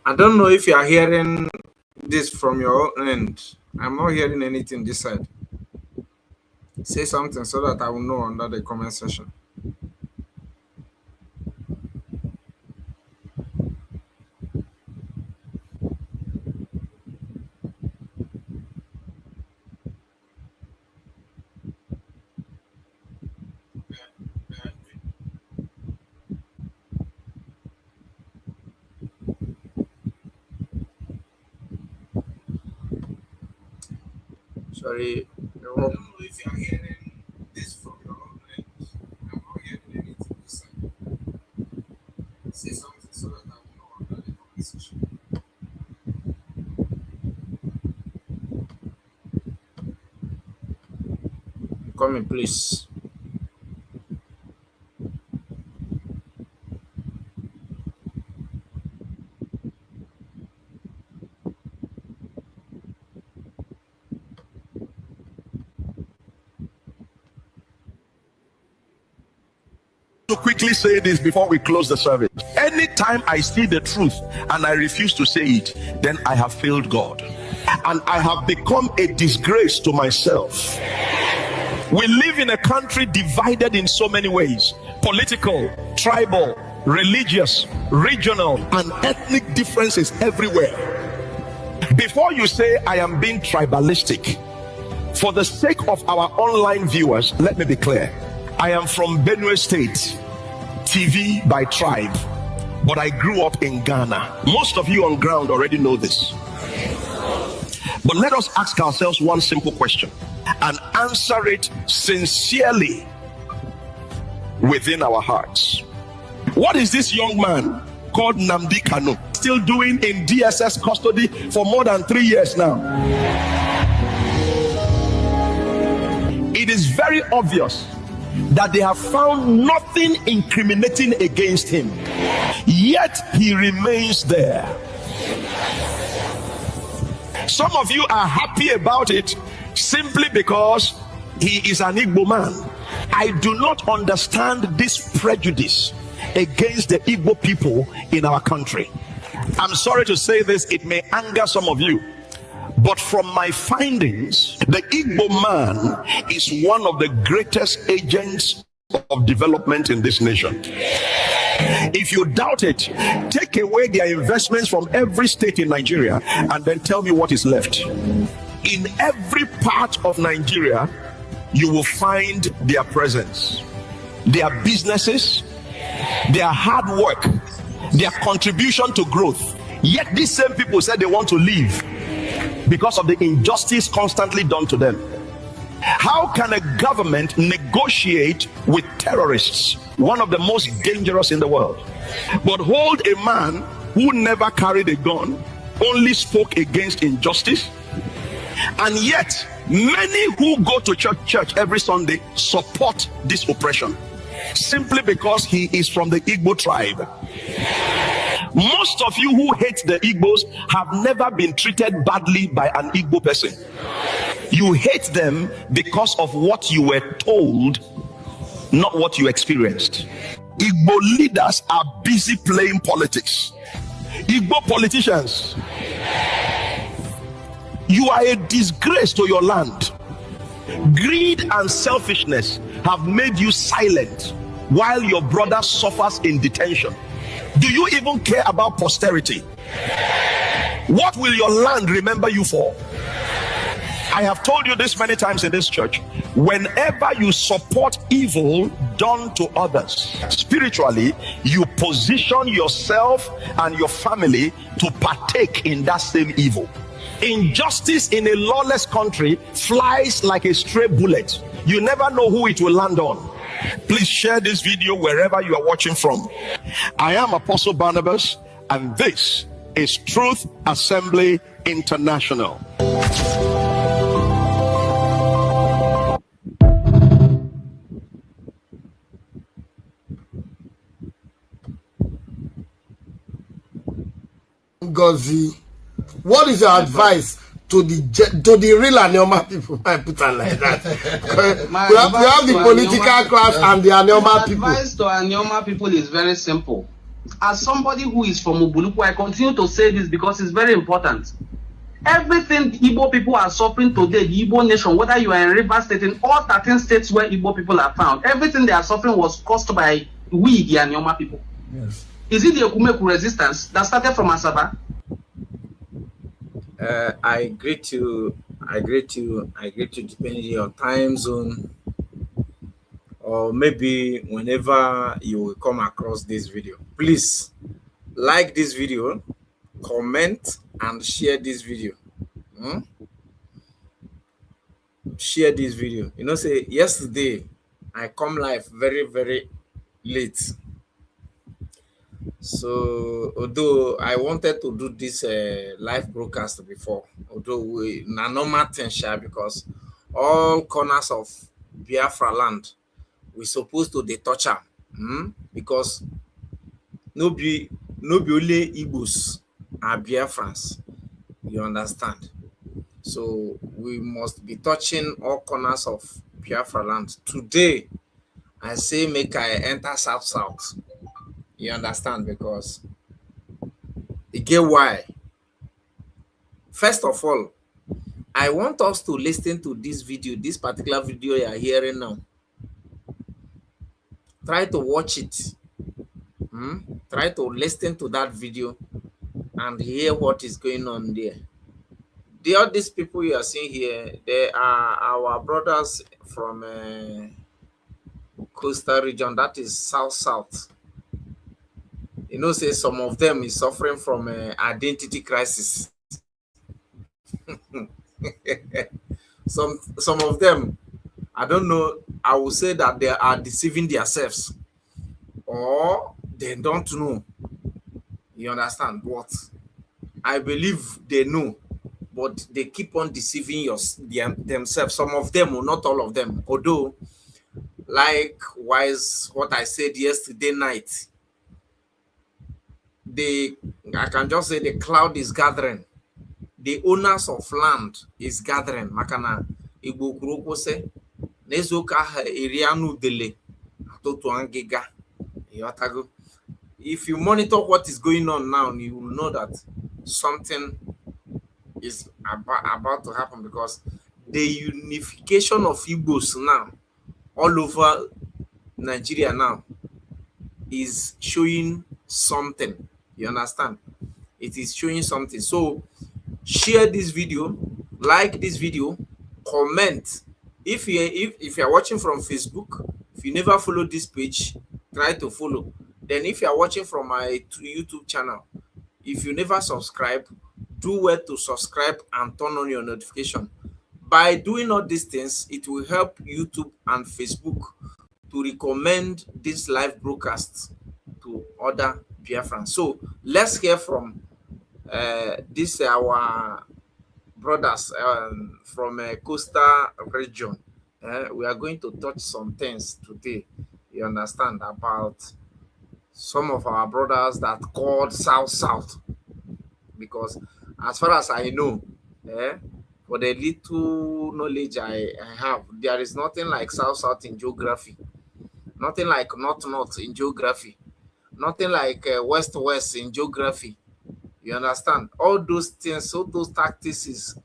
I don't know if you are hearing this from your end. I'm not hearing anything this side. Say something so that I will know under the comment section. Sorry. I don't know if you are hearing this from your end. I'm not hearing anything this side. Say something so that I will know under the comment section. Come in, please. To quickly say this before we close the service. Anytime I see the truth and I refuse to say it, then I have failed God and I have become a disgrace to myself. We live in a country divided in so many ways: political, tribal, religious, regional, and ethnic differences everywhere. Before you say I am being tribalistic, for the sake of our online viewers, let me be clear. I am from Benue State, TV by tribe, but I grew up in Ghana. Most of you on ground already know this. But let us ask ourselves one simple question and answer it sincerely within our hearts. What is this young man called Nnamdi Kanu still doing in DSS custody for more than 3 years now? It is very obvious that they have found nothing incriminating against him, yet he remains there. Some of you are happy about it simply because he is an Igbo man. I do not understand this prejudice against the Igbo people in our country. I'm sorry to say this, it may anger some of you, but from my findings, the Igbo man is one of the greatest agents of development in this nation. If you doubt it, take away their investments from every state in Nigeria and then tell me what is left. In every part of Nigeria, you will find their presence, their businesses, their hard work, their contribution to growth. Yet these same people said they want to leave because of the injustice constantly done to them. How can a government negotiate with terrorists, one of the most dangerous in the world, but hold a man who never carried a gun, only spoke against injustice? And yet many who go to church every Sunday support this oppression simply because he is from the Igbo tribe. Most of you who hate the Igbos have never been treated badly by an Igbo person. You hate them because of what you were told, not what you experienced. Igbo leaders are busy playing politics. Igbo politicians, you are a disgrace to your land. Greed and selfishness have made you silent while your brother suffers in detention. Do you even care about posterity? What will your land remember you for? I have told you this many times in this church. Whenever you support evil done to others spiritually, you position yourself and your family to partake in that same evil. Injustice in a lawless country flies like a stray bullet. You never know who it will land on. Please share this video wherever you are watching from. I am Apostle Barnabas, and this is Truth Assembly International. Ngozi, what is your advice to the real Anioma people? I put it like that. we have the political class and the Anioma people. My advice to Anioma people is very simple. as somebody who is from Ubuluku, I continue to say this because it's very important. Everything the Igbo people are suffering today, the Igbo nation, whether you are in Rivers State, in all 13 states where Igbo people are found, everything they are suffering was caused by we, the Anyoma people. Yes. Is it the Okumeku resistance that started from Asaba? I greet you, depending on your time zone, or maybe whenever you will come across this video. Please like this video, comment, and share this video. Share this video. You know, say yesterday I come live very, very late. So although I wanted to do this live broadcast before, although we na normal thing, because all corners of Biafra land we supposed to dey touch am, because no be only Igbos are Biafrans, you understand. So we must be touching all corners of Biafra land. Today I say make I enter south. You understand, because you get why. First of all, I want us to listen to this video, this particular video you are hearing now. Try to watch it. Try to listen to that video and hear what is going on there. All these people you are seeing here, they are our brothers from coastal region, that is south. You know, say some of them is suffering from identity crisis. some of them, I don't know, I will say that they are deceiving themselves, or they don't know. You understand? What I believe they know, but they keep on deceiving themselves. Some of them, or not all of them, although likewise what I said yesterday night, I can just say the cloud is gathering. The owners of land is gathering. Makana Igbo Kuroko se nezoka erianu dele atoto angiga. If you monitor what is going on now, you will know that something is about to happen, because the unification of Igbos now all over Nigeria now is showing something. You understand? It is showing something. So share this video, like this video, comment. If you are watching from Facebook, if you never follow this page, try to follow. Then if you are watching from my YouTube channel, if you never subscribe, do well to subscribe and turn on your notification. By doing all these things, it will help YouTube and Facebook to recommend this live broadcast to other Biafrans. So let's hear from this our brothers from coastal region. We are going to touch some things today, you understand, about some of our brothers that called south, because as far as I know, for the little knowledge I have, there is nothing like south in geography, nothing like north in geography, nothing like west in geography. You understand? All those things, all those tactics is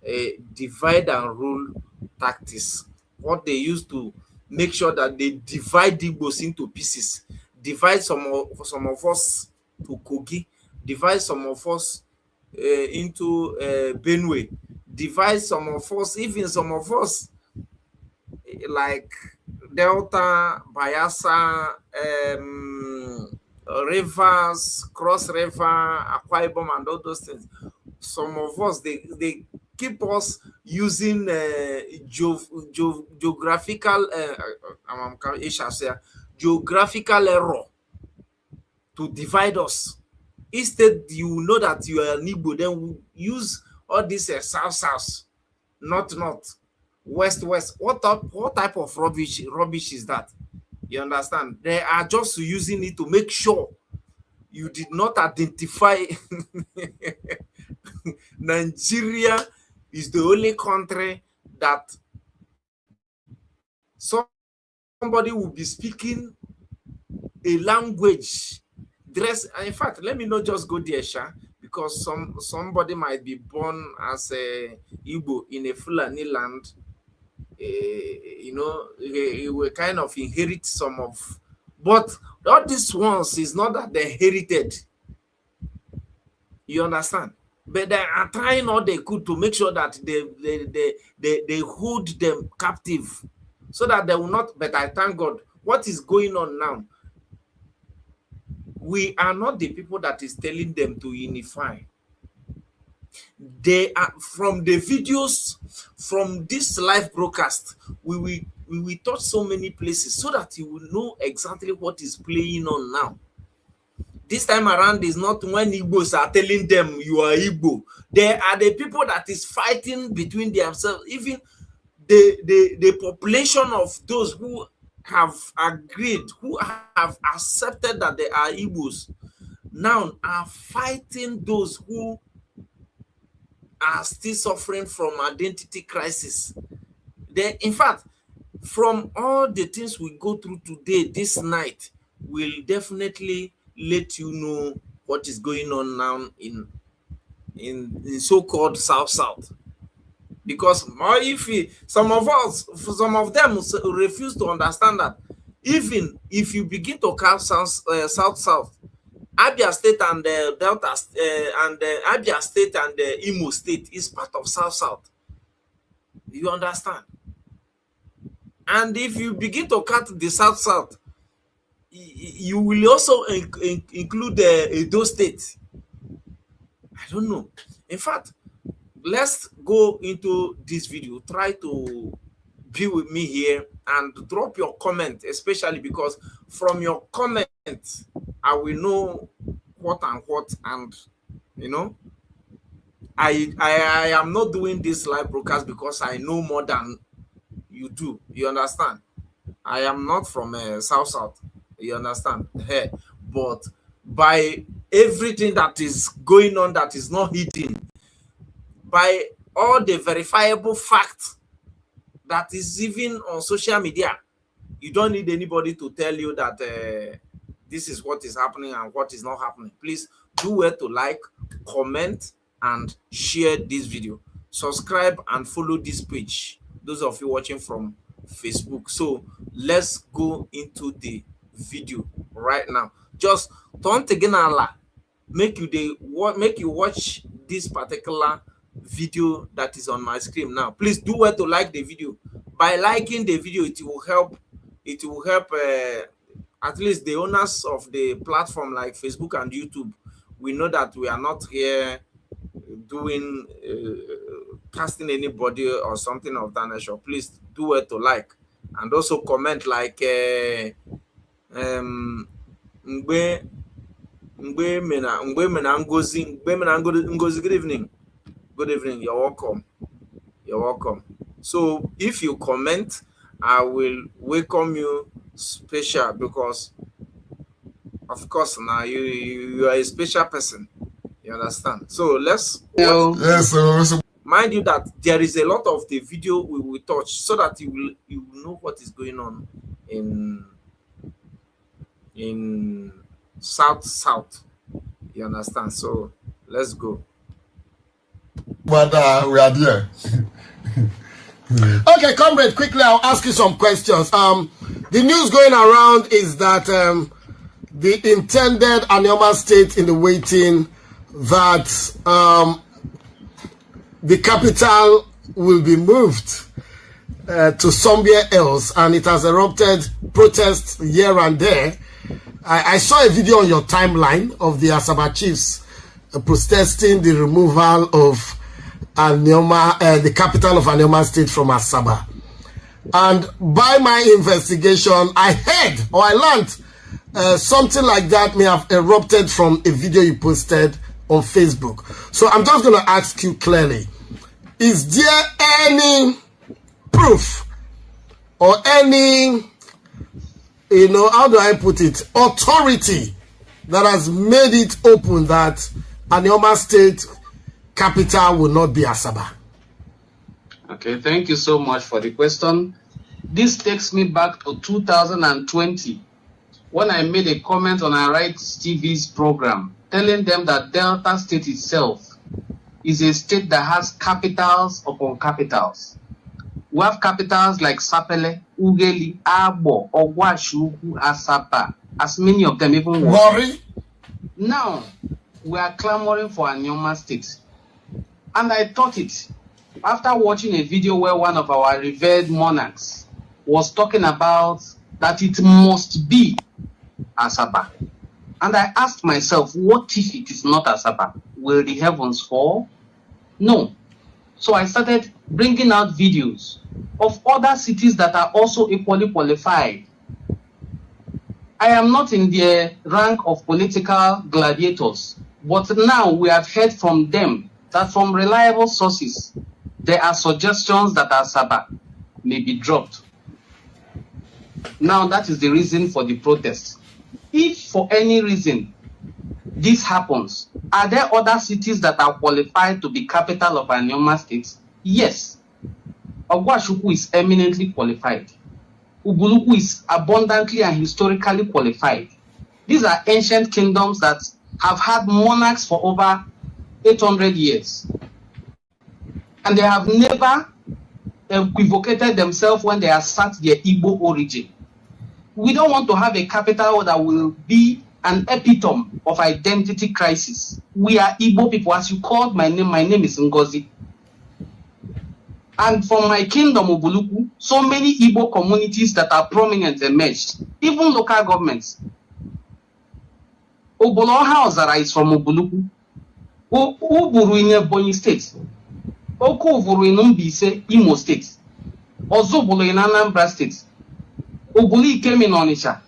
a divide and rule tactics. What they use to make sure that they divide the Igbos into pieces, divide some of us to Kogi, divide some of us into Benue, divide some of us, even some of us like Delta, Bayelsa, Rivers, Cross River, Akwa Ibom, and all those things. Some of us, they keep us using geographical geographical error to divide us. Instead, you know that you are an Igbo, then we use all this south, north, west. What type of rubbish is that? You understand? They are just using it to make sure you did not identify Nigeria is the only country that somebody will be speaking a language dress. In fact, let me not just go there, Sha, because somebody might be born as a Igbo in a Fulani land. You know, he will kind of inherit some of, but all these ones is not that they inherited. You understand? But they are trying all they could to make sure that they hold them captive, so that they will not. But I thank God, what is going on now? We are not the people that is telling them to unify. They are, from the videos, from this live broadcast, we will touch so many places so that you will know exactly what is playing on now. This time around is not when Igbos are telling them you are Igbo. They are the people that is fighting between themselves. Even the population of those who have agreed, who have accepted that they are Igbos, now are fighting those who are still suffering from identity crisis. They, in fact, from all the things we go through today, this night, will definitely let you know what is going on now in so-called South. Because if some of them refuse to understand that, even if you begin to count South, Abia State and Delta and Abia State and Imo State is part of South. You understand? And if you begin to cut the South, you will also include the Edo State. I don't know. In fact, let's go into this video. Try to be with me here and drop your comment, especially because from your comment, I will know what, and you know, I am not doing this live broadcast because I know more than you do. You understand? I am not from South. You understand? Hey, but by everything that is going on that is not hidden, by all the verifiable facts that is even on social media, you don't need anybody to tell you that this is what is happening and what is not happening. Please do well to like, comment, and share this video. Subscribe and follow this page, those of you watching from Facebook. So let's go into the video right now. Just turn again and make you watch this particular video that is on my screen now. Please do well to like the video. By liking the video, it will help at least the owners of the platform like Facebook and YouTube. We know that we are not here doing casting anybody or something of that nature. Please do well to like and also comment like good evening. Good evening. You're welcome. So if you comment, I will welcome you special, because of course now you are a special person. You understand? So let's mind you that there is a lot of the video we will touch so that you will know what is going on in South. You understand? So let's go. But we are there. Okay, comrade, quickly I'll ask you some questions. The news going around is that the intended Anioma State in the waiting, that the capital will be moved to somewhere else, and it has erupted protests here and there. I saw a video on your timeline of the Asaba chiefs protesting the removal of Anioma, the capital of Anioma State from Asaba. And by my investigation, I heard or I learned something like that may have erupted from a video you posted on Facebook. So I'm just going to ask you clearly, is there any proof or any, how do I put it, authority that has made it open that Anioma State capital will not be Asaba? Okay, thank you so much for the question. This takes me back to 2020 when I made a comment on Arise TV's program, telling them that Delta State itself is a state that has capitals upon capitals. We have capitals like Sapele, Ugeli, Abo, Ogwashuku, Asapa, as many of them even worry. Now, we are clamoring for a Nyoma state. And I thought it, after watching a video where one of our revered monarchs was talking about that it must be Asaba. And I asked myself, what if it is not Asaba? Will the heavens fall? No. So I started bringing out videos of other cities that are also equally qualified. I am not in the rank of political gladiators, but now we have heard from them that from reliable sources, there are suggestions that Asaba may be dropped. Now that is the reason for the protest. If for any reason this happens, are there other cities that are qualified to be capital of Anyoma State? Yes. Ogwashuku is eminently qualified. Ubuluku is abundantly and historically qualified. These are ancient kingdoms that have had monarchs for over 800 years. And they have never equivocated themselves when they assert their Igbo origin. We don't want to have a capital that will be an epitome of identity crisis. We are Igbo people. As you called my name is Ngozi. And from my kingdom, Ubuluku, so many Igbo communities that are prominent emerged, even local governments. Oboloha Ozara is from Ubuluku. Uburu in Ebonyi State. Oko Uburu in Mbise, Imo State. Ozobolo in Anambra State. Ubuli came in Onitsha.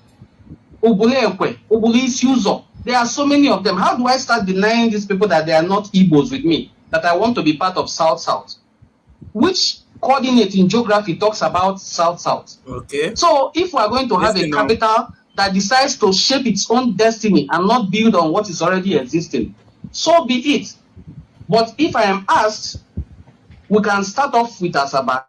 Ubule Ekwe. Ubuli Isiuzo. There are so many of them. How do I start denying these people that they are not Igbos with me? That I want to be part of South-South? Which coordinate in geography talks about South-South? Okay. So if we are going to have a capital that decides to shape its own destiny and not build on what is already existing, so be it. But if I am asked, we can start off with Asaba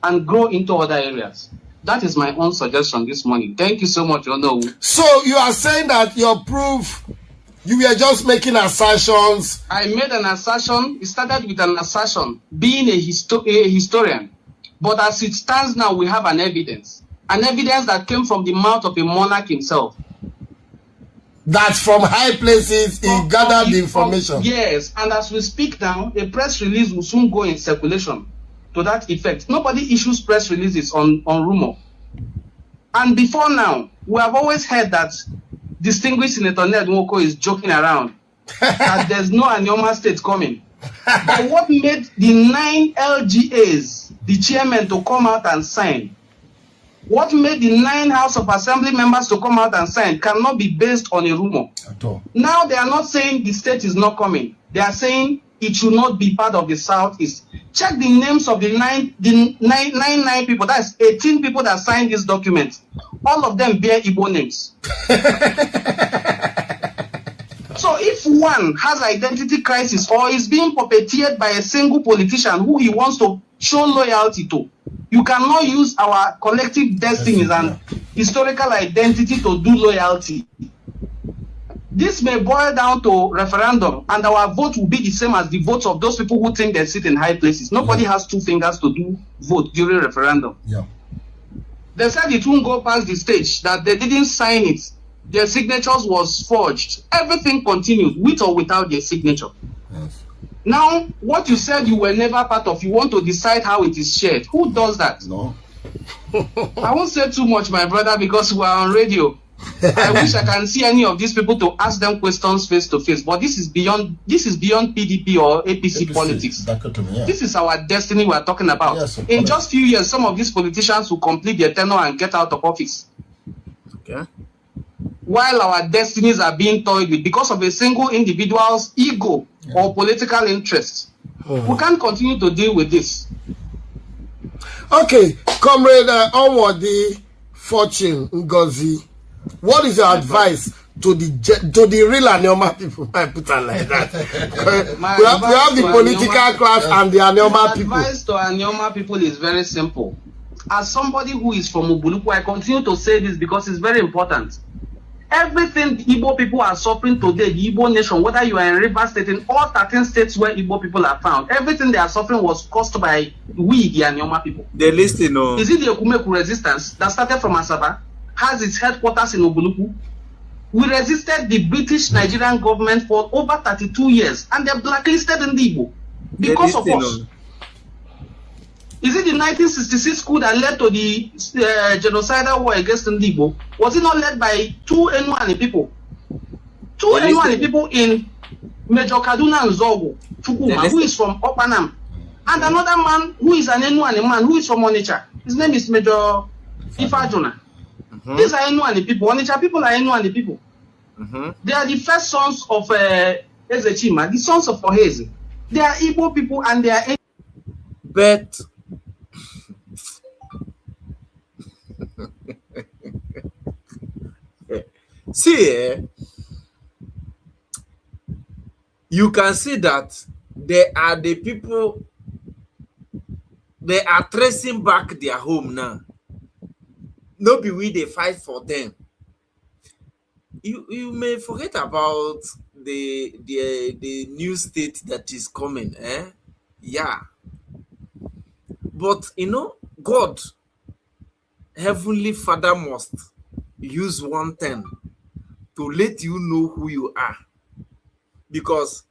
and grow into other areas. That is my own suggestion this morning. Thank you so much, Ono. So you are saying that your proof, you were just making assertions. I made an assertion. It started with an assertion, being a historian. But as it stands now, we have an evidence that came from the mouth of a monarch himself. That from high places he gathered the information. Yes, and as we speak now, a press release will soon go in circulation to that effect. Nobody issues press releases on rumor. And before now, we have always heard that distinguished Senator Ned Nwoko is joking around that there's no Anyoma State coming. But what made the 9 LGAs, the chairman, to come out and sign? What made the 9 House of Assembly members to come out and sign cannot be based on a rumor. At all. Now they are not saying the state is not coming. They are saying it should not be part of the Southeast. Check the names of the nine people. That's 18 people that signed this document. All of them bear Igbo names. So if one has identity crisis or is being puppeteered by a single politician who he wants to show loyalty to, you cannot use our collective destinies and historical identity to do loyalty. This may boil down to referendum, and our vote will be the same as the votes of those people who think they sit in high places. Nobody has 2 fingers to do vote during referendum. Yeah. They said it won't go past the stage, that they didn't sign it. Their signatures was forged. Everything continued, with or without their signature. Yes. Now, what you said you were never part of, you want to decide how it is shared. Who does that? No. I won't say too much, my brother, because we are on radio. I wish I can see any of these people to ask them questions face to face, but this is beyond PDP or APC politics. Yeah. This is our destiny we are talking about. Yes, in just few years, some of these politicians will complete their tenure and get out of office. Okay. While our destinies are being toyed with because of a single individual's ego or political interest. We can't continue to deal with this. Okay, Comrade Onwadi Fortune Ngozi, what is your advice to the real Anyoma people? I put it like that. we have the political class and the Anyoma people. My advice to Anyoma people is very simple. As somebody who is from Ubuluku, I continue to say this because it's very important. Everything the Igbo people are suffering today, the Igbo nation, whether you are in Rivers State, in all 13 states where Igbo people are found, everything they are suffering was caused by we, the Anyoma people. They listen, no. Is it the Okumeku resistance that started from Asaba, has its headquarters in Obuluku? We resisted the British Nigerian government for over 32 years, and they're blacklisted in the Igbo because of us. Is it the 1966 coup that led to the genocidal war against Ndigbo? Was it not led by two Enuani people? Two Enuani people in Major Kaduna and Zogo, Chukuma, who is from Opanam, and another man who is an Enuani man who is from Onitsha. His name is Major Ifajona. These are Enuani people. Onitsha people are Enuani people. They are the first sons of Ezechima, the sons of Oheze. They are Igbo people and they are. But see, you can see that they are the people, they are tracing back their home now. No be we they fight for them. You may forget about the new state that is coming, yeah. But you know, God, Heavenly Father must use one thing to let you know who you are. Because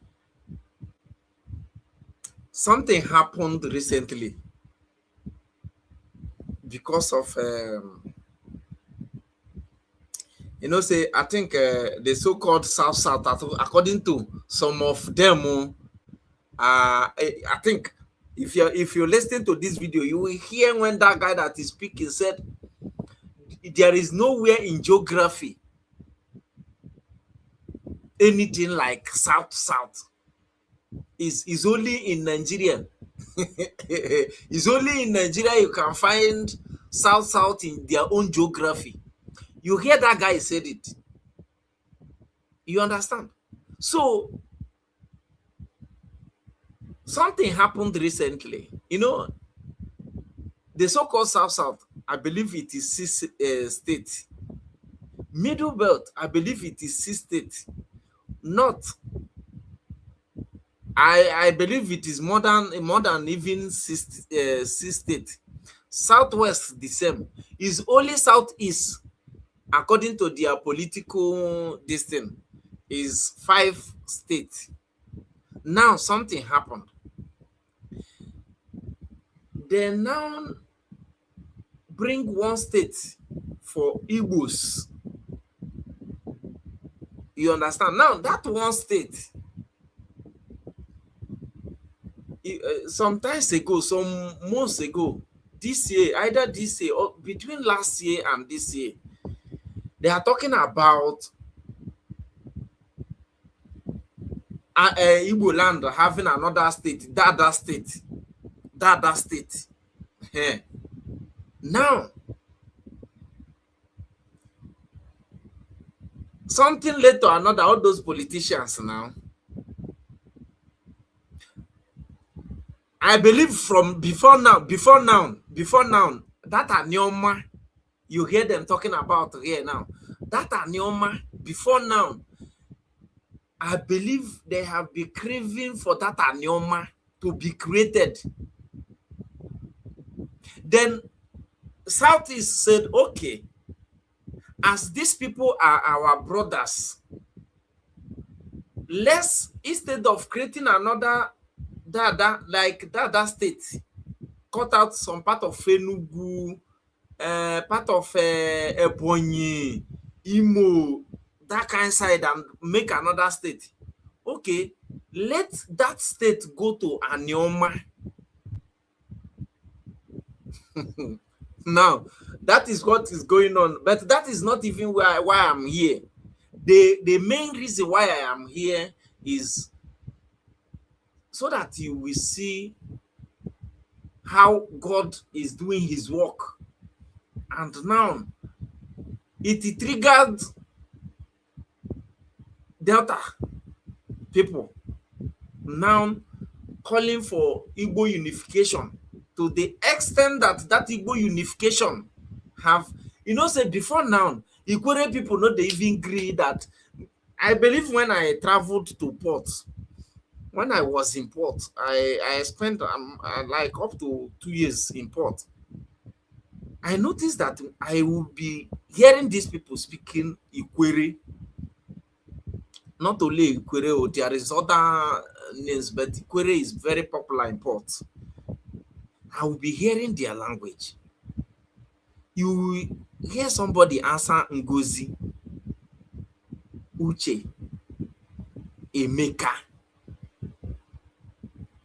something happened recently because of you know, say I think the so-called South, according to some of them, I think if you're listening to this video, you will hear when that guy that is speaking said there is nowhere in geography anything like South. Is only in Nigeria. It's only in Nigeria you can find South in their own geography. You hear that guy said it. You understand? So something happened recently. You know, the so-called South, I believe it is 6 states. Middle Belt, I believe it is 6 states. North, I believe it is more than even 6 states. Southwest, the same. Is only Southeast, according to their political distance, is 5 states. Now something happened. They now bring one state for Igbos. You understand? Now that one state, sometimes ago, some months ago, this year, either this year or between last year and this year, they are talking about Igbo land having another state, that state. Now, something led to another. All those politicians now, I believe from before now, that Anyoma, you hear them talking about here now. That Anyoma, before now, I believe they have been craving for that Anyoma to be created. Then Southeast said, okay, as these people are our brothers, let's, instead of creating another that state, cut out some part of Enugu, part of Ebonyi, Imo, that kind of side, and make another state. Okay, let that state go to Anyoma. Now, that is what is going on, but that is not even why I'm here. The main reason why I am here is so that you will see how God is doing his work. And now, it triggered Delta people now calling for Igbo unification, to the extent that Igbo unification have, you know, say before now, Ikwere people not they even agree that. I believe when I traveled to port, when I was in port, I spent like up to 2 years in port. I noticed that I would be hearing these people speaking Ikwere. Not only Ikwere, there is other names, but Ikwere is very popular in port. I will be hearing their language. You hear somebody answer Ngozi, Uche, Emeka.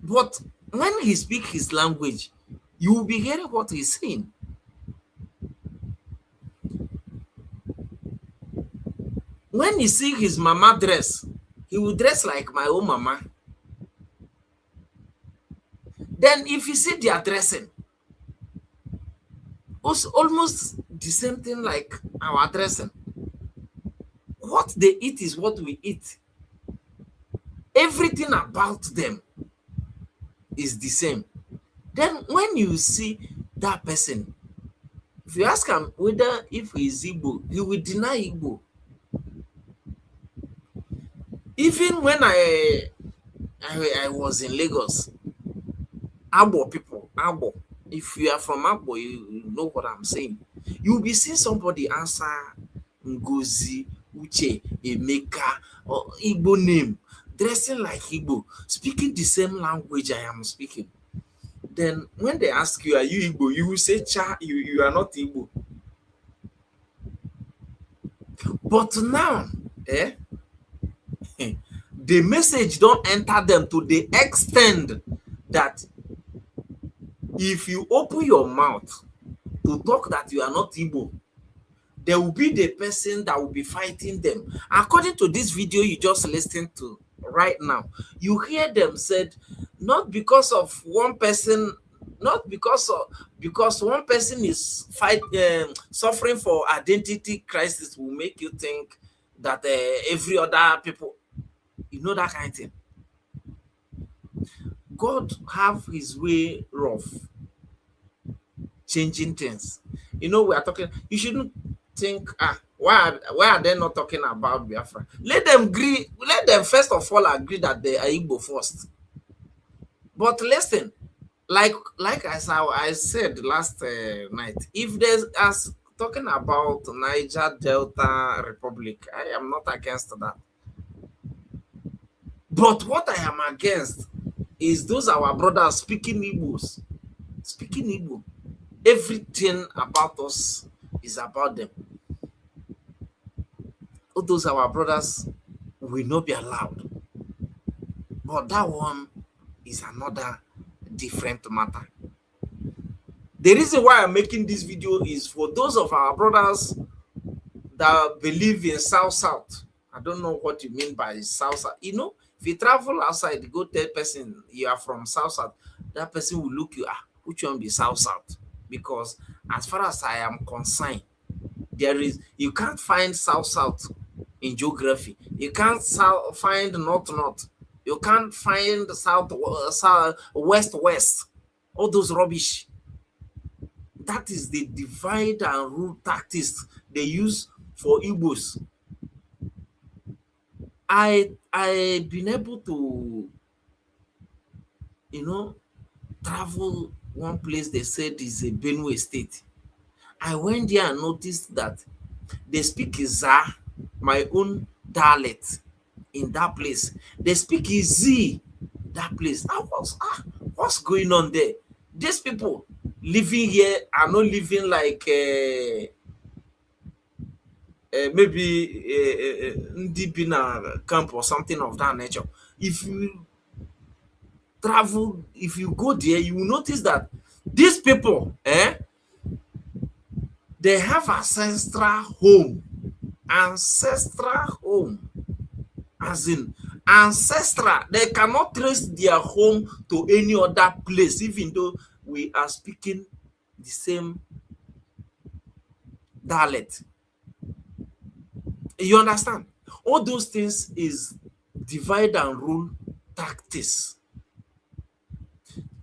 But when he speaks his language, you will be hearing what he's saying. When you see his mama dress, he will dress like my own mama. Then if you see their dressing, also almost the same thing like our dressing. What they eat is what we eat. Everything about them is the same. Then when you see that person, if you ask him whether if he is Igbo, he will deny Igbo. Even when I was in Lagos, Abo people, Abo. If you are from Abo, you know what I'm saying. You will be seeing somebody answer Ngozi, Uche, Emeka, or Igbo name, dressing like Igbo, speaking the same language I am speaking. Then when they ask you, are you Igbo? You will say, Cha, you are not Igbo. But now, the message don't enter them to the extent that if you open your mouth to talk that you are not Igbo, there will be the person that will be fighting them. According to this video you just listened to right now, you hear them said, not because of one person, not because one person is suffering for identity crisis will make you think that every other people, you know, that kind of thing. God have his way of changing things. You know, we are talking, you shouldn't think, why are they not talking about Biafra? Let them agree, let them first of all agree that they are Igbo first. But listen, like I said last night, if there's us talking about Niger Delta Republic, I am not against that. But what I am against is those our brothers speaking Igbos, speaking Igbo. Everything about us is about them. All those our brothers will not be allowed. But that one is another different matter. The reason why I'm making this video is for those of our brothers that believe in South. I don't know what you mean by South. You know, if you travel outside, go tell person you are from South, that person will look you, which one be South? Because as far as I am concerned, you can't find South in geography. You can't find North. You can't find South, West. All those rubbish. That is the divide and rule tactics they use for Igbos. I've been able to, you know, travel one place they said is a Benue state. I went there and noticed that they speak Iza, my own dialect, in that place. They speak Izi, that place. I was, what's going on there? These people living here are not living like maybe deep in a camp or something of that nature. If you travel, if you go there, you will notice that these people, they have ancestral home, as in ancestral. They cannot trace their home to any other place, even though we are speaking the same dialect. You understand? All those things is divide and rule tactics.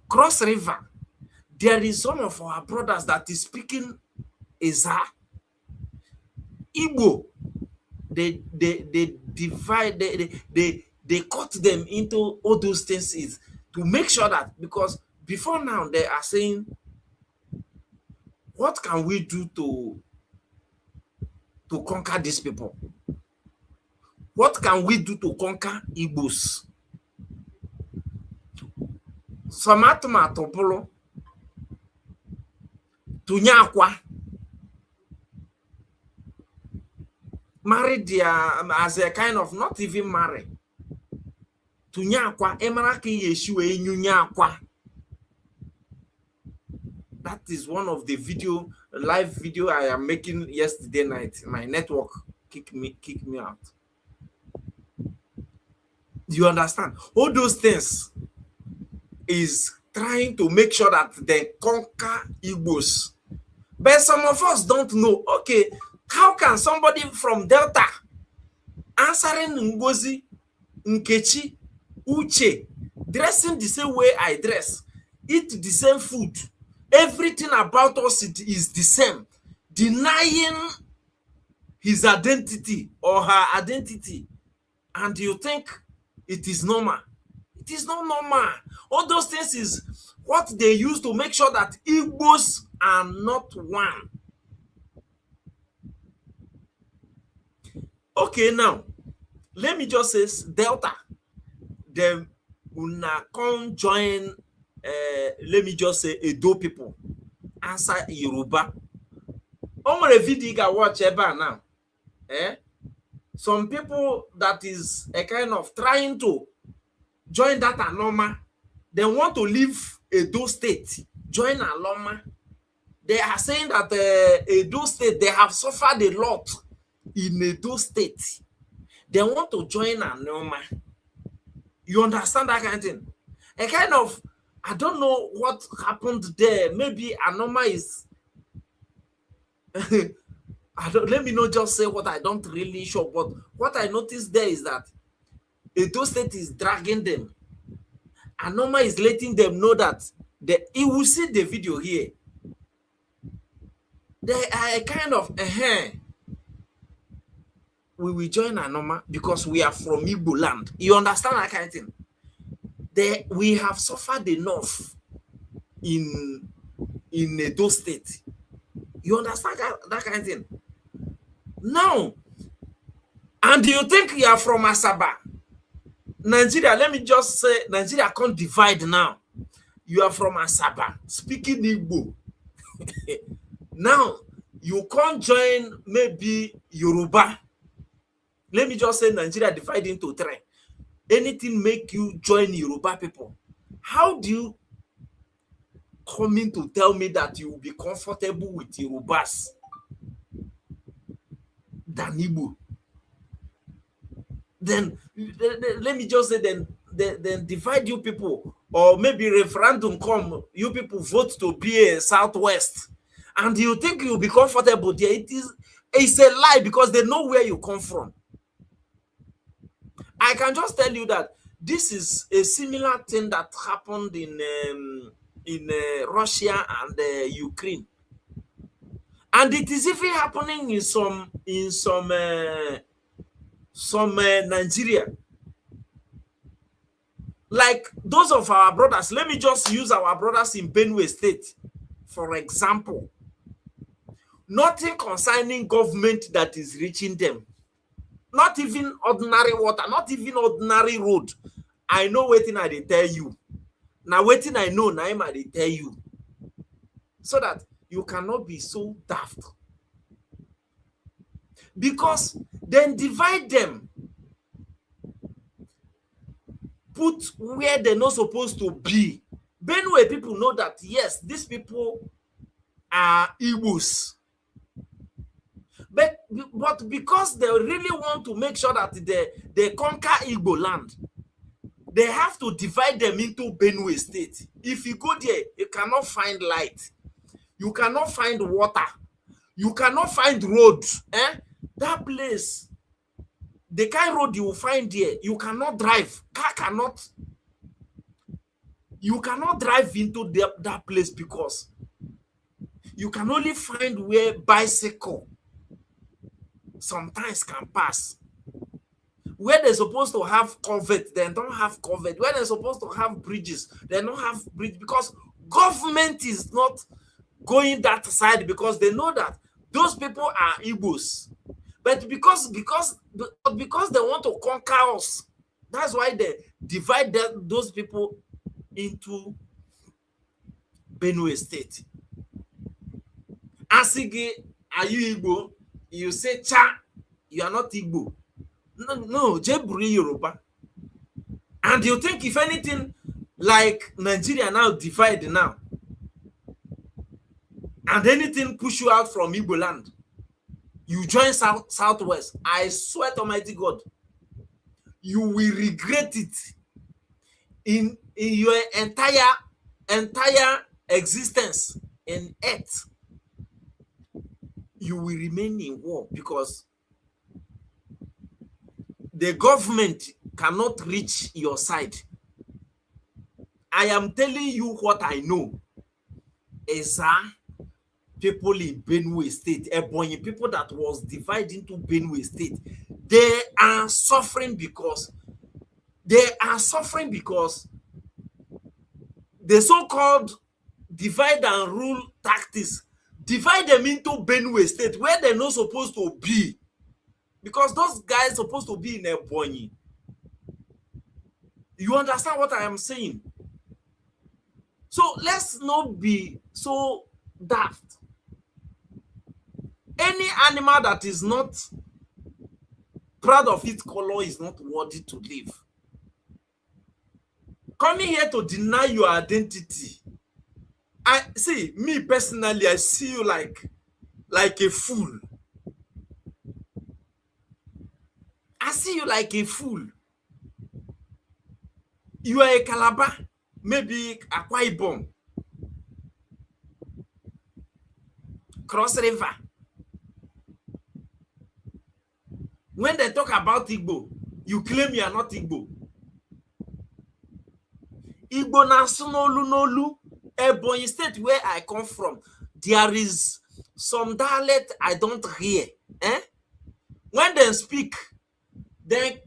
Cross River, there is some of our brothers that is speaking Eza. Igbo, they divide, they cut them into all those things is to make sure that, because before now they are saying, what can we do to conquer these people? What can we do to conquer Igbos? Some atụmatụ bụrụ tụnye akwa, marry their, as a kind of, not even marry, tụnye akwa, emara ka yeshi wee nyunye akwa. That is one of the live video I am making yesterday night. My network kicked me out. You understand? All those things is trying to make sure that they conquer Igbos. But some of us don't know, okay, how can somebody from Delta answering Ngozi, Nkechi, Uche, dressing the same way I dress, eat the same food, everything about us is the same, denying his identity or her identity, and you think it is normal? It is not normal. All those things is what they use to make sure that Igbos are not one. Okay, now let me just say Delta, them una come join, let me just say Edo people answer Yoruba. On a video you can watch ever now. Some people that is a kind of trying to join that Aloma, they want to leave Edo State, join Aloma. They are saying that Edo State, they have suffered a lot in Edo State. They want to join Aloma. You understand that kind of thing? A kind of, I don't know what happened there. Maybe Aloma is let me not just say what I don't really sure, but what I noticed there is that Edo State is dragging them. Anoma is letting them know that you will see the video here. They are a kind of we will join Anoma because we are from Igbo land. You understand that kind of thing? We have suffered enough in Edo State. You understand that kind of thing? Now, and you think you are from Asaba? Nigeria, let me just say, Nigeria can't divide now. You are from Asaba, speaking Igbo. Now, you can't join maybe Yoruba. Let me just say Nigeria divide into three. Anything make you join Yoruba people? How do you come in to tell me that you will be comfortable with Yorubas than Igbo? Then let me just say, then divide you people, or maybe referendum come, you people vote to be a Southwest, and you think you'll be comfortable there. It's a lie, because they know where you come from. I can just tell you that this is a similar thing that happened in Russia and Ukraine, and it is even happening in some Nigeria. Like those of our brothers, let me just use our brothers in Benue State, for example. Nothing concerning government that is reaching them. Not even ordinary water, not even ordinary road. I know waiting I tell you. Now waiting I know, now I tell you. So that you cannot be so daft. Because then divide them. Put where they're not supposed to be. Benue people know that, yes, these people are Igbos. But because they really want to make sure that they conquer Igbo land, they have to divide them into Benue State. If you go there, you cannot find light. You cannot find water. You cannot find roads. That place, the kind of road you will find there, you cannot drive. You cannot drive into that place, because you can only find where bicycle. sometimes can pass. Where they're supposed to have covered, they don't have covered. Where they're supposed to have bridges, they don't have bridge, because government is not going that side, because they know that those people are Igbos. But because they want to conquer us, that's why they divide those people into Benue State. Asigi, are you Igbo? You say cha, you are not Igbo. No, Jeburi Yoruba. And you think if anything, like Nigeria now divide now, and anything push you out from Igbo land, you join Southwest, I swear to Almighty God, you will regret it in your entire existence in earth. You will remain in war, because the government cannot reach your side. I am telling you what I know. Is people in Benue State, Ebonyi, people that was divided into Benue State, they are suffering because the so-called divide and rule tactics divide them into Benue State, where they're not supposed to be, because those guys supposed to be in Ebonyi. You understand what I am saying? So let's not be so daft. Any animal that is not proud of its color is not worthy to live. Coming here to deny your identity. I see, me personally, I see you like a fool. I see you like a fool. You are a Calabar, maybe Akwa Ibom, Cross River. When they talk about Igbo, you claim you are not Igbo. Igbo na nolu, Ebonyi State, where I come from, there is some dialect I don't hear. When they speak, they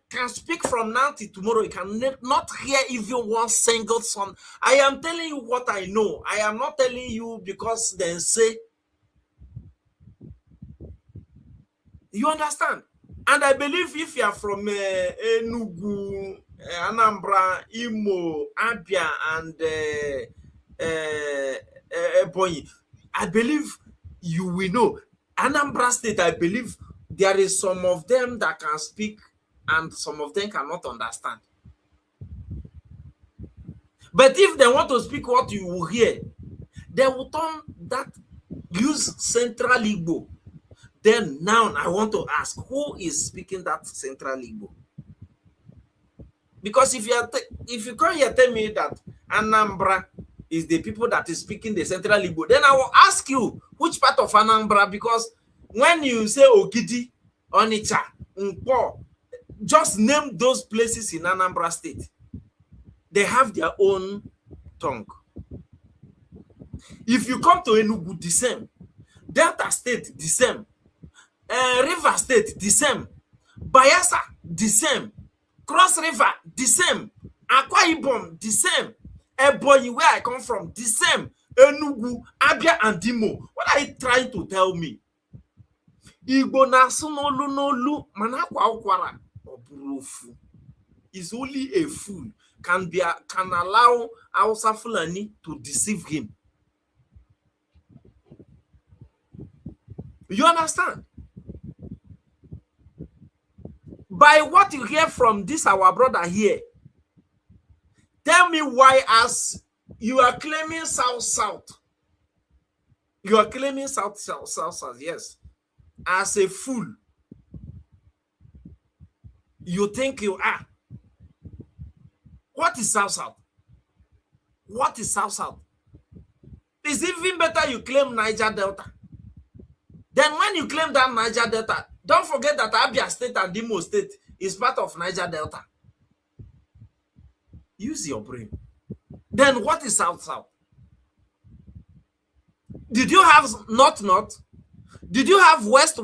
can speak from now till tomorrow. You can not hear even one single song. I am telling you what I know. I am not telling you because they say. You understand? And I believe if you are from Enugu, Anambra, Imo, Abia, and Ebonyi, I believe you will know. Anambra State, I believe there is some of them that can speak and some of them cannot understand. But if they want to speak what you will hear, they will turn that, use Central Igbo. Then now I want to ask, who is speaking that Central Igbo? Because if you come here tell me that Anambra is the people that is speaking the Central Igbo, then I will ask you which part of Anambra, because when you say Ogidi, Onitsha, Nkwo, just name those places in Anambra State. They have their own tongue. If you come to Enugu, the same. Delta State, the same. River State, the same. Bayelsa, the same. Cross River, the same. Akwa Ibom, the same. Ebonyi, where I come from, the same. Enugu, Abia, and Imo. What are you trying to tell me? Igbo na sunolu nolu manakwa ukwara oburufu is only a fool can allow Hausa Fulani to deceive him. You understand? By what you hear from this our brother here, tell me why, as you are claiming South, you are claiming South, yes. As a fool, you think you are. What is South? What is South? It's even better you claim Niger Delta. Then when you claim that Niger Delta, don't forget that Abia State and Imo State is part of Niger Delta. Use your brain. Then what is South? Did you have North? Did you have West?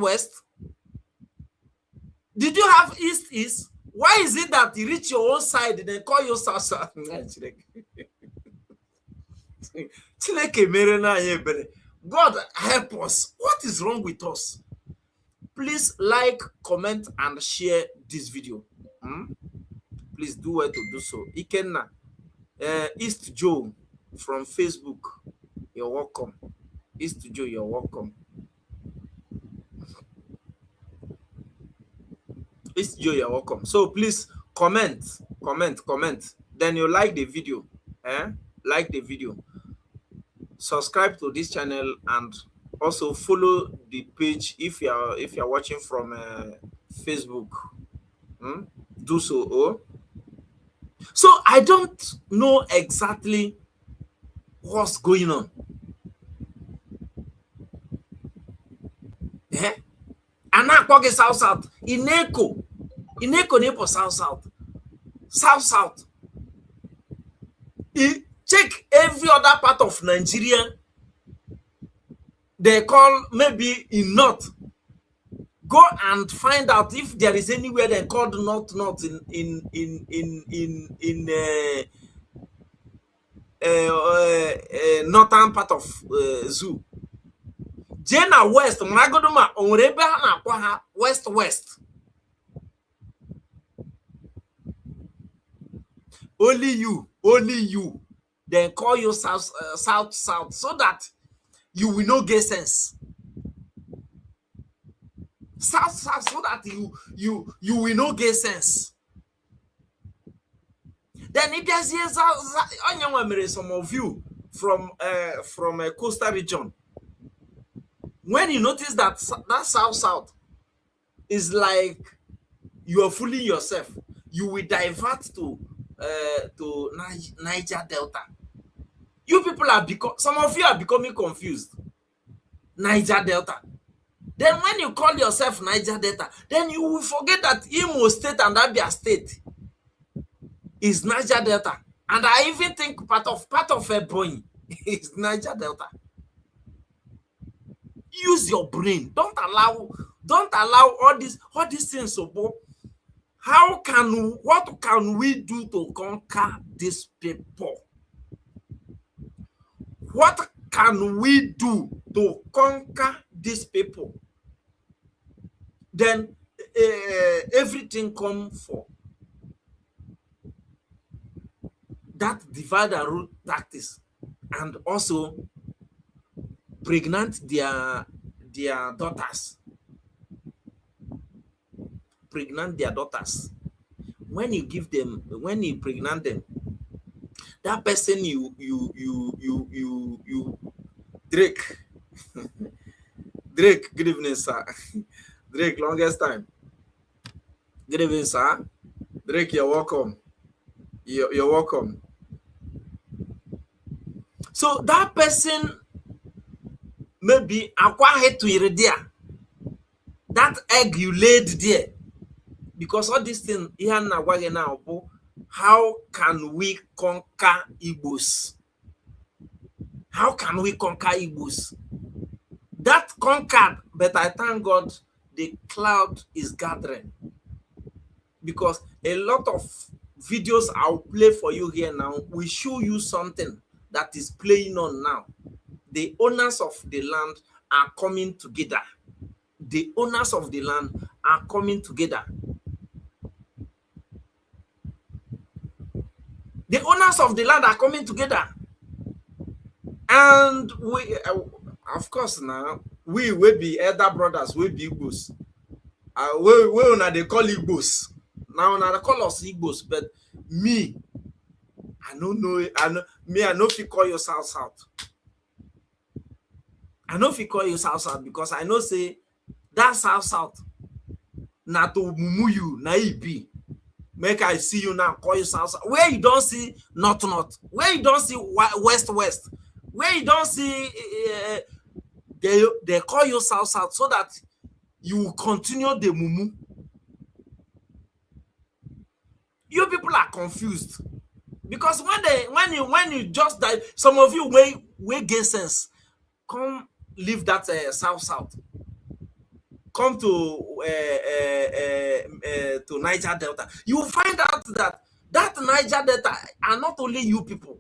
Did you have east? Why is it that you reach your own side and then call you south? God help us. What is wrong with us? Please like, comment, and share this video. Please do well to do so. Ikenna, East Joe from Facebook, you're welcome. East Joe, you're welcome. East Joe, you're welcome. So please comment. Then you like the video. Like the video. Subscribe to this channel and also follow the page if you're watching from Facebook. Do so. Oh. So I don't know exactly what's going on. And now I South. Ineko nepo South. Check every other part of Nigeria. They call maybe in North. Go and find out if there is anywhere they called North in northern part of Zoo. Jena West, Maragodoma, Onreba na West. Only you. Then call you South, so that you will not get sense. South, so that you will not get sense. Then it does some of you from a coastal region. When you notice that south is like you are fooling yourself, you will divert to Niger Delta. You people some of you are becoming confused. Niger Delta. Then when you call yourself Niger Delta, then you will forget that Imo State and Abia State is Niger Delta. And I even think part of Ebonyi is Niger Delta. Use your brain. Don't allow all these things. So, what can we do to conquer these people? What can we do to conquer these people? Then everything comes for that divide and rule tactics, and also pregnant their daughters. Pregnant their daughters. When you pregnant them, that person you Drake. Drake, good evening, sir. Drake, longest time. Good evening, sir. Drake, you're welcome. You're welcome. So that person maybe acquired to Iridia. That egg you laid there. Because all these things, how can we conquer Igbos? How can we conquer Igbos? That conquered, but I thank God the cloud is gathering. Because a lot of videos I'll play for you here now will show you something that is playing on now. The owners of the land are coming together. The owners of the land are coming together. The owners of the land are coming together. And we, of course, now, we will be elder brothers, we be Igbos. We not they call Igbos. Now, they call us Igbos, but me, I don't know. I know if you call yourself South. I know if you call yourself South because I know say that South. Na to mumu you, na be. Make I see you now, call you South. Where you don't see North, where you don't see West, where you don't see they call you South, so that you will continue the mumu. You people are confused because when you just die, some of you way get sense. Come leave that South. Come to to Niger Delta, you will find out that Niger Delta are not only you people,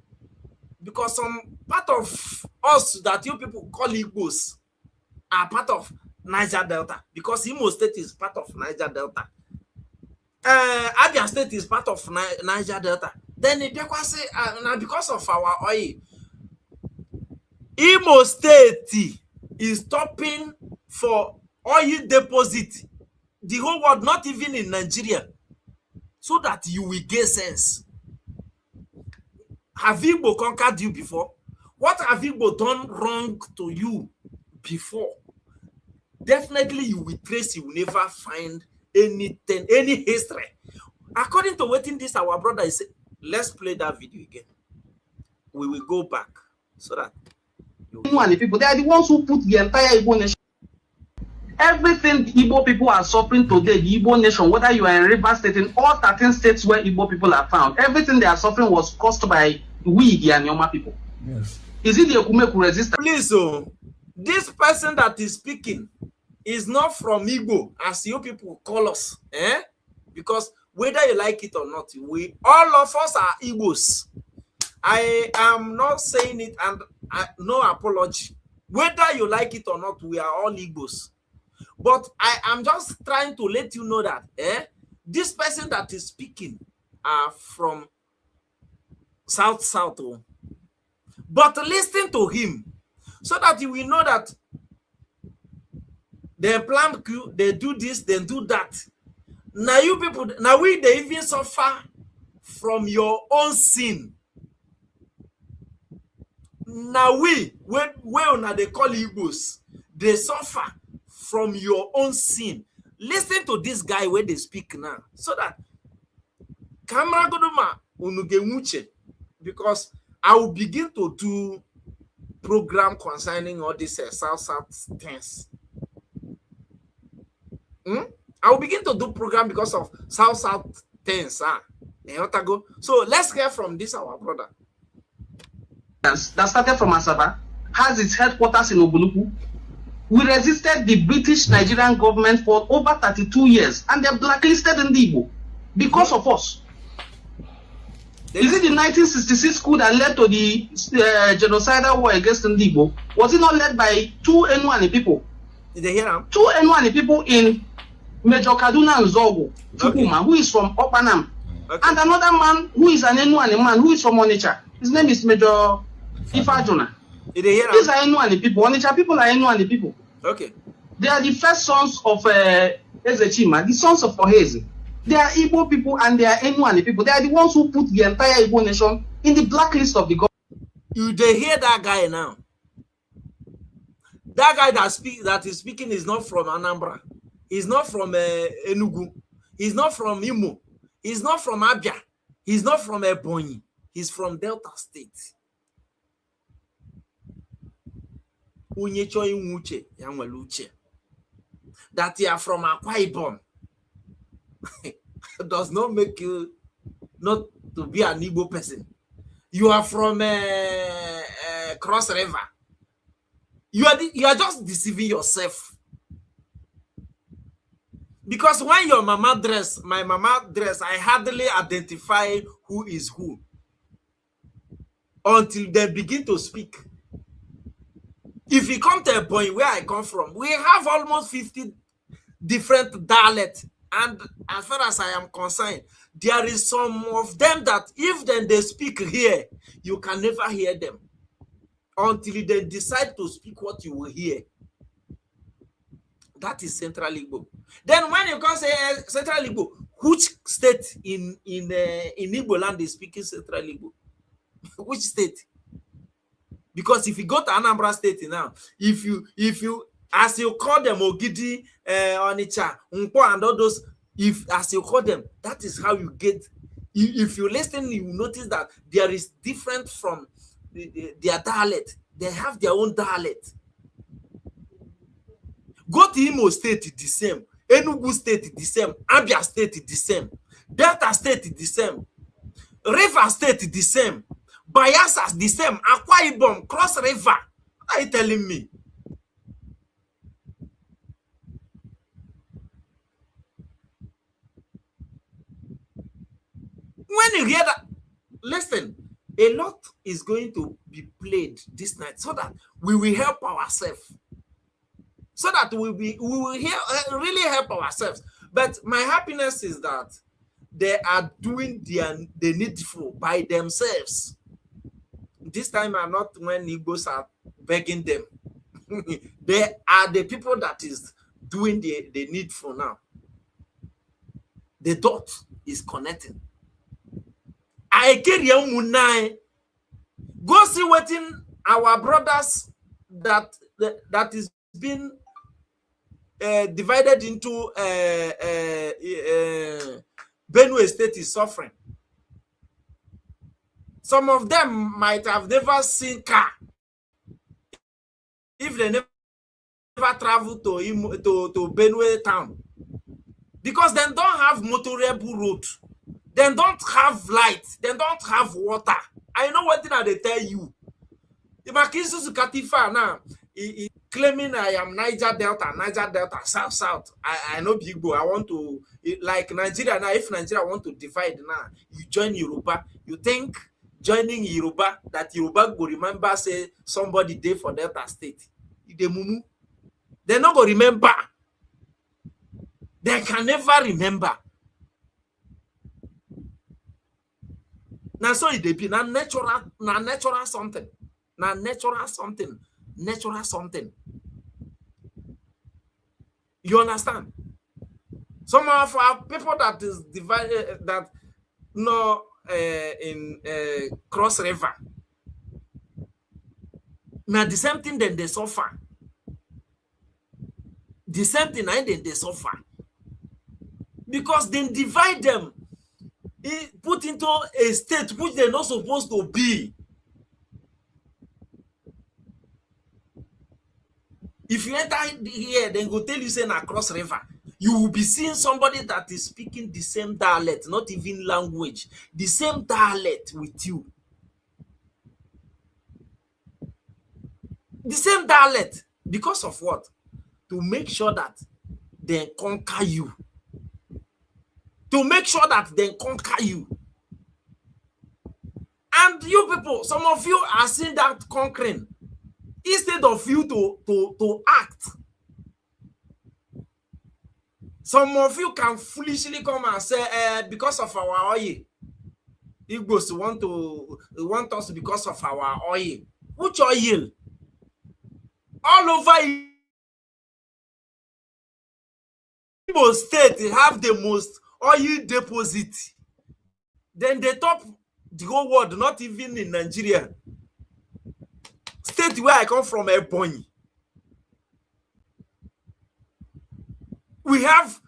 because some part of us that you people call Igbos are part of Niger Delta, because Imo State is part of Niger Delta. Abia State is part of Niger Delta. Then say, now because of our oil, Imo State is stopping for oil deposit. The whole world, not even in Nigeria, so that you will get sense. Have Igbo conquered you before? What have Igbo done wrong to you before? Definitely you will trace, you will never find anything, any history. According to what this our brother is saying, let's play that video again. We will go back so that the people, they are the ones who put the entire Igbo nation. Everything the Igbo people are suffering today, the Igbo nation, whether you are in River State, in all 13 states where Igbo people are found, everything they are suffering was caused by we, the Anyoma people. Yes. Is it the Okumeku resistance? please, this person that is speaking is not from Igbo, as you people call us, because whether you like it or not, we all of us are Igbos. I am not saying it, and no apology. Whether you like it or not, we are all Igbos. But I am just trying to let you know that this person that is speaking are from South. But listen to him so that you will know that they plan Q, they do this, they do that. Now you people, now they even suffer from your own sin. Now when they call Igbos, they suffer from your own sin. Listen to this guy where they speak now, so that camera goduma unugemuche, because I will begin to do program concerning all these South things. I will begin to do program because of South things. So let's hear from this our brother. That started from Asaba, has its headquarters in Obuluku. We resisted the British Nigerian government for over 32 years, and they're blacklisted in the Igbo because of us. Is it the 1966 coup that led to the genocidal war against Igbo? Was it not led by two Enuani people? Did they hear him? Two Enuani people in Major Kaduna and Zogo, Chukuma, Okay. who is from Opanam, Okay. and another man who is an Enuani man who is from Onitsha. His name is Major Ifajuna. Did they hear These him? are Enuani people. Onitsha people are Enuani people. Okay. They are the first sons of Ezechima, the sons of Ohezi. They are Igbo people and they are Enuani people. They are the ones who put the entire Igbo nation in the blacklist of the government. You they hear that guy now? That guy that is speaking is not from Anambra. He's not from Enugu. He's not from Imo. He's not from Abia. He's not from Ebonyi. He's from Delta State. Unyecho Imuche, Yanwaluche. That you are from Akwa Ibom does not make you not to be an Igbo person. You are from Cross River. You are just deceiving yourself. Because when your mama dress, my mama dress, I hardly identify who is who until they begin to speak. If you come to a point where I come from, we have almost 50 different dialects. And as far as I am concerned, there is some of them that if then they speak here, you can never hear them until they decide to speak what you will hear. That is Central Igbo. Then when you can say Central Igbo, which state in Igbo land is speaking Central Igbo? Which state? Because if you go to Anambra State now, if you as you call them Ogidi, Onitsha, Nkwo, and all those, as you call them, that is how you get. If you listen, you notice that there is different from their dialect. They have their own dialect. Go to Imo State, the same. Enugu State, the same. Abia State, the same. Delta State, the same. River State, the same. Bayelsa, the same. Akwa Ibom, Cross River. What are you telling me? When you hear that, listen, a lot is going to be played this night so that we will help ourselves. So that we will really help ourselves. But my happiness is that they are doing the needful by themselves. This time are not when Igbos are begging them. They are the people that is doing the needful now. The dot is connecting. I carry munai. Go see what in our brothers that is being divided into Benue State is suffering. Some of them might have never seen car if they never travel to Benue town, because they don't have motorable road, they don't have light, they don't have water. I know what thing they tell you. The Makisu Katifa now claiming I am Niger Delta, South. I know big boy. I want to, like Nigeria now. If Nigeria want to divide now, you join Yoruba. You think joining Yoruba that Yoruba go remember say somebody there for Delta State? They mumu. They not go remember. They can never remember. Now so it be na natural something. Natural something. You understand? Some of our people that is divided that in Cross River. Now the same thing then they suffer. The same thing and then they suffer. Because they divide them, put into a state which they're not supposed to be. If you enter here, then go tell you say na Cross River. You will be seeing somebody that is speaking the same dialect, not even language, the same dialect with you. The same dialect. Because of what? To make sure that they conquer you. To make sure that they conquer you. And you people, some of you are seeing that conquering. Instead of you to act. Some of you can foolishly come and say, because of our oil. Igbos want us because of our oil. Which oil? All over Igbo State have the most oil deposit. Then they top the whole world, not even in Nigeria. State where I come from, Ebonyi. We have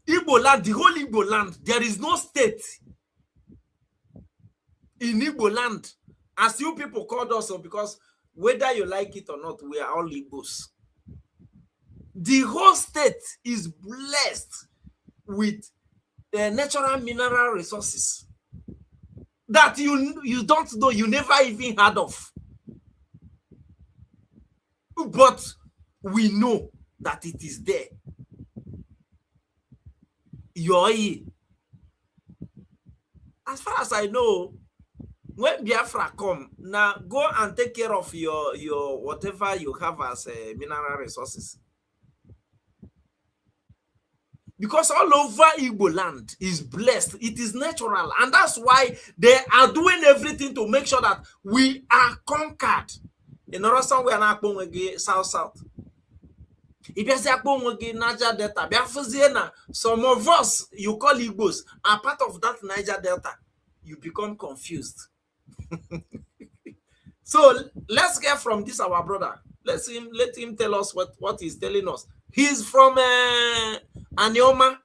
Igbo land, the whole Igbo land. There is no state in Igbo land, as you people called us, because whether you like it or not, we are all Igbos. The whole state is blessed with natural mineral resources that you don't know, you never even heard of. But we know that it is there. As far as I know, when Biafra come, now go and take care of your whatever you have as mineral resources. Because all over Igbo land is blessed. It is natural. And that's why they are doing everything to make sure that we are conquered. In other words, we are not going to south. If you say Niger Delta, some of us, you call Igbos, are part of that Niger Delta. You become confused. So let's get from this our brother. Let him tell us what he's telling us. He's from Anioma,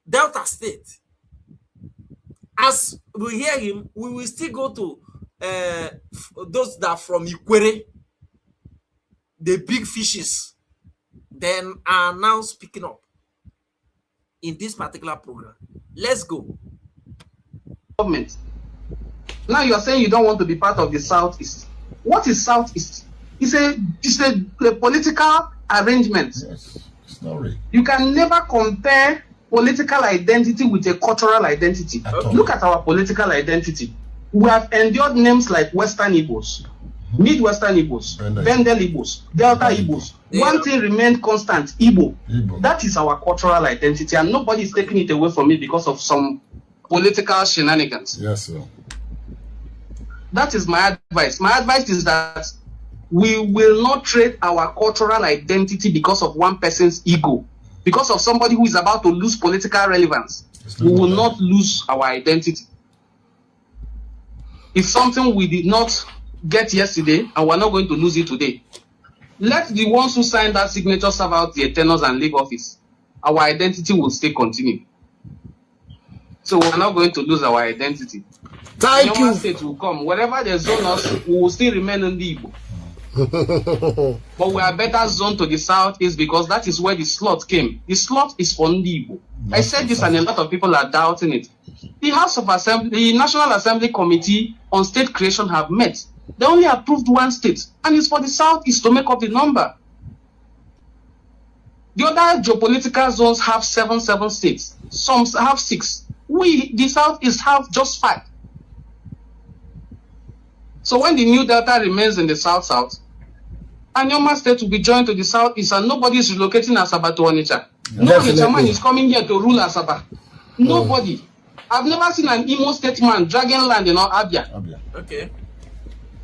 Delta State. As we hear him, we will still go to those that are from Ikwere, the big fishes, then are now speaking up in this particular program. Let's go. Government. Now you are saying you don't want to be part of the Southeast. What is Southeast? It's a political arrangement. Yes, it's not real. You can never compare political identity with a cultural identity. Look at our political identity. We have endured names like Western Igbos, Midwestern Igbos, Vendel Igbos, Delta Igbos. One thing remained constant, Igbo. That is our cultural identity, and nobody is taking it away from me because of some political shenanigans. Yes, sir. That is my advice. My advice is that we will not trade our cultural identity because of one person's ego. Because of somebody who is about to lose political relevance, we will not lose our identity. It's something we did not get yesterday, and we're not going to lose it today. Let the ones who signed that signature serve out their tenures and leave office. Our identity will still continue. So we're not going to lose our identity. Thank you. State will come. Wherever they zone us, we will still remain in the Igbo. But we are better zoned to the southeast because that is where the slot came. The slot is on the Igbo. I said this and a lot of people are doubting it. The House of Assembly, the National Assembly Committee on State Creation have met. They only approved one state, and it's for the southeast to make up the number. The other geopolitical zones have 7 states. Some have 6. We, the southeast, have just 5. So when the new Delta remains in the south-south, Anyoma State will be joined to the southeast, and nobody is relocating Asaba to Onitsha. No Onitsha man is coming here to rule Asaba. Nobody. I've never seen an Imo State man dragging land in Abia. Okay.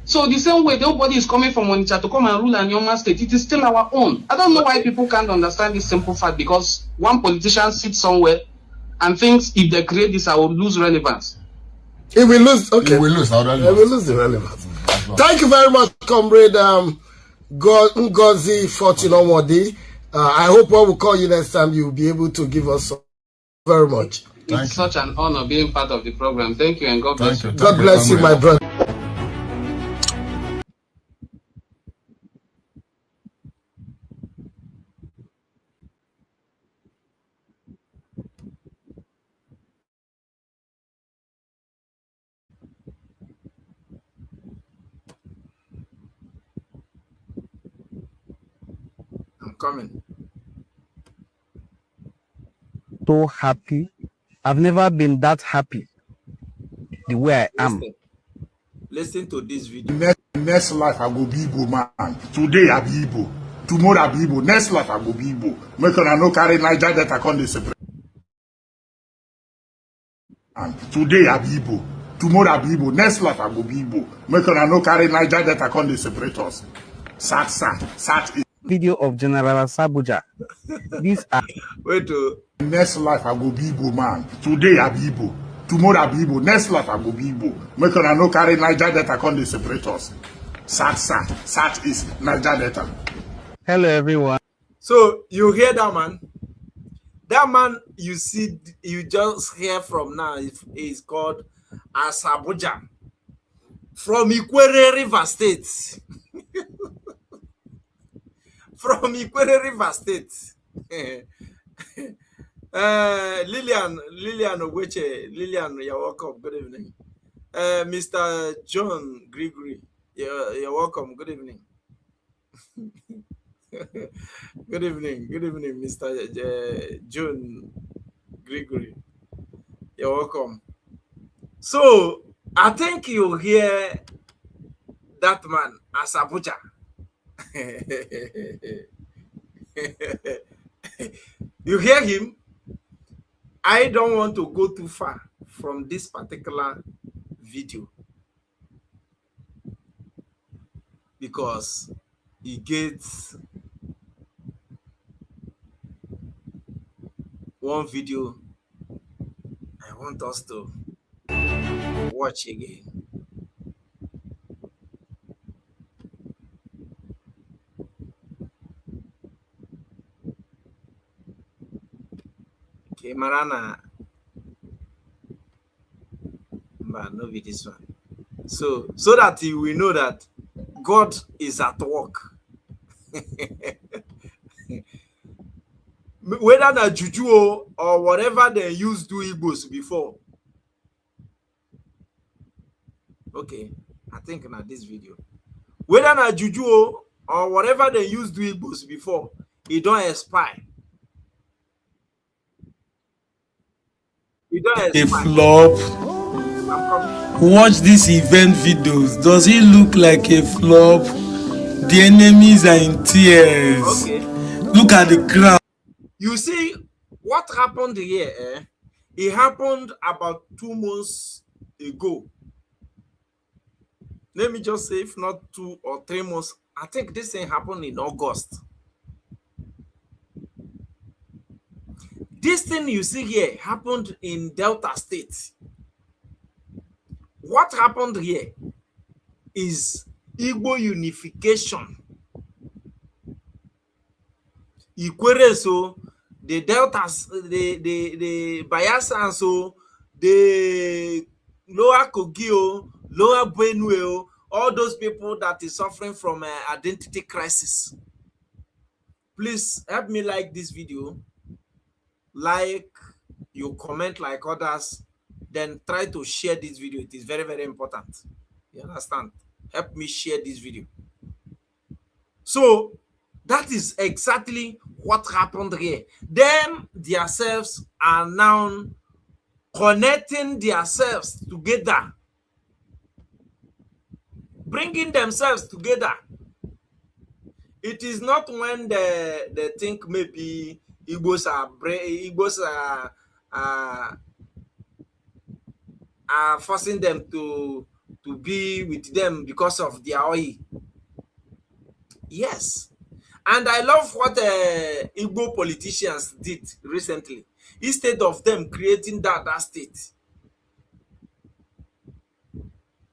So the same way, nobody is coming from Onitsha to come and rule Anyoma State. It is still our own. I don't know why people can't understand this simple fact, because one politician sits somewhere and thinks if they create this, I will lose relevance. It will lose. Okay. It will lose. It will lose the relevance. Thank you very much, comrade Ngozi Fortunomodi. I hope when we call you next time, you'll be able to give us very much. It's such an honor being part of the program. Thank you, and God bless you. God bless you, my brother. I'm coming. So happy. I've never been that happy the way I am. Listen to this video. Next life I go be Igbo man. Today I be Igbo. Tomorrow I be Igbo. Next life I go be Igbo. Make una no carry Niger that I can't separate. Today I be Igbo. Tomorrow I be Igbo. Next life I go be Igbo. Make una no carry Niger that I can't separate us. Sat. Video of General Sabuja. These are Wait to Next life I go be Igbo man. Today I be Igbo. Tomorrow I be Igbo. Next life I go be Igbo. Make una no carry Niger that I can't separate us. Sat is Niger Delta. hello everyone. So you hear that man? That man you see, you just hear from now is called Asabuja from Ikwere River State. From Ikwere River State. Lillian Oweche, Lillian, you're welcome. Good evening. Mr. John Gregory, you're welcome. Good evening. Good evening, Mr. John Gregory. You're welcome. So I think you hear that man as Abuja. You hear him? I don't want to go too far from this particular video because he gets one video I want us to watch again. Okay, Marana, but no be this one. So that you will know that God is at work. Whether na juju or whatever they used to Igbos before. Okay, I think na this video. Whether na juju or whatever they used to Igbos before, it don't expire. You don't a expect. flop? Watch these event videos. Does it look like a flop? The enemies are in tears. Okay. Look at the crowd. You see what happened here? It happened about 2 months ago. Let me just say, if not 2 or 3 months, I think this thing happened in August. This thing you see here happened in Delta State. What happened here is Igbo unification. Ikwere so, the Deltas, the Bayelsa so, the Lower Kogi, Lower Benue, all those people that is suffering from identity crisis. Please help me like this video. Like, you comment like others, then try to share this video. It is very, very important. You understand? Help me share this video. So that is exactly what happened here. Them themselves are now connecting themselves together, bringing themselves together. It is not when they think maybe Igbos are forcing them to be with them because of their oil. Yes. And I love what Igbo politicians did recently. Instead of them creating that state,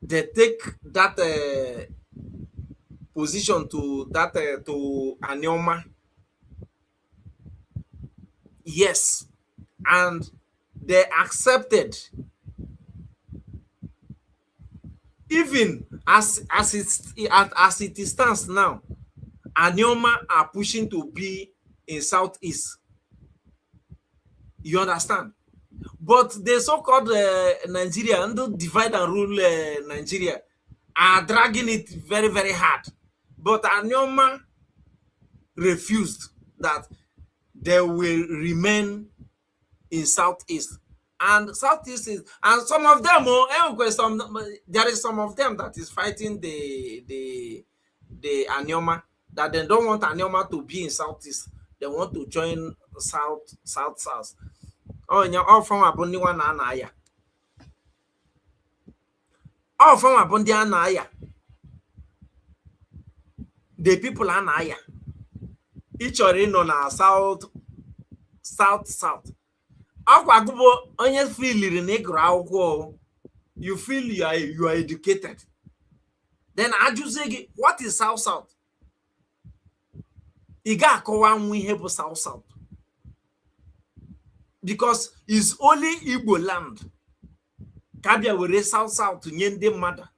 they take that position to that to Anioma. Yes. And they accepted. Even as it stands now, Anioma are pushing to be in Southeast. You understand? But the so-called Nigeria, and divide and rule Nigeria, are dragging it very, very hard. But Anioma refused that they will remain in Southeast. And Southeast is, and some of them, there is some of them that is fighting the Anioma, that they don't want Anioma to be in Southeast. They want to join South. Oh, you're all from Abundi one anaya. All from Abundi anaya. The people anaya. Each are in on our south. You feel you are educated. Then Ajuzegi, what is South? Iga kowa nwe South. Because it's only Igbo land. Kabia were South nyende mother.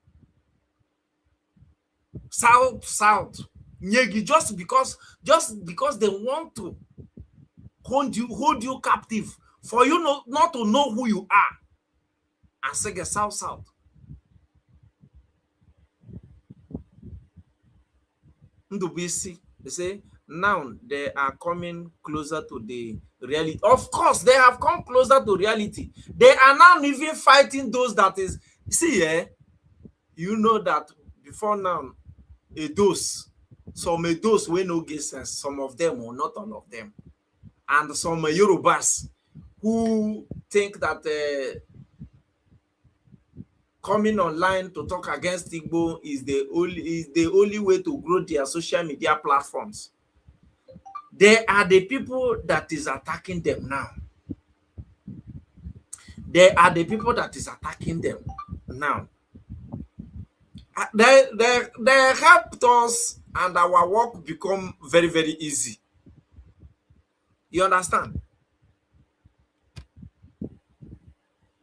South. Nyegi just because they want to hold you captive, for you not to know who you are. And say South. Ndubisi, they say now they are coming closer to the reality. Of course, they have come closer to reality. They are now even fighting those that is. See, you know that before now, some Edos will no get sense. Some of them, or not all of them, and some Yorubas who think that coming online to talk against Igbo is the only way to grow their social media platforms. They are the people that is attacking them now. They are the people that is attacking them now. They helped us, and our work become very, very easy. You understand?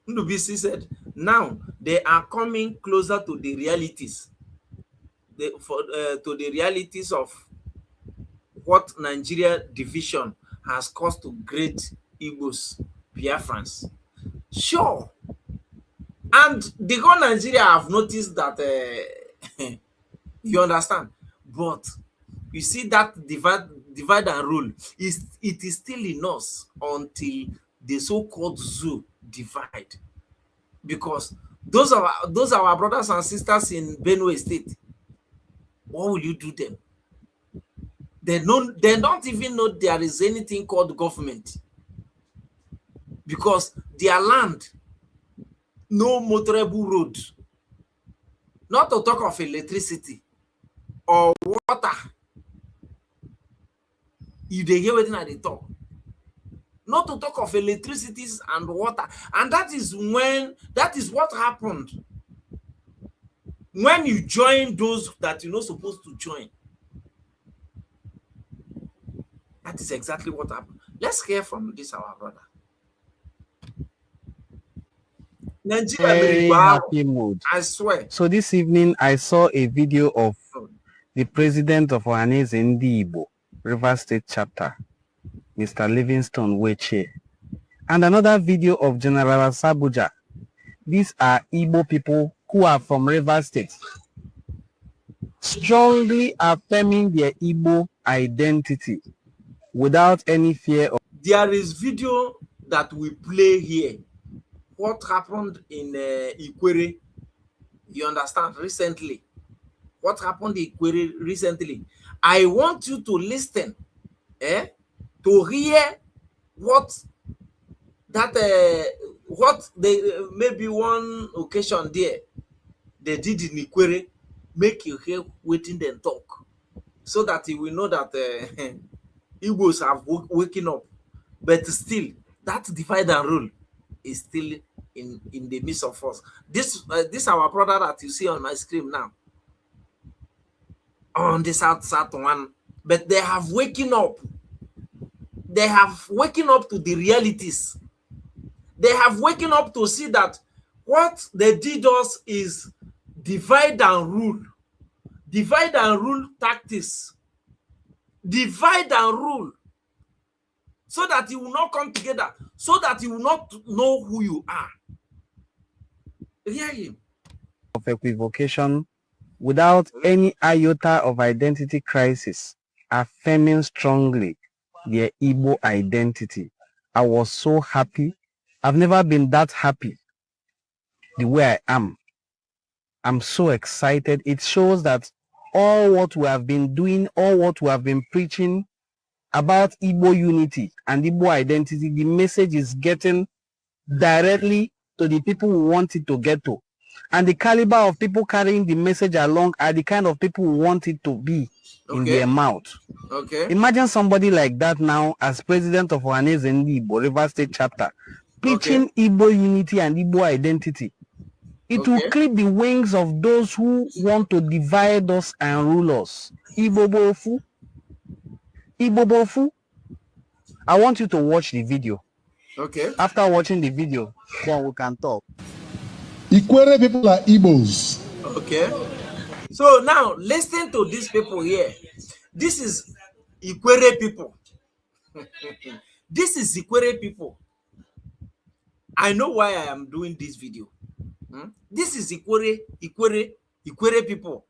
Ndubisi said, now they are coming closer to the realities, to the realities of what Nigeria division has caused to great Igbos, Biafrans. Sure. And the whole Nigeria have noticed that, you understand? But you see that divide and rule, it is still in us until the so-called zoo divide, because those are our brothers and sisters in Benue State. What will you do them? They don't even know there is anything called government, because their land, no motorable road, not to talk of electricity or water. You dey hear wetin I dey talk? Not to talk of electricity and water. And that is what happened when you join those that you're not supposed to join. That is exactly what happened. Let's hear from this our brother. Very happy mood. I swear. So this evening I saw a video of the president of Ohaneze Ndi-Igbo, River State chapter, Mr. Livingstone Weche, and another video of General Sabuja. These are Igbo people who are from River State, strongly affirming their Igbo identity without any fear of. There is video that we play here. What happened in Ikwere? You understand? Recently. What happened in Ikwere recently? I want you to listen, to hear what they maybe one occasion there they did in Ikwere. Make you hear waiting then talk, so that you will know that Igbos have waking up, but still that divide and rule is still in the midst of us. This our brother that you see on my screen now, on the south one, but they have waking up. They have waking up to the realities. They have waken up to see that what they did us is divide and rule tactics, divide and rule, so that you will not come together, so that you will not know who you are. Hear him. Of equivocation, without any iota of identity crisis, affirming strongly their Igbo identity. I was so happy. I've never been that happy the way I am. I'm so excited. It shows that all what we have been doing, all what we have been preaching about Igbo unity and Igbo identity, the message is getting directly to the people who want it to get to. And the caliber of people carrying the message along are the kind of people who want it to be in their mouth. Okay. Imagine somebody like that now as president of Ohaneze Ndi-Igbo River State chapter, preaching Igbo unity and Igbo identity. It will clip the wings of those who want to divide us and rule us. Igbo bofu. Igbo bofu. I want you to watch the video. Okay. After watching the video, then we can talk. Ikwere people are Igbos. Okay. So now listen to these people here. This is Ikwere people. This is Ikwere people. I know why I am doing this video. This is Ikwere people.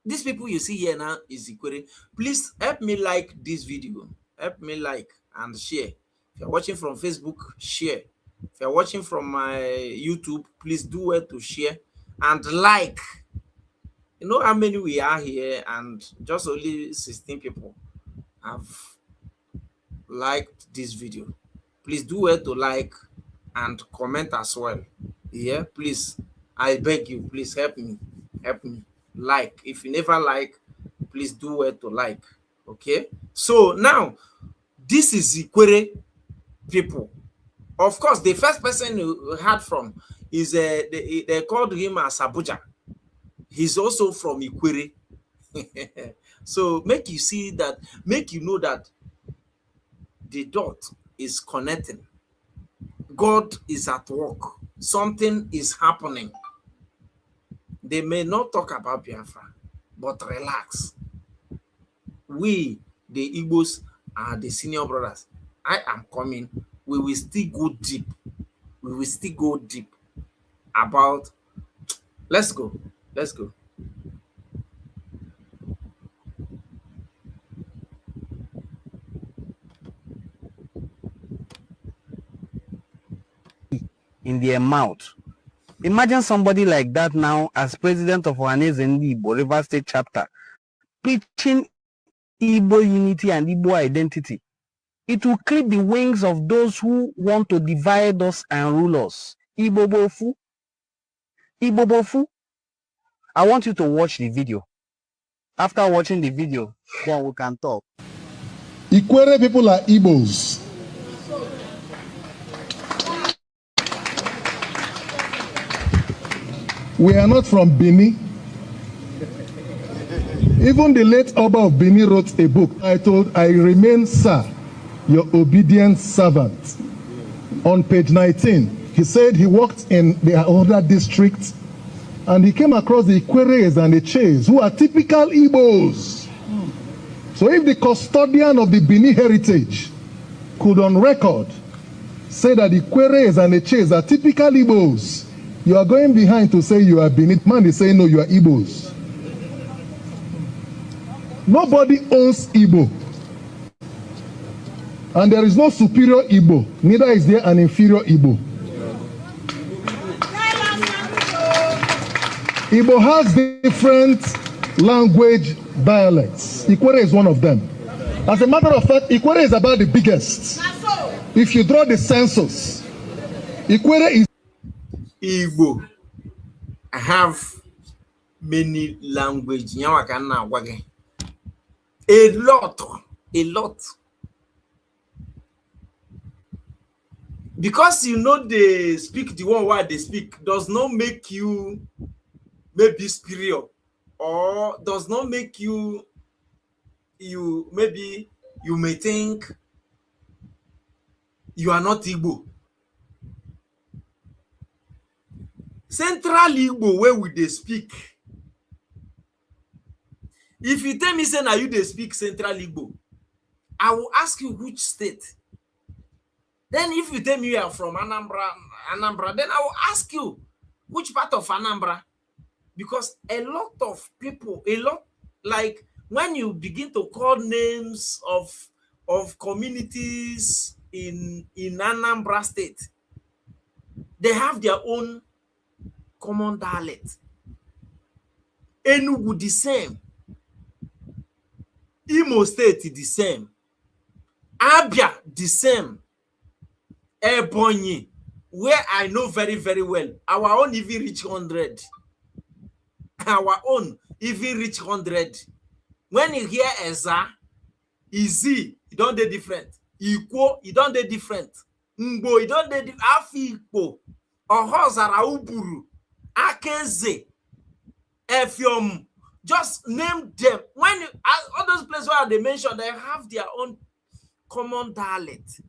These people you see here now is Ikwere. Please help me like this video. Help me like and share. If you're watching from Facebook, share. If you're watching from my YouTube, please do well to share and like. You know how many we are here, and just only 16 people have liked this video. Please do well to like and comment as well. Yeah, please, I beg you, please help me like. If you never like, please do well to like. Okay, so now this is Ikwere people. Of course, the first person you heard from is they called him as Abuja. He's also from Ikwere. So make you see that, make you know that the dot is connecting. God is at work. Something is happening. They may not talk about Biafra, but relax. We, the Igbos, are the senior brothers. I am coming. We will still go deep. We will still go deep about. Let's go. Let's go. in their mouth. Imagine somebody like that now as president of Ohaneze Igbo River State chapter, preaching Igbo unity and Igbo identity. It will clip the wings of those who want to divide us and rule us. Igbo bofu. Igbo bofu. I want you to watch the video. After watching the video, then we can talk. Ikwere people are Igbos. We are not from Benin. Even the late Oba of Benin wrote a book titled, I Remain, Sir, Your Obedient Servant. On page 19, he said he worked in the other districts and he came across the Ikweres and the Ches, who are typical Igbos. So if the custodian of the Benin heritage could on record say that the Ikweres and the Ches are typical Igbos, you are going behind to say you are Benin. Man is saying no, you are Igbos. Nobody owns Igbo. And there is no superior Igbo, neither is there an inferior Igbo. Igbo has different language dialects. Ikwere is one of them. As a matter of fact, Ikwere is about the biggest. If you draw the census, Ikwere is... Igbo have many language. A lot. Because you know they speak the one word they speak does not make you maybe superior, or does not make you maybe you may think you are not Igbo. Central Igbo, where would they speak? If you tell me say now you they speak Central Igbo, I will ask you which state. Then if you tell me you are from Anambra, then I will ask you which part of Anambra. Because a lot of people, like when you begin to call names of communities in Anambra State, they have their own common dialect. Enugu the same. Imo State the same. Abia the same. Ebonyi, where I know very, very well, our own even reach 100. Our own even reach 100. When you hear Eza, Izi, it don't dey different. Ikwo, it don't dey different. Ngbo, it don't dey different. Afikpo, Ohozara Uburu, Akeze, Effium, just name them. When you, all those places where they mentioned, they have their own common dialect.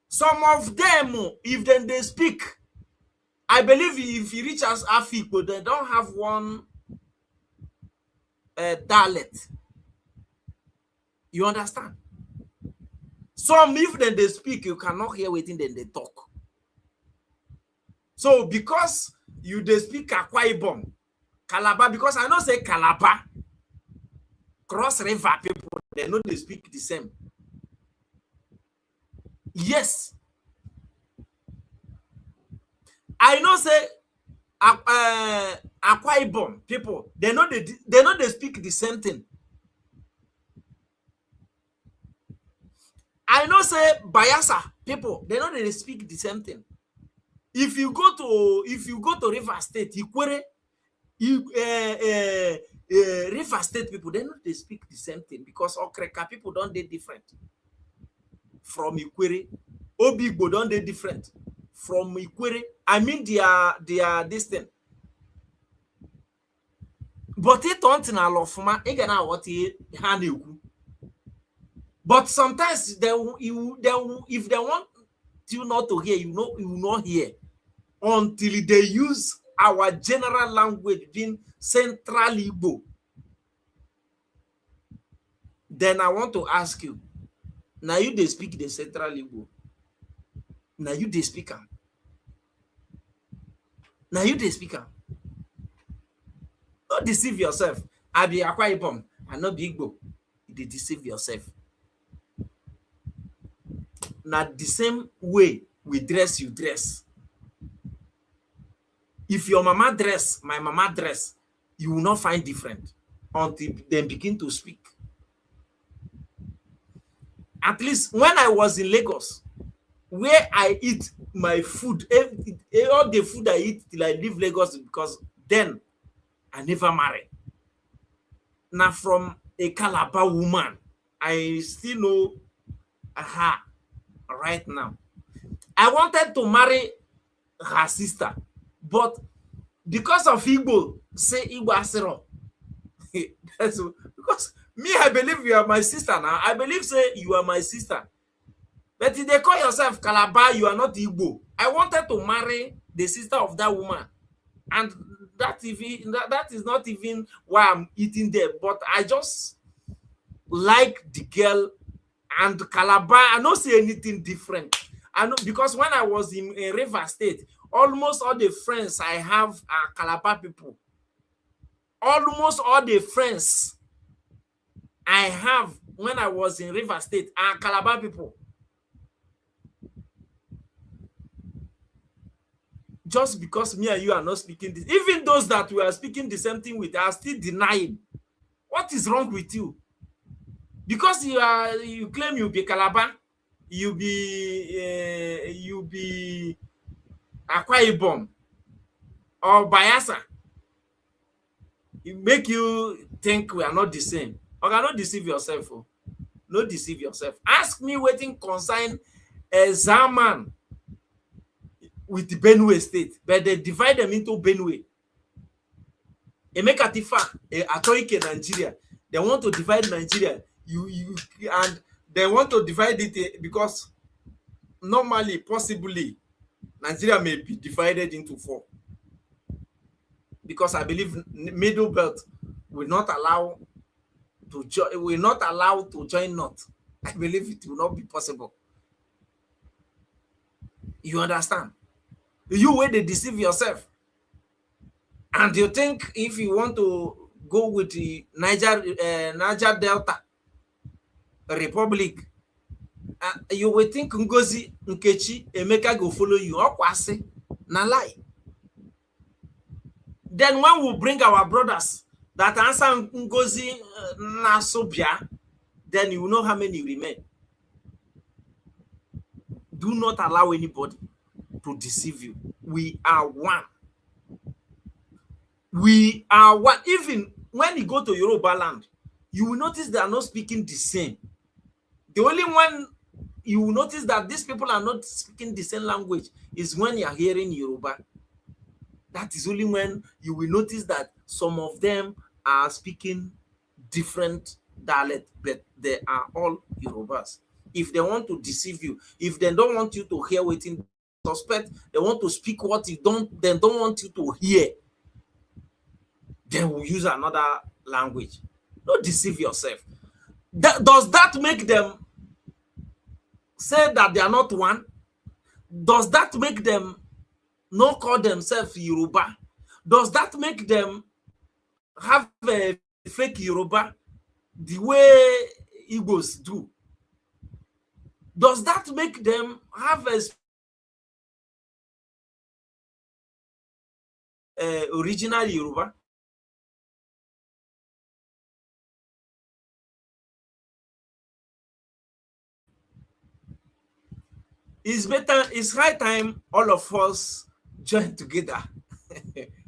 Some of them, if then they speak, I believe if you reach as Afikpo, they don't have one dialect. You understand? Some, if then they speak, you cannot hear waiting, then they talk. So because you they speak Akwa Ibom, Calabar, because I know say Calabar, Cross River people, they know they speak the same. Yes. I know say Akwa Ibom people, they know they speak the same thing. I know say Bayelsa people, they know they speak the same thing. If you go to River State, Ikwere, River State people, they know they speak the same thing, because Okreka people don't they different from Ikwere. Obigbo don't they different from Ikwere. I mean they are distant. But it don't na lofuma egana what he haneku. But sometimes if they want you not to hear, you will not hear until they use our general language being Central Igbo. Then I want to ask you, now you they speak the Central Igbo. Now you they speak am. Now you they speak am. Don't deceive yourself. I be Akwa Ibom, I not be Igbo. You deceive yourself. Now the same way we dress, you dress. If your mama dress, my mama dress, you will not find different until they begin to speak. At least when I was in Lagos, where I eat my food, all the food I eat till I leave Lagos, because then I never marry. Now from a Calabar woman, I still know her right now. I wanted to marry her sister, but because of Igbo, say Igbo Asero. Because me, I believe you are my sister now. I believe say you are my sister. But if they call yourself Calabar, you are not Igbo. I wanted to marry the sister of that woman. And that is not even why I'm eating there. But I just like the girl and Calabar. I don't see anything different. I know, because when I was in River State, almost all the friends I have are Calabar people. Almost all the friends I have when I was in River State are Calabar people. Just because me and you are not speaking this, even those that we are speaking the same thing with are still denying. What is wrong with you? Because you claim you be Calabar, you be Akwa Ibom or Bayelsa. It make you think we are not the same. You cannot deceive yourself. Oh. No deceive yourself. Ask me waiting concern a Zaman with the Benue State, but they divide them into Benue. Emeka Tifa, Atoike, Nigeria. They want to divide Nigeria. And they want to divide it because normally, possibly, Nigeria may be divided into 4. Because I believe Middle Belt will not allow to join North. I believe it will not be possible. You understand? You way they deceive yourself. And you think if you want to go with the Niger Delta Republic, you will think Ngozi, Nkechi, Emeka go follow you. Okwasi, na lie. Then when we bring our brothers that answer Ngozi Nasobia, then you will know how many remain. Do not allow anybody to deceive you. We are one. We are one. Even when you go to Yoruba land, you will notice they are not speaking the same. The only one you will notice that these people are not speaking the same language is when you are hearing Yoruba. That is only when you will notice that some of them are speaking different dialect, but they are all Yorubas. If they want to deceive you, if they don't want you to hear what in suspect, they want to speak what you don't, they don't want you to hear, they will use another language. Don't deceive yourself. Does that make them say that they are not one? Does that make them not call themselves Yoruba? Does that make them have a fake Yoruba the way Igbos do? Does that make them have a original Yoruba? It's high time all of us join together.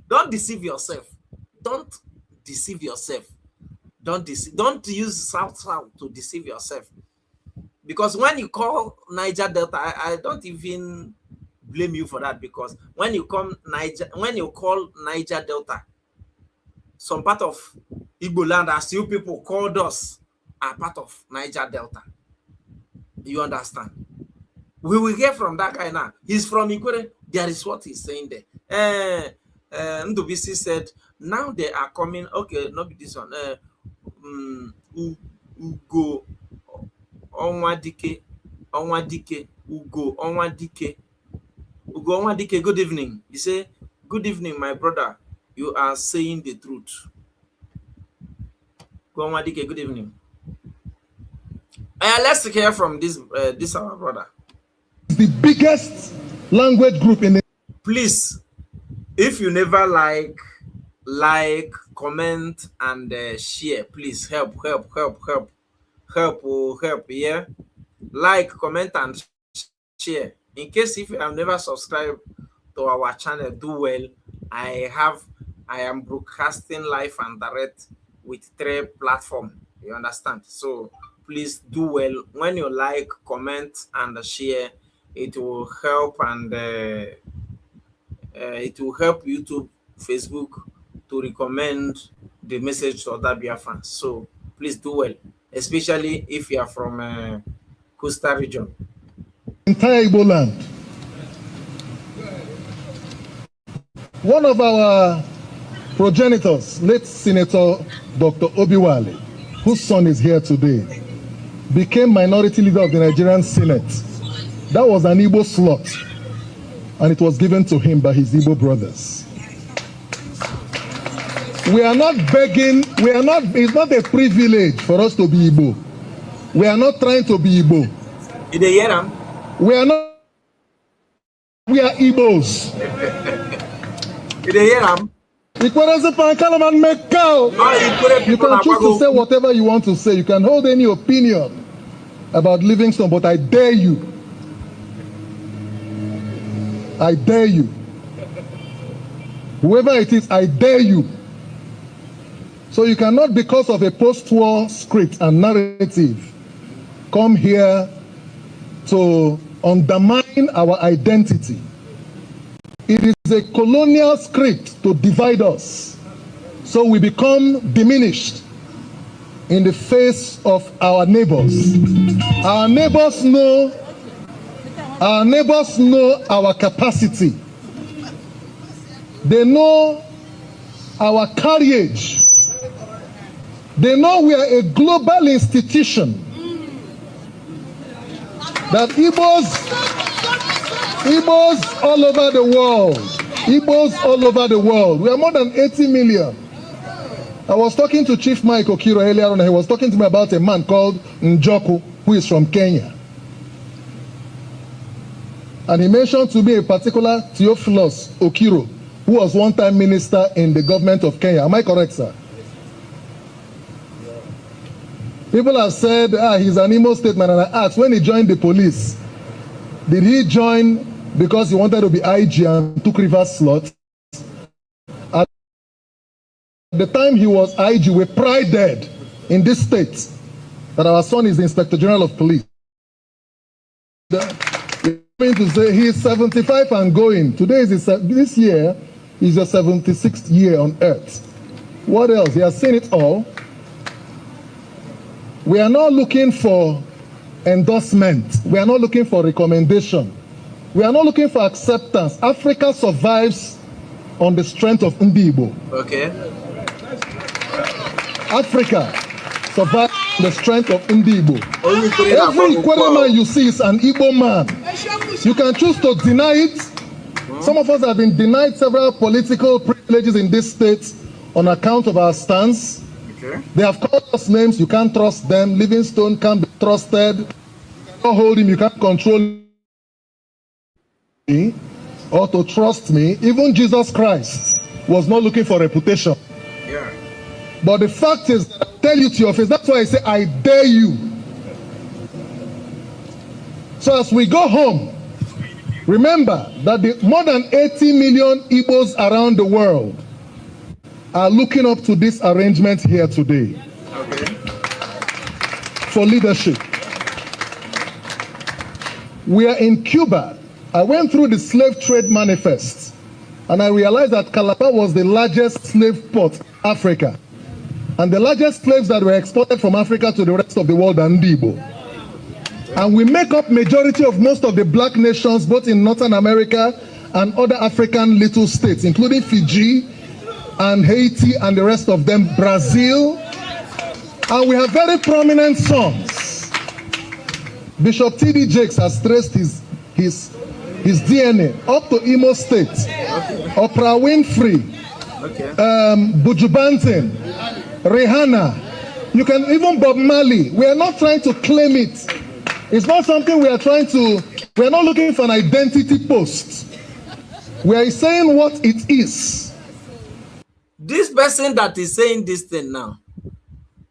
Don't deceive yourself. Don't deceive yourself. Don't use South to deceive yourself. Because when you call Niger Delta, I don't even blame you for that, because when you call Niger Delta, some part of Igbo land, as you people called us, are part of Niger Delta. You understand? We will hear from that guy now. He's from Ikwere. There is what he's saying there. Ndubisi said, now they are coming. Okay, not this one. Ugo Onwadike. Ugo Onwadike, good evening. You say, good evening, my brother. You are saying the truth. Ugo Onwadike, good evening. Let's hear from this our brother. The biggest language group in the... Please, If you never like, comment, and share, please help. Yeah. Like, comment, and share. In case if you have never subscribed to our channel, do well. I am broadcasting live and direct with 3 platforms. You understand? So please do well. When you like, comment, and share, it will help, and it will help YouTube, Facebook to recommend the message to other Biafrans. So please do well, especially if you are from Coastal region. Entire Igbo land. One of our progenitors, late Senator Dr. Obiwale, whose son is here today, became minority leader of the Nigerian Senate. That was an Igbo slot, and it was given to him by his Igbo brothers. We are not begging, it's not a privilege for us to be Igbo. We are not trying to be Igbo. Did they hear them? We are Igbos. Did they hear them? You can choose to say whatever you want to say. You can hold any opinion about Livingstone, but I dare you. I dare you. Whoever it is, I dare you. So you cannot, because of a post-war script and narrative, come here to undermine our identity. It is a colonial script to divide us, so we become diminished in the face of our neighbors. Our neighbors know our capacity. They know our courage. They know we are a global institution. That Igbos all over the world, we are more than 80 million. I was talking to Chief Mike Okiro earlier on, and he was talking to me about a man called Njoku, who is from Kenya. And he mentioned to me a particular Theophilus Okiro, who was one time minister in the government of Kenya. Am I correct, sir? People have said, he's an Imo State man, and I asked, when he joined the police, did he join because he wanted to be IG and took reverse slots? At the time he was IG, we prided in this state that our son is the Inspector General of Police. Going to say he is 75 and going. Today is this year is the 76th year on earth. What else? He has seen it all. We are not looking for endorsement. We are not looking for recommendation. We are not looking for acceptance. Africa survives on the strength of Ndibo. Okay. Africa survives on the strength of Ndibo. Every Ikwere man you see is an Igbo man. You can choose to deny it. Some of us have been denied several political privileges in this state on account of our stance. Okay. They have called us names. You can't trust them. Livingstone can't be trusted. You cannot hold him. You can't control me or to trust me. Even Jesus Christ was not looking for reputation. Yeah. But the fact is, I tell you to your face, that's why I say, I dare you. So as we go home, remember that the more than 80 million Igbos around the world are looking up to this arrangement here today. Okay. For leadership. We are in Cuba. I went through the slave trade manifest, and I realized that Calabar was the largest slave port in Africa. And the largest slaves that were exported from Africa to the rest of the world are Ndibo. And we make up majority of most of the black nations, both in Northern America and other African little states, including Fiji and Haiti and the rest of them, Brazil. And we have very prominent sons. Bishop T.D. Jakes has traced his DNA up to Imo State. Okay. Oprah Winfrey, okay. Buju Banton, Rihanna. You can even Bob Marley. We are not trying to claim it. It's not something we are not looking for an identity post. We are saying what it is. This person that is saying this thing now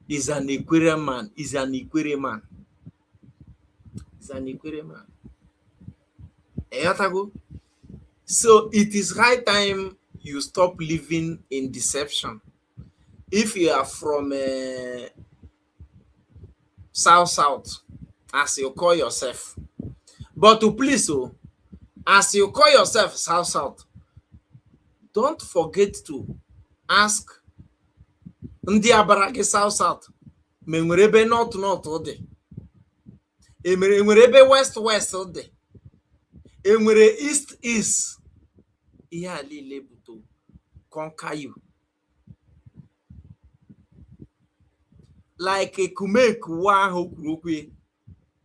is an Ikwere man. Is an Ikwere man. Is an Ikwere man. So it is high time you stop living in deception. If you are from South, as you call yourself, but to please, as you call yourself South, don't forget to ask ndị abara gị South, ma enwere ebe North dị, enwere ebe West dị, enwere East, ihe a niile bụ to conquer you. Like a Kumeku ahụ kwuru okwu,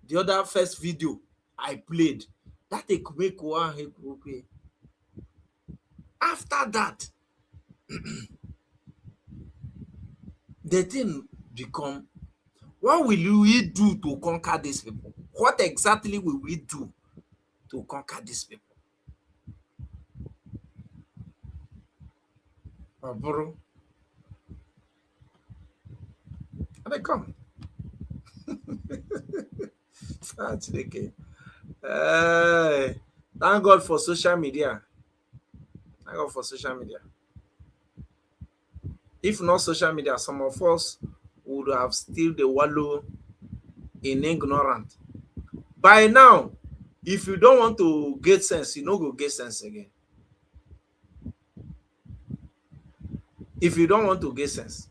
the other first video I played, that a Kumeku ahụ kwuru okwu. After that, the thing become, what will we do to conquer these people? What exactly will we do to conquer these people? Bro, they come. Thank God for social media. Thank God for social media. If not social media, some of us would have still the wallow in ignorant. By now, if you don't want to get sense, you no go get sense again. If you don't want to get sense,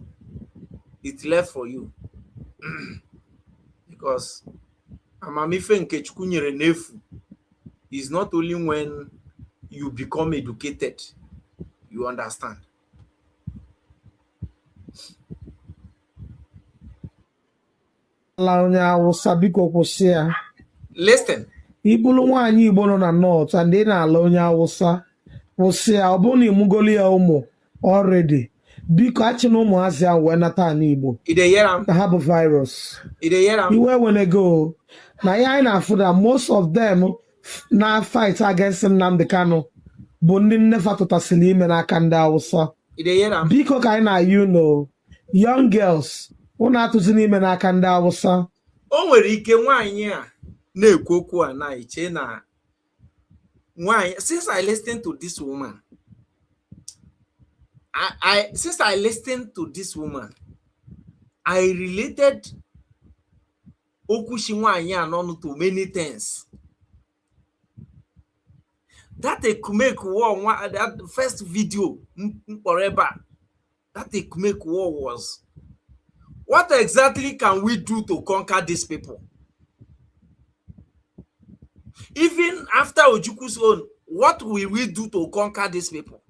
it's left for you. Because amamife nke Chukwu nyere n'efu is not only when you become educated, you understand. Listen. Ibulu nwaanyị Igbo nọ na North and ị na-ala onye Awụsa kwụsị ya, ọ bụrụ na ịmụgolu ya ụmụ already, biko achị na ụmụazị ahụ wee nata ala Igbo na ha bụ virus. Iwe wenego na ya anyị na-afụ na most of them na fight against Nnamdi Kanu bụ ndị nnefa tụtasịrị ime n'aka ndị Awụsa. Biko ka anyị na young girls ụnụ atụzi n'ime n'aka ndị Awụsa. O nwere ike nwaanyị a na-ekwu okwu a na iche na nwaanyị. Since I listened to this woman, I related okushi nwaanyị a n'ọnụ to many things. That Ekumeku war, that first video forever, that Ekumeku war was, what exactly can we do to conquer these people? Even after Ojuku's own, what will we do to conquer these people?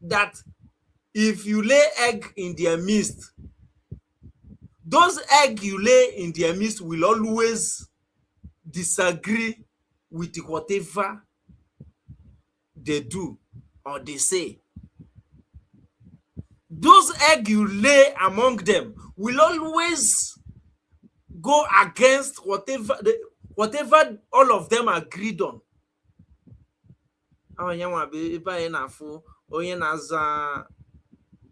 That if you lay egg in their midst, those eggs you lay in their midst will always disagree with whatever they do or they say. Those eggs you lay among them will always go against whatever all of them agreed on.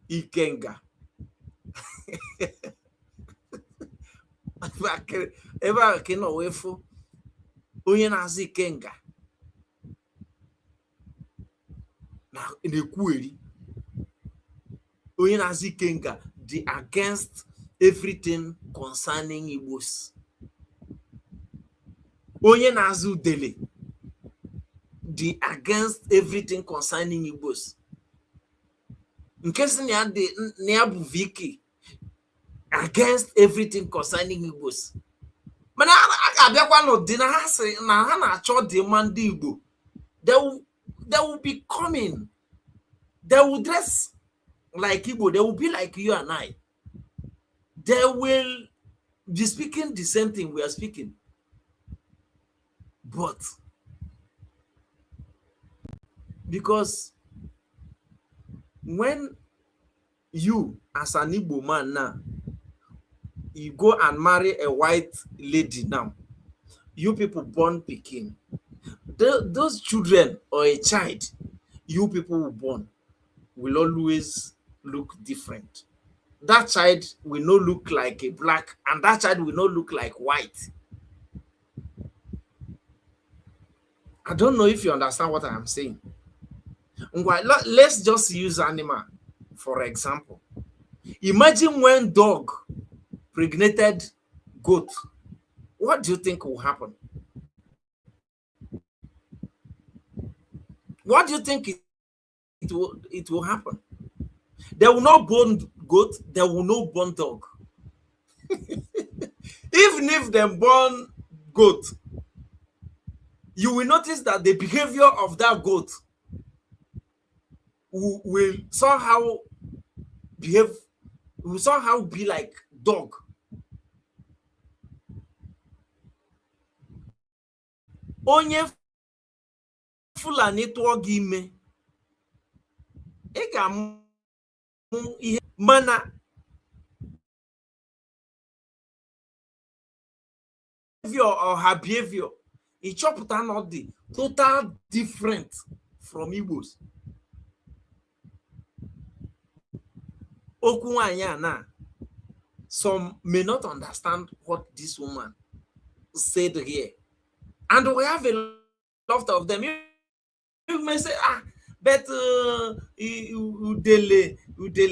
Ikenga. Eba kino wefu onye na-azụ Ikenga na na-ekwueri onye na-azụ Ikenga dị against everything concerning Igbos. Onye na-azụ Udele dị against everything concerning Igbos. Nke si na ya bụ Vicky against everything concerning Igbos. Mana abịakwa n'ụdị na ha sị na ha na-achọ dị mma ndị Igbo. They will be coming. They will dress like Igbo. They will be like you and I. They will be speaking the same thing we are speaking. But because when you as an Igbo man now, you go and marry a white lady now, you people born pikin. Those children or a child you people will born will always look different. That child will not look like a black, and that child will not look like white. I don't know if you understand what I am saying. Let's just use animal for example. Imagine when dog pregnated goat. What do you think will happen? What do you think it will happen? They will not born goat, they will not born dog. Even if they born goat, you will notice that the behavior of that goat will somehow be like dog. Onye Fulani tụọ gị ime, ị ga-amụ ihe mana behavior or her behavior, ị chọpụta na ọ dị total different from Igbos. Okwu nwanyị a na, some may not understand what this woman said here, and we have a lot of them. You may say, but Udele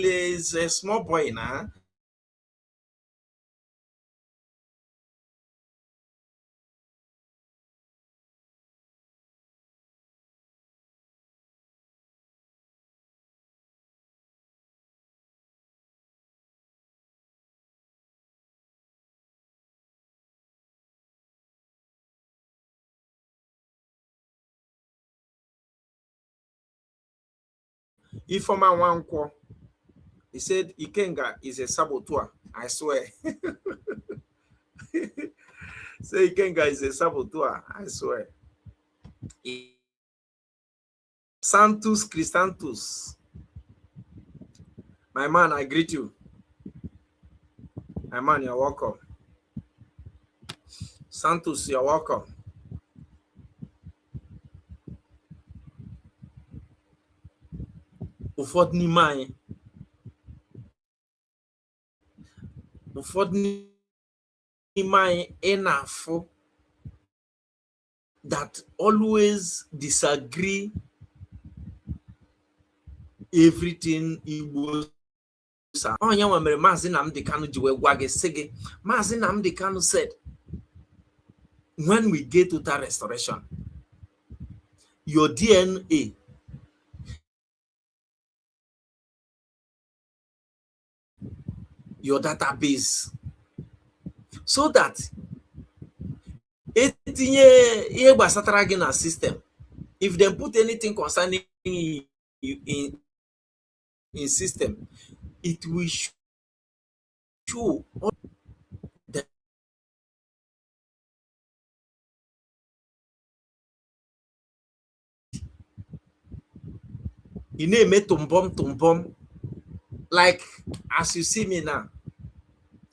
is a small boy now. Ifeoma Nwankwo, he said Ikenga is a saboteur. I swear. Say Ikenga is a saboteur. I swear. Santos Cris1s. My man, I greet you. My man, you're welcome. Santos, you're welcome. Ụfọdụ n'ime anyị enough that always disagree everything Igbo. Onye nwa mere Maazị Nnamdi Kanu ji wee gwa gị sị gị, Maazị Nnamdi Kanu said, when we get to that restoration, your DNA, your database, so that etinye ihe gbasatara gị na system, if they put anything concerning in system, it will show that you name it tumbom, like as you see me now.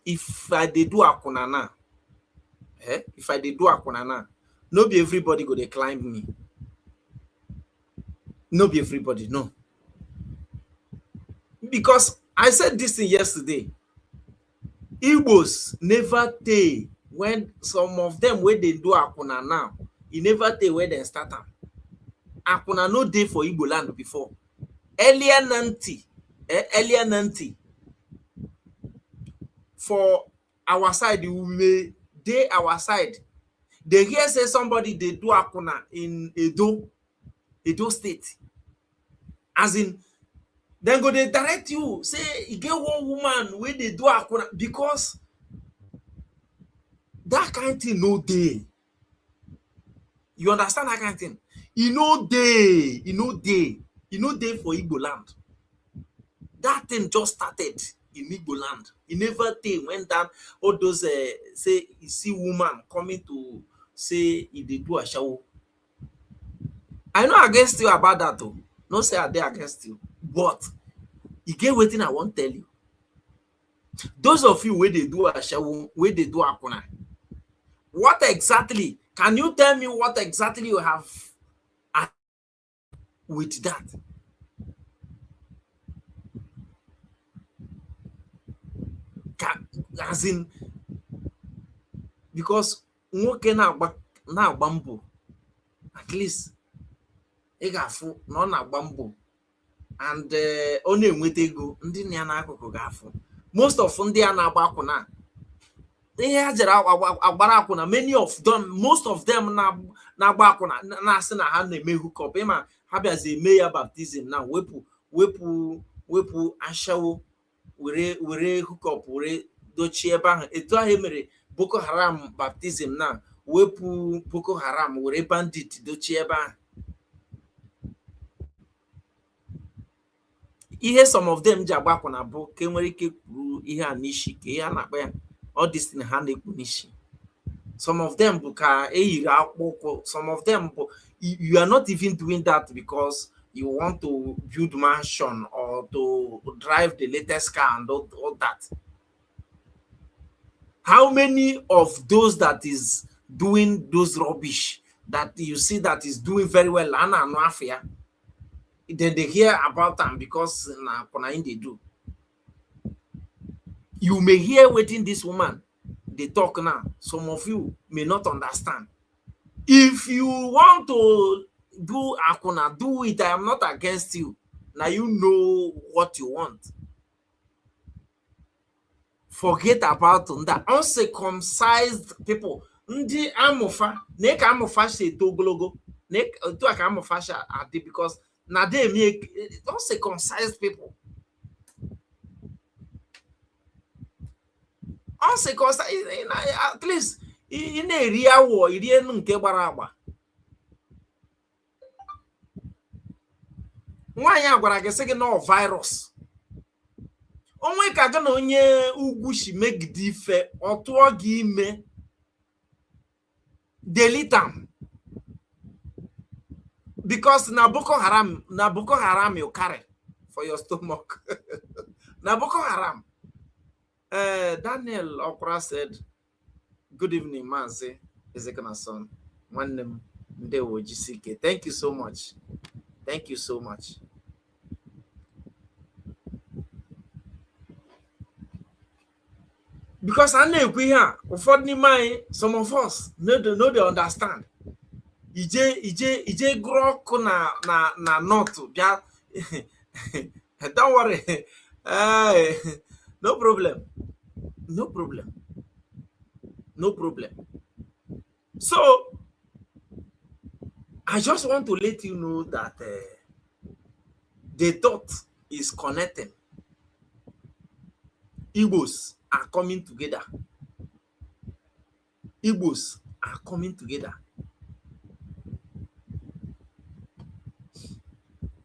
If I did do akunana, no be everybody go dey climb me. No be everybody, no. Because I said this thing yesterday. Igbos never tell when some of them where they do akuna now, e never tell where they start am. Akuna no dey for Igbo land before. Earlier 90. For our side, we may dey our side. They hear say somebody they do akuna in Edo State. As in, then go they direct you, say you get one woman where they do akuna, because that kind of thing no day. You understand that kind of thing? No day for Igbo land. That thing just started in Igbo land. He never went down all those say you see woman coming to say if they do a show. I know against you about that though. No say I dey against you, but you get waiting I won't tell you. Those of you where they do a show, where they do akuna, what exactly? Can you tell me what exactly you have with that? As in, because nwoke na-agba mbọ, at least ị ga-afụ na ọ na-agba mbọ, and ọ na-enweta ego, ndị na ya n'akụkụ ga-afụ. Most of ndị a na-agba akwụna, ihe ha jere agbara akwụna, many of them, most of them na-agba akwụna na-asị na ha na-eme hookup. Ịma ha bịazi eme ya baptizim na wepụ ashawo were hookup were dochie ebe ahụ. Etu ahụ emere Boko Haram baptizim na wepụ Boko Haram were bandit dochie ebe ahụ. Ihe some of them ji agba akwụna bụ ka enwere ike kwuru ihe a n'ishi, ka ihe a na-akpa ya all this thing ha na-ekwu n'ishi. Some of them bụ ka eyiri akpụkwụ. Some of them bụ you are not even doing that because you want to build mansion or to drive the latest car and all that. How many of those that is doing those rubbish that you see that is doing very well, then they hear about them because they do. You may hear waiting this woman, they talk now. Some of you may not understand. If you want to do akuna, do it. I am not against you. Now you know what you want. Forget about that. Uncircumcised people. Ndi amofa, nek amofa se togologo, nek to aka amofa sha ade because na they make uncircumcised people. Uncircumcised, at least in a real war, it didn't get baraba. Why am I going to say no virus? Onwe ka gana onye ugwu shi megidife otuo gi ime delete am because na Boko Haram you carry for your stomach. Na Boko Haram. Daniel Okra said, good evening, Mazi Ezekana son. One ndewo GCK. Thank you so much. Thank you so much. Because I know we here, some of us know they understand. Ije grow na not. Don't worry. No problem. No problem. No problem. So I just want to let you know that the thought is connecting. Igbos are coming together. Igbos are coming together.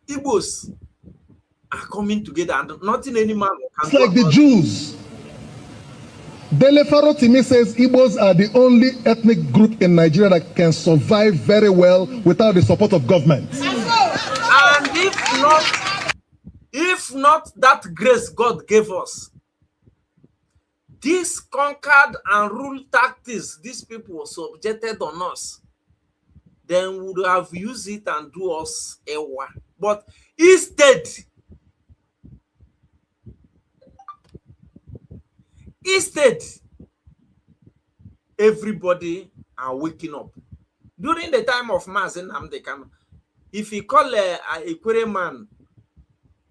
Igbos are coming together, and nothing any man can. It's like the Jews. Dele Farotimi says Igbos are the only ethnic group in Nigeria that can survive very well without the support of government. And if not that grace God gave us, these conquered and rule tactics these people subjected on us, then we would have used it and do us a war. But instead, everybody are waking up. During the time of Mazen Amdekan, if you call a Quere man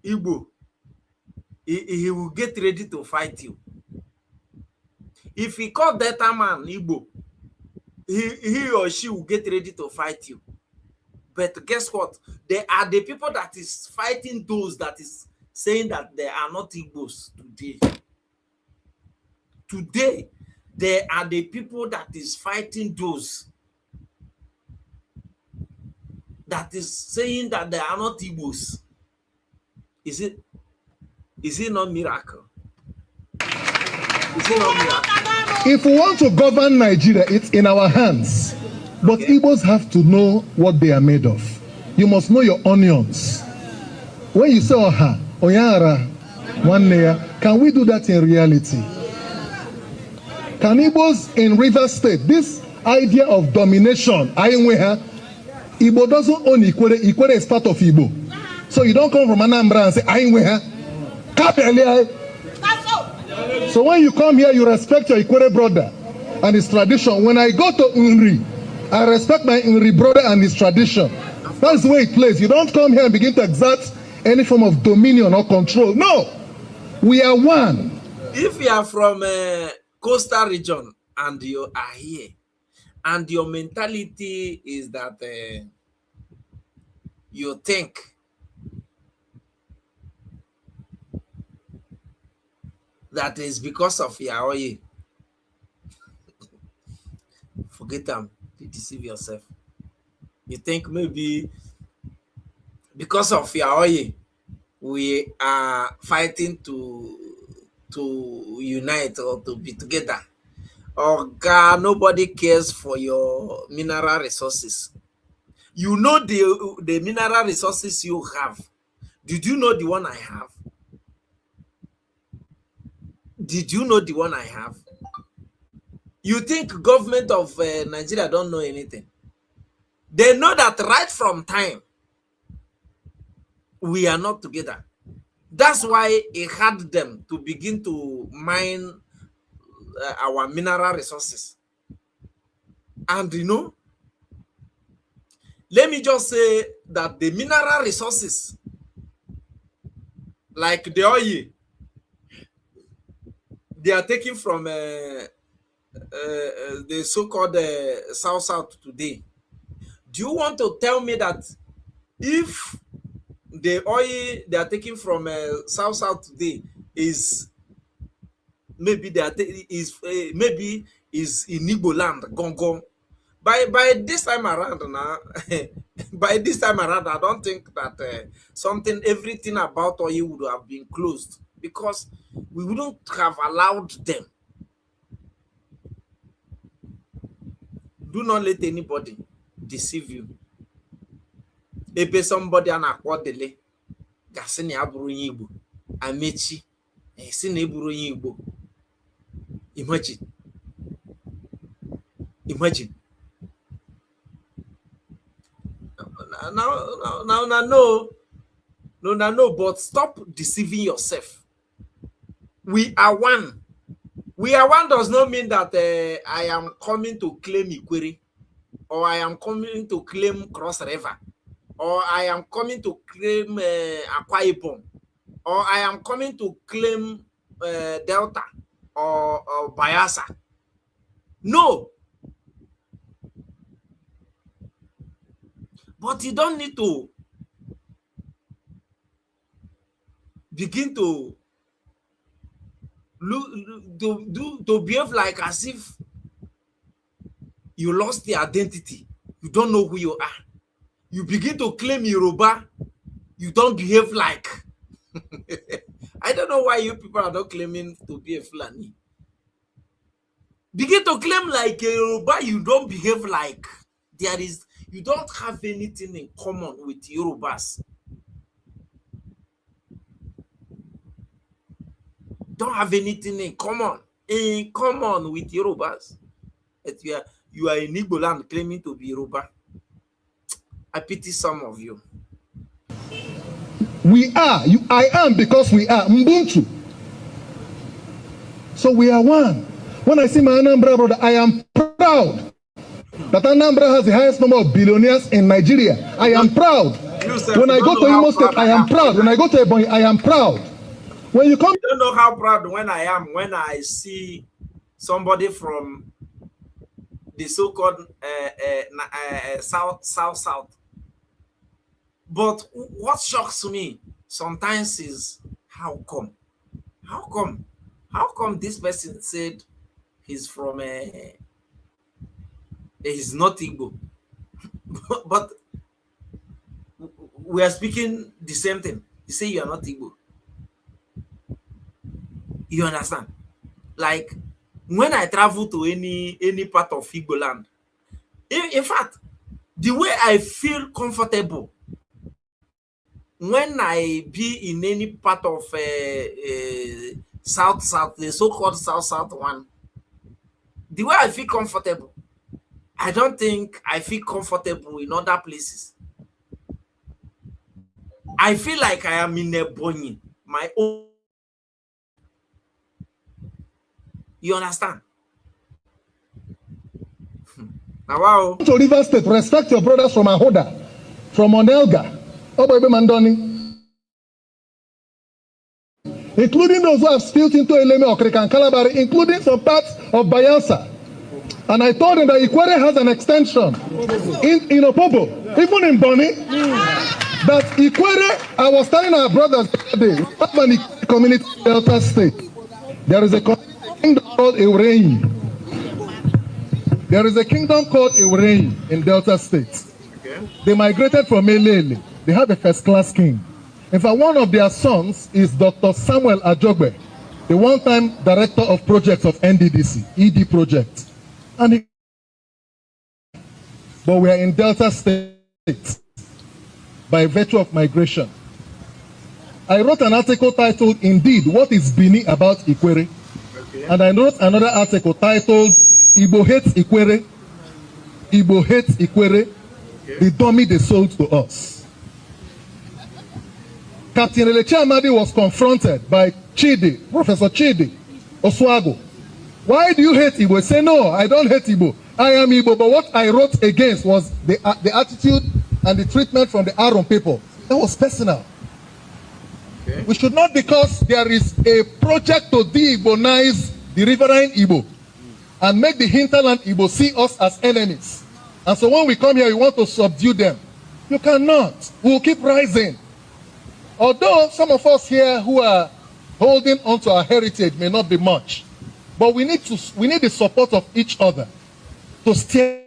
Igbo, he will get ready to fight you. If he call that man Igbo, he or she will get ready to fight you. But guess what? They are the people that is fighting those that is saying that they are not Igbos today. Today, they are the people that is fighting those that is saying that they are not Igbos. Is it not miracle? Is it not miracle? If we want to govern Nigeria, it's in our hands. But okay. Igbos have to know what they are made of. You must know your onions. When you say oha, oyara, one layer, Can we do that in reality? Can Igbos in Rivers State, this idea of domination, Igbo doesn't own Ikwere. Ikwere is part of Igbo. So you don't come from Anambra and say, so when you come here, you respect your Ikwere brother and his tradition. When I go to Unri, I respect my Unri brother and his tradition. That's the way it plays. You don't come here and begin to exert any form of dominion or control. No, we are one. If you are from coastal region and you are here, and your mentality is that you think that is because of Yahweh, forget them. You deceive yourself. You think maybe because of Yahweh we are fighting to unite or to be together. Or God, nobody cares for your mineral resources. You know the mineral resources you have. Did you know the one I have? Did you know the one I have? You think government of Nigeria don't know anything? They know that right from time we are not together. That's why it had them to begin to mine our mineral resources. And you know, let me just say that the mineral resources, like the oil, they are taken from the so-called South today. Do you want to tell me that if the oil they are taking from South today is maybe is in Igbo land, gone. By this time around now, by this time around, I don't think that everything about oil would have been closed, because we wouldn't have allowed them. Do not let anybody deceive you. Ebe somebody an akwadele gasi na aburu onye Igbo amechi si na eburu onye Igbo. Imagine. No, but stop deceiving yourself. We are one. We are one does not mean that I am coming to claim Ikwere, or I am coming to claim Cross River, or I am coming to claim Akwa Ibom, or I am coming to claim Delta or Bayelsa. No. But you don't need to begin to behave like as if you lost the identity. You don't know who you are. You begin to claim Yoruba. You don't behave like. I don't know why you people are not claiming to be a Fulani. Begin to claim like a Yoruba. You don't behave like. You don't have anything in common with Yorubas. Don't have anything in common with Yorubas. You are in Igbo land claiming to be Yoruba. I pity some of you. We are. I am because we are. Mbuntu. So we are one. When I see my Anambra brother, I am proud that Anambra has the highest number of billionaires in Nigeria. I am proud. When I go to Imo State, I am proud. When I go to Ebonyi, I am proud. When you come, you don't know how proud when I am when I see somebody from the so-called South. But what shocks me sometimes is how come this person said he's from he's not Igbo, but we are speaking the same thing. You say you are not Igbo. You understand? Like when I travel to any part of Igbo land, in fact, the way I feel comfortable when I be in any part of South, the so-called South one, the way I feel comfortable, I don't think I feel comfortable in other places. I feel like I am in a Ebonyi, my own. You understand? Now, wow. To River State, respect your brothers from Ahoda, from Onelga, Oboebe Mandoni, including those who have spilled into Eleme, Okrika, and Kalabari, including some parts of Bayelsa. And I told him that Ikwere has an extension in Opobo, even in Boni. That Ikwere, I was telling our brothers today, we have an community in Delta State. There is a kingdom called Eurein. There is a kingdom called Eurein in Delta State. Okay. They migrated from Elele. They have a first-class king. In fact, one of their sons is Dr. Samuel Ajogbe, the one-time director of projects of NDDC, ED project. But we are in Delta State by virtue of migration. I wrote an article titled, Indeed, What is Bini about Ikwere? Okay. And I wrote another article titled, Igbo hates Ikwere. Igbo hates Ikwere, okay. The dummy they sold to us. Captain Elechi Amadi was confronted by Chidi, Professor Chidi Oswago. Why do you hate Igbo? Say, no, I don't hate Igbo. I am Igbo, but what I wrote against was the attitude and the treatment from the Aron people. That was personal. Okay. We should not, because there is a project to de-Igbonize the riverine Igbo and make the hinterland Igbo see us as enemies. And so when we come here, we want to subdue them. You cannot. We will keep rising. Although some of us here who are holding on to our heritage may not be much, but we need the support of each other to steer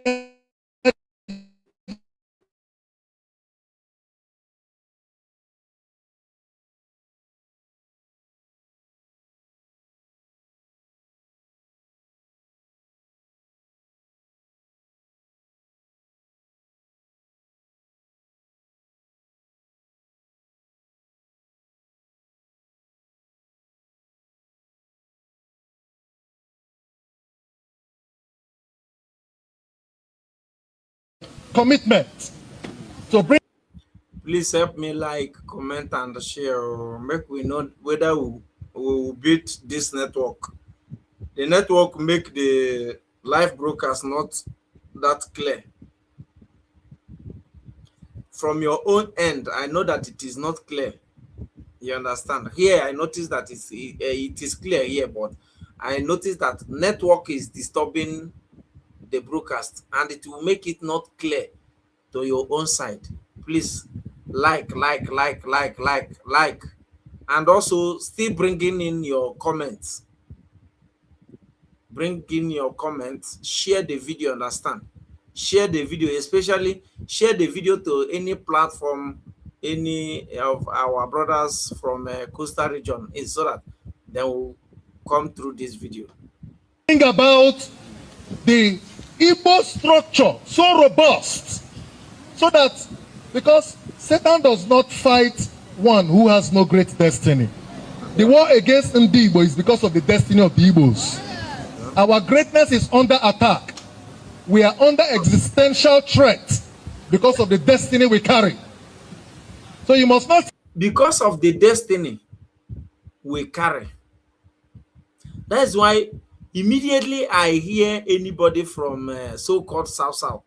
commitment to bring. Please help me like, comment, and share, or make we know whether we will beat this network. The network make the live broadcast not that clear. From your own end, I know that it is not clear. You understand? Here, I notice that it is clear here, but I notice that network is disturbing the broadcast, and it will make it not clear to your own side. Please like, and also still bringing in your comments. Bring in your comments. Share the video. Understand? Share the video, especially share the video to any platform, any of our brothers from Coastal region, so that they will come through this video. Think about the Igbo structure, so robust, so that, because Satan does not fight one who has no great destiny. The war against Igbo is because of the destiny of the Igbos. Our greatness is under attack. We are under existential threat because of the destiny we carry. So you must not... Because of the destiny we carry. That's why immediately I hear anybody from so-called South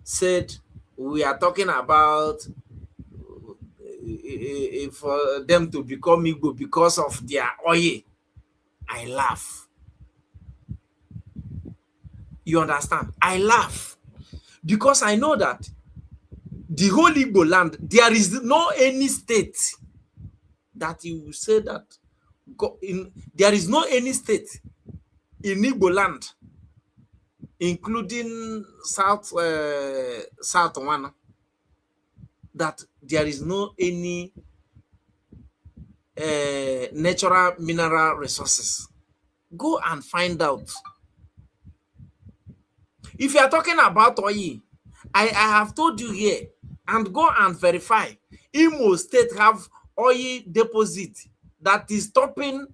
said we are talking about for them to become Igbo because of their oil, I laugh. You understand? I laugh because I know that the whole Igbo land, there is no any state that you will say that there is no any state in Igbo land, including South one, that there is no any natural mineral resources. Go and find out. If you are talking about oil, I have told you here, and go and verify. Imo State have oil deposit that is topping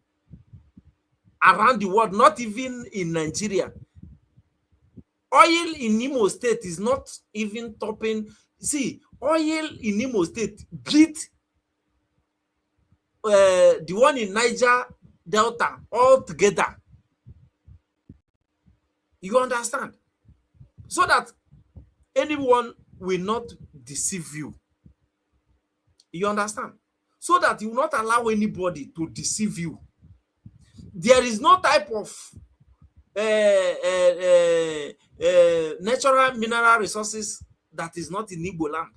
around the world, not even in Nigeria. Oil in Imo State is not even topping. See, oil in Imo State beat the one in Niger Delta all together. You understand? So that anyone will not deceive you. You understand? So that you will not allow anybody to deceive you. There is no type of natural mineral resources that is not in Igbo land.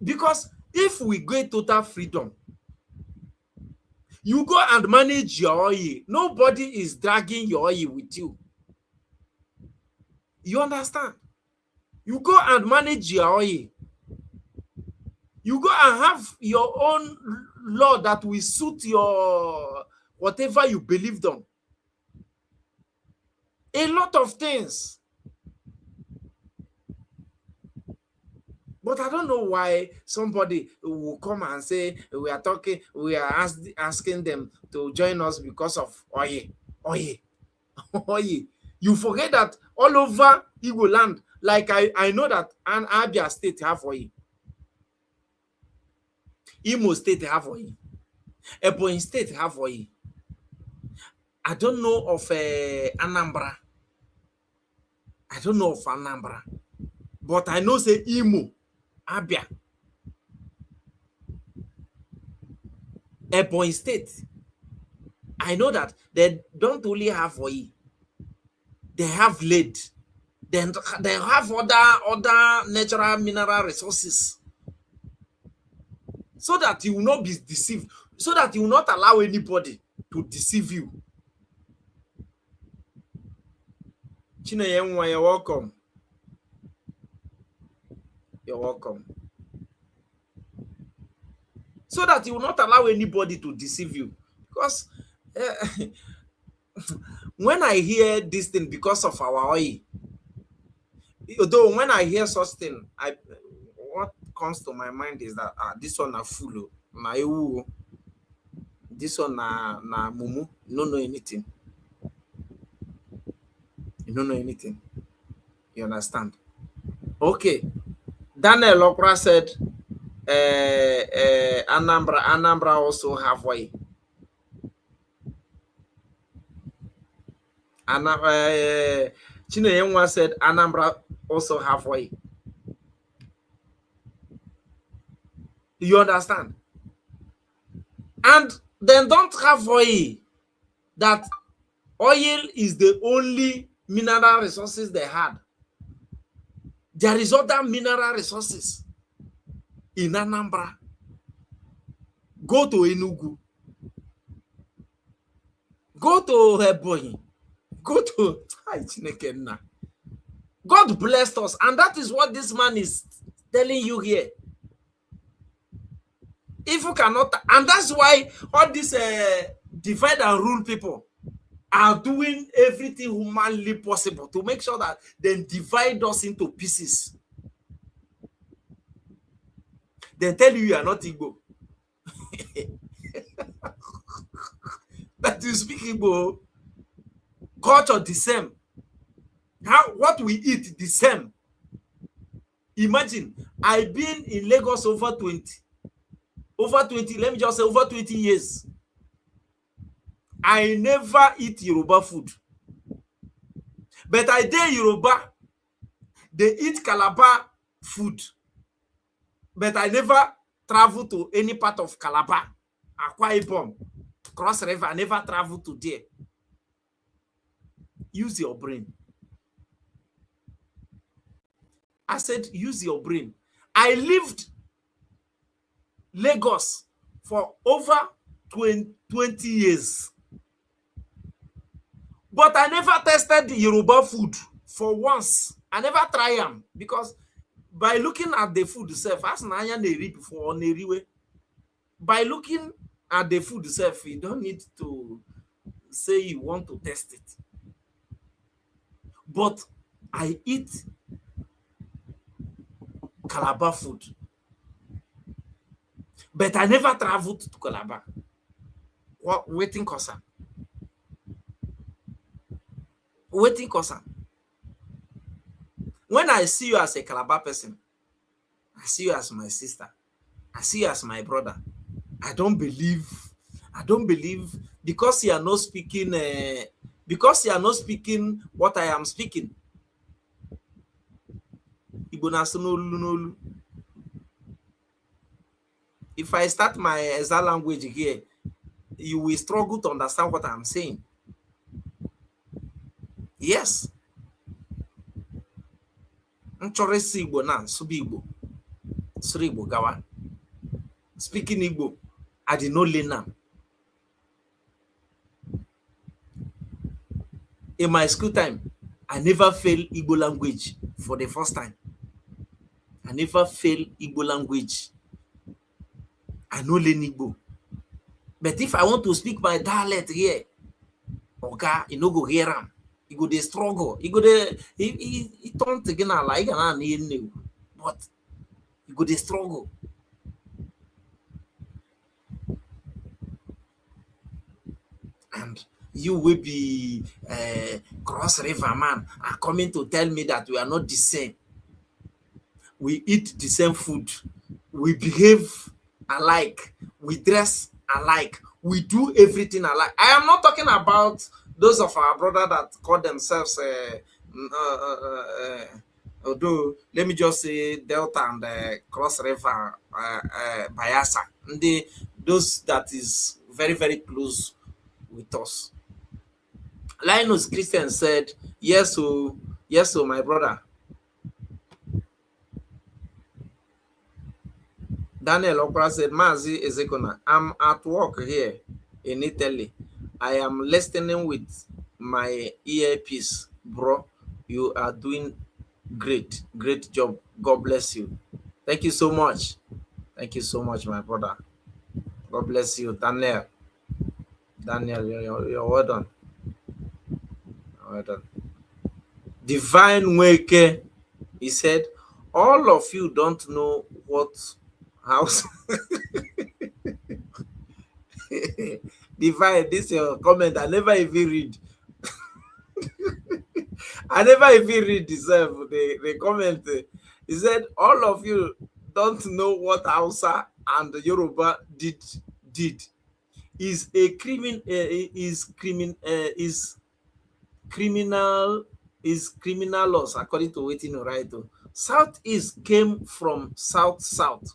Because if we get total freedom, you go and manage your oil. Nobody is dragging your oil with you. You understand? You go and manage your oil. You go and have your own law that will suit your whatever you believed on. A lot of things. But I don't know why somebody will come and say we are asking them to join us because of oil. Oil. You forget that all over Igbo land, like I know that an Abia state have oil. Imo state have oil. Ebonyi state have oil. I don't know of Anambra. I don't know of Anambra. But I know say Imo, Abia, Ebonyi state. I know that they don't only have oil. They have lead. Then they have other natural mineral resources. So that you will not be deceived. So that you will not allow anybody to deceive you. Chinenye, you're welcome. You're welcome. So that you will not allow anybody to deceive you. Because when I hear this thing because of our oil, although when I hear such thing, what comes to my mind is that this one na full, na ewu, this one na mumu. You don't know anything. You don't know anything. You understand? Okay. Daniel Okra said Anambra also have oil. Chinenye said Anambra also have oil. You understand? And then don't have oil. That oil is the only mineral resources they had. There is other mineral resources in Anambra. Go to Enugu. Go to Ebonyi. Go to God blessed us, and that is what this man is telling you here. If you cannot, and that's why all these divide and rule people are doing everything humanly possible to make sure that they divide us into pieces. They tell you are not Igbo. That you speak Igbo. Culture the same. What we eat the same. Imagine, I've been in Lagos over 20, let me just say over 20 years. I never eat Yoruba food. But I did Yoruba. They eat Calabar food. But I never travel to any part of Calabar. Akwa Ibom, Cross River, I never travel to there. Use your brain. I said, use your brain. I lived Lagos for over 20 years. But I never tested the Yoruba food for once. I never try them because by looking at the food itself, by looking at the food itself, you don't need to say you want to test it. But I eat Calabar food. But I never traveled to Calabar. What waiting cause? Waiting cause. When I see you as a Calabar person, I see you as my sister. I see you as my brother. I don't believe because you are not speaking what I am speaking. If I start my exact language here, you will struggle to understand what I'm saying. Yes. Speaking Igbo, I did not learn. In my school time, I never failed Igbo language for the first time. I never failed Igbo language. I know learn Igbo. But if I want to speak my dialect here, okay, you no go hear him. You go dey struggle. You go dey he don't again like an but you go dey struggle. And you will be cross river man are coming to tell me that we are not the same. We eat the same food, we behave alike, we dress alike, we do everything alike. I am not talking about those of our brother that call themselves although let me just say Delta and Cross River Bayasa, those that is very, very close with us. Linus Christian said, yes, so my brother. Daniel Okra said, Mazi Ezekona, I'm at work here in Italy. I am listening with my earpiece, bro. You are doing great job. God bless you. Thank you so much. Thank you so much, my brother. God bless you, Daniel. Daniel, you're well done. Well done. Divine Wake, he said, all of you don't know what house. Divine, this is your comment. I never even read. I never even read the comment. He said, all of you don't know what Hausa and Yoruba did. Is criminal laws according to waiting right. Southeast came from south.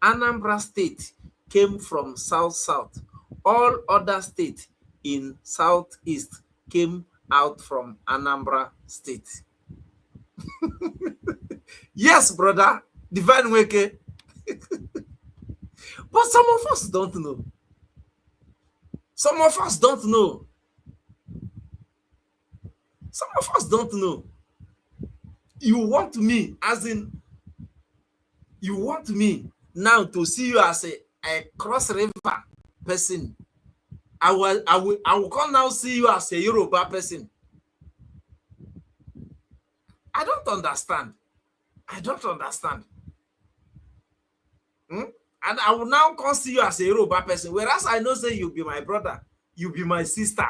Anambra State came from south. All other states in southeast came out from Anambra State. Yes, brother, Divine Weke. But some of us don't know. Some of us don't know. Some of us don't know. You want me, as in, you want me now to see you as a Cross River person. I will come now see you as a Yoruba person. I don't understand. And I will now come see you as a Yoruba person, whereas I know say you be my brother, you be my sister.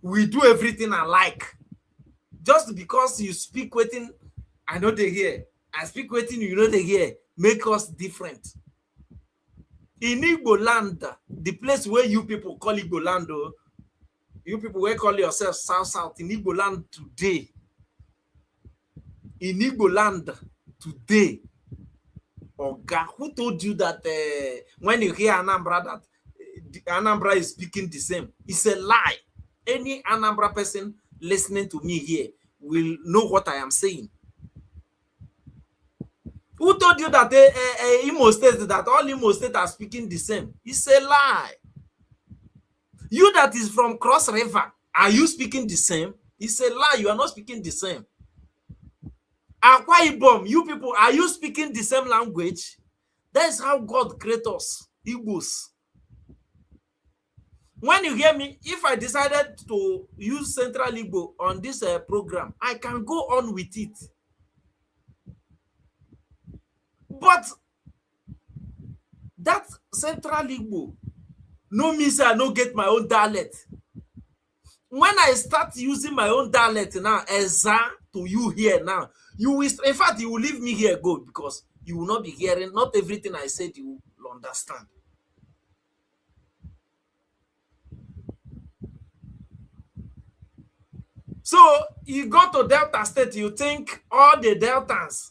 We do everything alike. Just because you speak waiting, I know they hear. I speak waiting, you know they hear. Make us different. In Igbo land, the place where you people call Igbo land, you people will call yourself South in Igbo land today. In Igbo land today, Oga, who told you that when you hear Anambra that Anambra is speaking the same? It's a lie. Any Anambra person listening to me here will know what I am saying. Who told you that Imo State, that all Imo State are speaking the same? It's a lie. You that is from Cross River, are you speaking the same? It's a lie. You are not speaking the same. Akwa Ibom, you people, are you speaking the same language? That's how God created us, Igbos. When you hear me, if I decided to use Central Igbo on this program, I can go on with it. That Central Igbo no mean say I no get my own dialect. When I start using my own dialect now, Eza to you here now, you will, in fact, you will leave me here go, because you will not be hearing, not everything I said you will understand. So you go to Delta State, you think all the Deltans,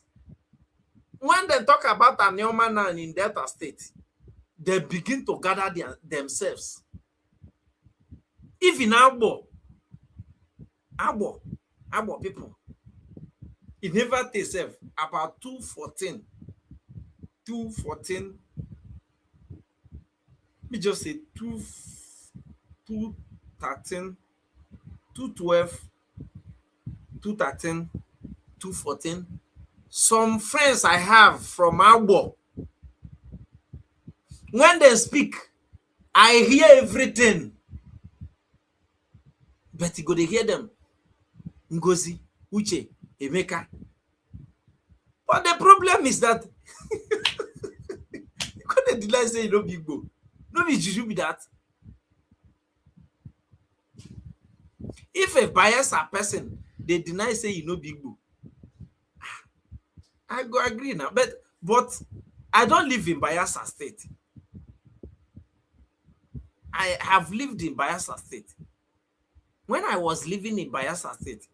when they talk about Anioma now in Delta State, they begin to gather themselves. Even Abo people, it never takes about 214, me just say 213, 212, 213, 214. Some friends I have from Abo, when they speak, I hear everything. But you go to hear them. Ngozi, Uche, Emeka. But the problem is that you can't deny say you no big go. No be juju be that. If a biased person, they deny say you no big go, I go agree now. But I don't live in Bayelsa State. I have lived in Bayelsa State. When I was living in Bayelsa State,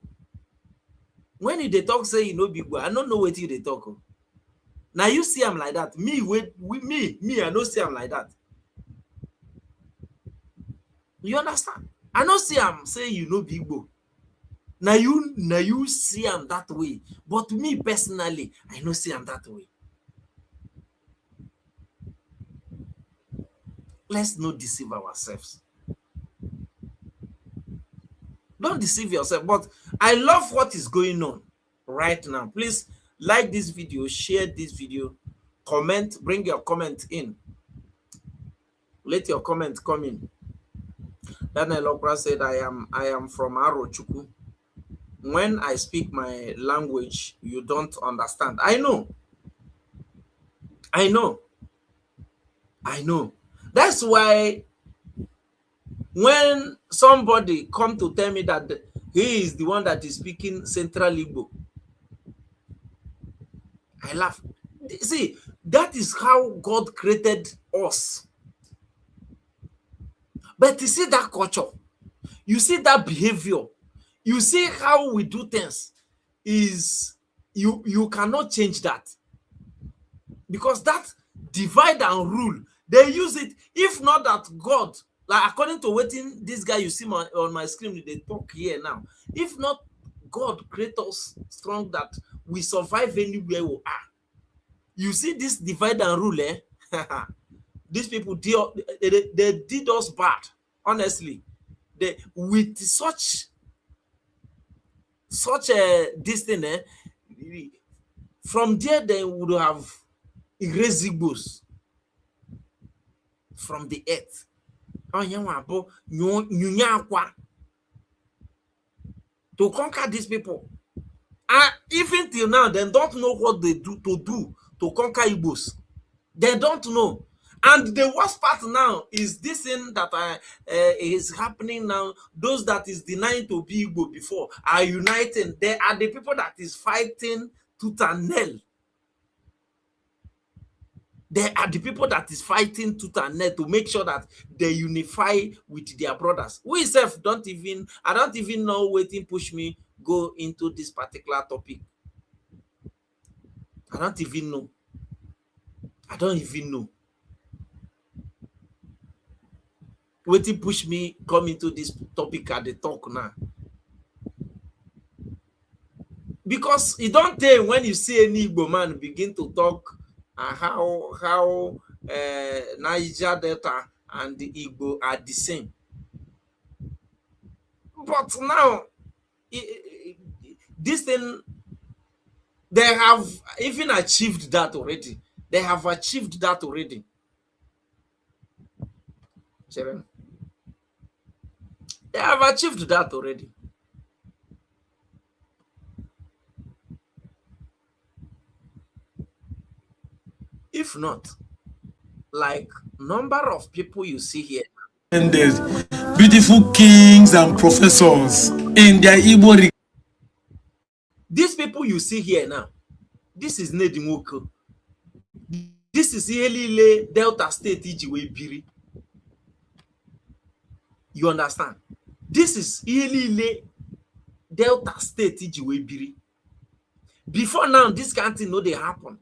when they talk say you know big boy, I don't know what they talk. Now you see I'm like that. Me, I don't see I'm like that. You understand? I don't see I'm saying you know big boy. Now you see I'm that way. But me personally, I don't see I'm that way. Let's not deceive ourselves. Don't deceive yourself. But I love what is going on right now. Please like this video, share this video, comment, bring your comment in. Let your comment come in. Daniel Okra said, I am from Arochukwu. When I speak my language, you don't understand. I know. That's why when somebody come to tell me that he is the one that is speaking Central Igbo, I laugh. See, that is how God created us. But you see that culture, you see that behavior, you see how we do things, is you cannot change that. Because that divide and rule, they use it. If not that God, like according to what this guy you see on my screen, they talk here now. If not God create us strong that we survive anywhere we are. You see this divide and rule, eh? These people they did us bad, honestly. They with such a this thing, eh? From there they would have erased Igbos from the earth. To conquer these people. And even till now, they don't know what they do to conquer Igbos. They don't know. And the worst part now is this thing that is happening now. Those that is denying to be Igbo before are uniting. They are the people that is fighting tooth and nail. They are the people that is fighting tooth and nail to make sure that they unify with their brothers. We self I don't even know waiting push me go into this particular topic. I don't even know. Waiting push me come into this topic at the talk now. Because you don't tell when you see any Igbo man begin to talk how Niger Delta and the Igbo are the same. But now, this thing, they have even achieved that already. They have achieved that already. They have achieved that already. If not, like number of people you see here. And there's beautiful kings and professors in their Igbo. These people you see here now, this is Nedimoko. This is Elile Delta State Ijiwe Biri. You understand? This is Elile Delta State Ijiwe Biri. Before now, this kind of thing no they happen.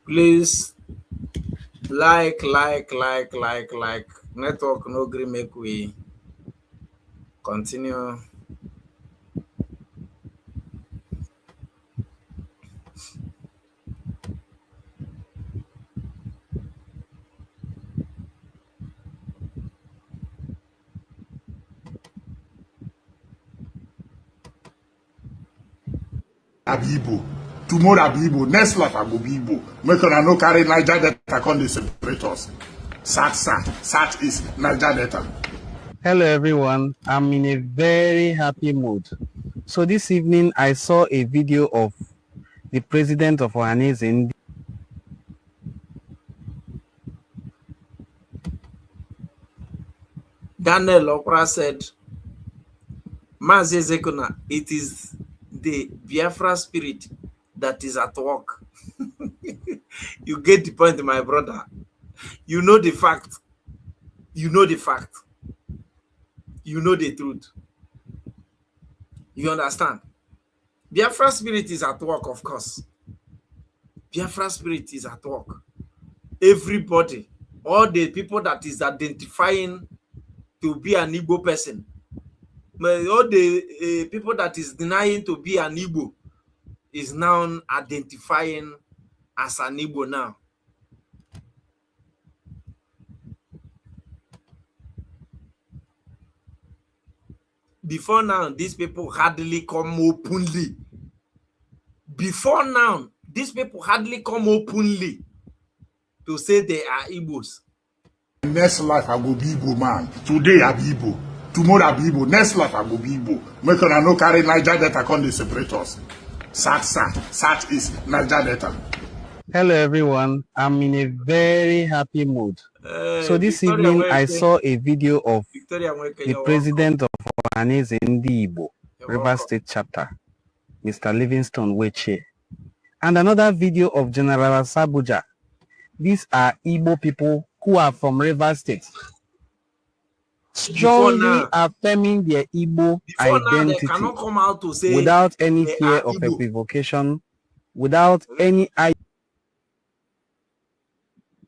Please like. Network no gree make we continue. Abibo. Tomorrow Abibo. Next life I go be Igbo. Make una no carry Niger Delta come dey separate us. Sat is Niger Delta. Hello everyone, I'm in a very happy mood. So this evening I saw a video of the president of Ohanese. Daniel Okra said, Mazi Zekuna, it is the Biafra spirit that is at work. You get the point, my brother. You know the fact. You know the fact. You know the truth. You understand? Biafra spirit is at work, of course. Biafra spirit is at work. Everybody, all the people that is identifying to be an Igbo person, all the people that is denying to be an Igbo, is now identifying as an Igbo now. Before now, these people hardly come openly. Before now, these people hardly come openly to say they are Igbos. Next life I go be Igbo man. Today I be Igbo. Tomorrow I be Igbo. Next life I go be Igbo. Make una no carry Niger Delta come dey separate us. South is Niger Delta. Hello everyone, I'm in a very happy mood. So this evening I saw a video of the president of Ohaneze Ndi Igbo, Rivers State Chapter, Mr. Livingstone Weche, and another video of General Sabuja. These are Igbo people who are from Rivers State, strongly affirming their Igbo identity come out to say without any fear of equivocation, without any.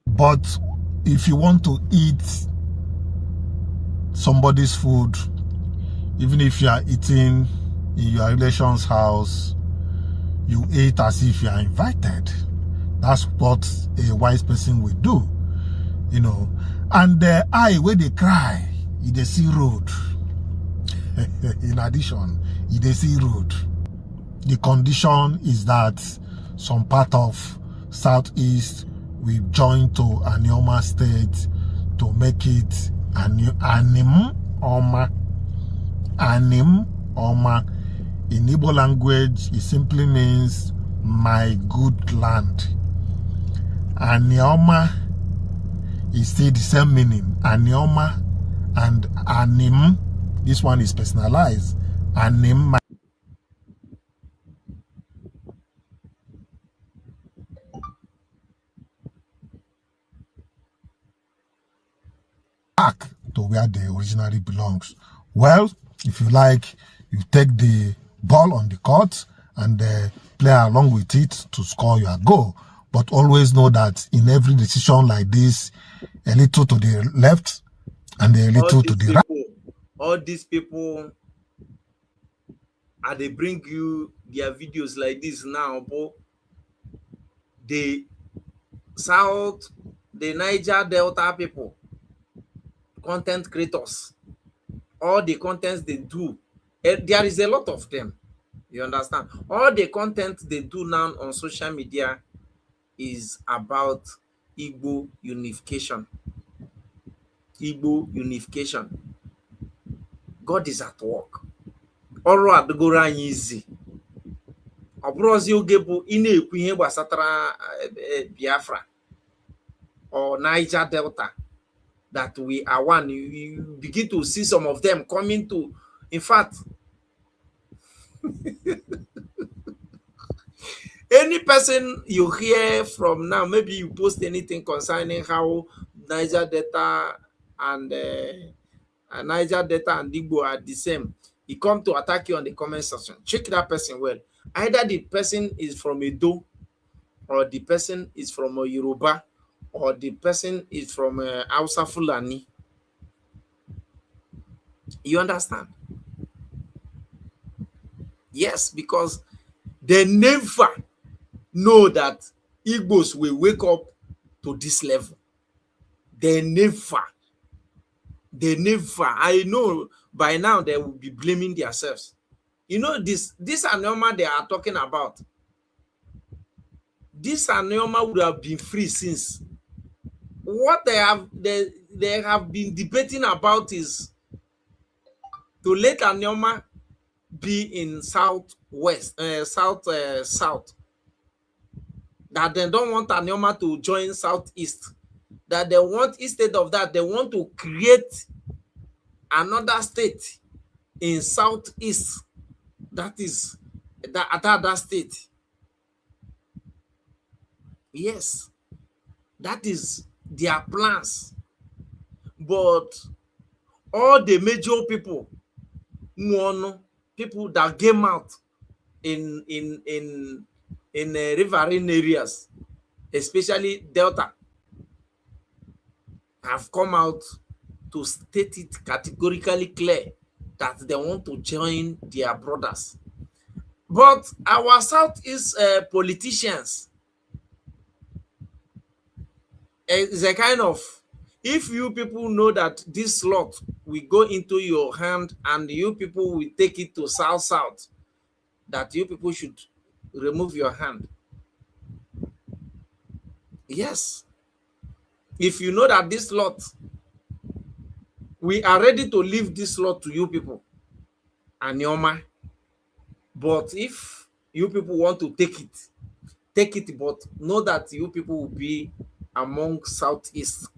But if you want to eat somebody's food, even if you are eating in your relation's house, you eat as if you are invited. That's what a wise person will do, you know. And the eye where they cry, they see road. In addition, they see road. The condition is that some part of Southeast we join to Anioma State to make it Anim Oma. In Igbo language, it simply means my good land. Anioma is still the same meaning. Anioma and Anim, this one is personalized. Anim, my back to where they originally belongs. Well, if you like, you take the ball on the court and play along with it to score your goal. But always know that in every decision like this, a little to the left and a little to the right. All these people, and they bring you their videos like this now, but the South, the Niger Delta people, content creators, all the contents they do, there is a lot of them. You understand? All the content they do now on social media is about Igbo unification. Igbo unification. God is at work. Ọrụ adịgoro anyị easy. Ọ bụrụzi oge bụ ị na-ekwu ihe gbasatara Biafra or Niger Delta that we are one. You begin to see some of them coming to, in fact, any person you hear from now, maybe you post anything concerning how Niger Delta and Igbo are the same, he come to attack you on the comment section. Check that person well. Either the person is from Edo, or the person is from Yoruba, or the person is from Hausa Fulani. You understand? Yes, because they never know that Igbos will wake up to this level. They never. I know by now they will be blaming themselves. You know, this Anioma they are talking about. This Anioma would have been free since. What they have been debating about is to let Anioma be in south. That they don't want Anioma to join Southeast. That they want, instead of that, they want to create another state in Southeast. That is that state. Yes, that is their plans. But all the major people that came out in riverine areas, especially Delta, have come out to state it categorically clear that they want to join their brothers. But our Southeast politicians is a kind of, if you people know that this lot will go into your hand and you people will take it to South, that you people should remove your hand. Yes. If you know that this lot, we are ready to leave this lot to you people and Yoma. But if you people want to take it, but know that you people will be among Southeast.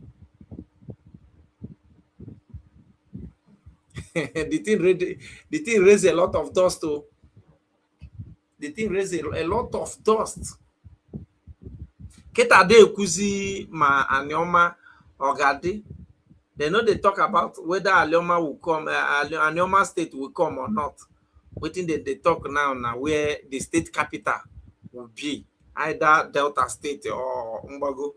The thing raised a lot of dust, though. The thing raised a lot of dust. Ketade Kuzi ma Anioma Ogadi. They know they talk about whether Alioma will come, Anioma state will come or not. Waiting they talk now where the state capital will be, either Delta State or Umbago.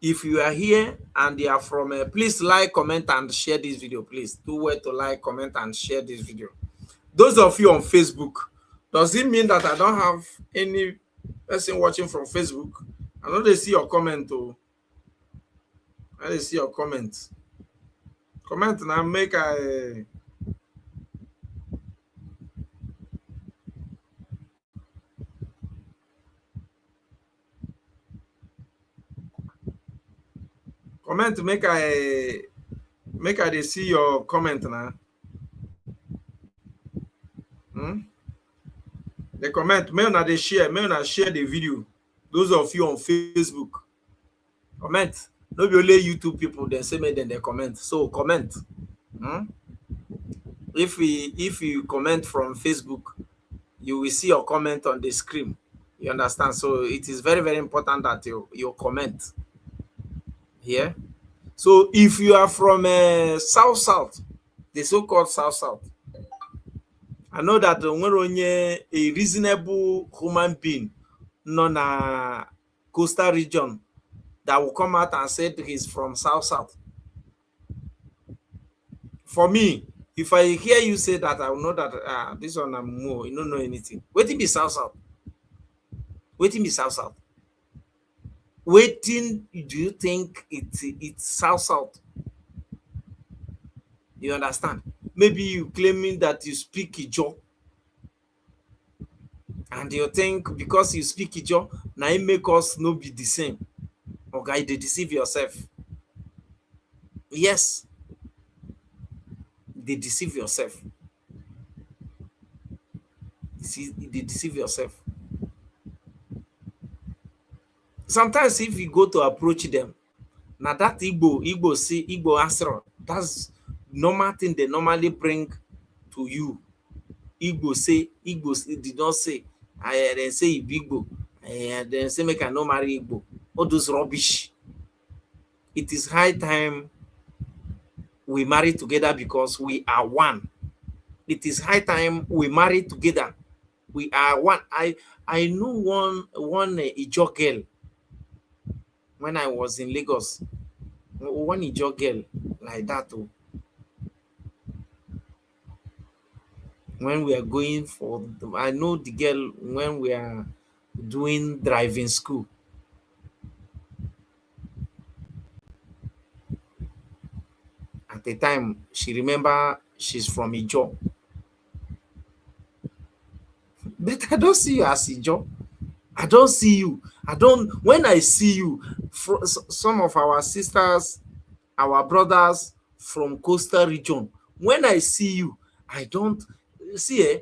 If you are here and you are from, please like, comment, and share this video. Please do well to like, comment, and share this video. Those of you on Facebook, does it mean that I don't have any person watching from Facebook? I know they see your comment too. I see your comment. Comment now, make a comment, make I see your comment now. The comment, may not share the video. Those of you on Facebook, comment. Not only YouTube people, then say me, then they comment. So comment. If you comment from Facebook, you will see your comment on the screen. You understand? So it is very, very important that you comment here. So if you are from South, the so-called South, I know that when a reasonable human being, non coastal region, that will come out and say he's from South. For me, if I hear you say that, I will know that this one I'm more, you don't know anything. Waiting be South. Waiting be South. Waiting, do you think it's South? You understand? Maybe you claiming that you speak Ijo, and you think because you speak Ijo, now it make us not be the same. Okay, they deceive yourself. Yes, they deceive yourself. They deceive yourself. Sometimes if you go to approach them, now that Igbo answer, that's normal thing they normally bring to you. Igbo did not say, I then say Igbo, and then say make I no marry Igbo. All those rubbish. It is high time we marry together because we are one. It is high time we marry together. We are one. I know one Ijo girl when I was in Lagos. One Ijo girl like that too. When we are going for, I know the girl when we are doing driving school. At the time, she remember she's from Ijo. But I don't see you as Ijo. I don't see you. When I see you, some of our sisters, our brothers from coastal region, when I see you, I don't see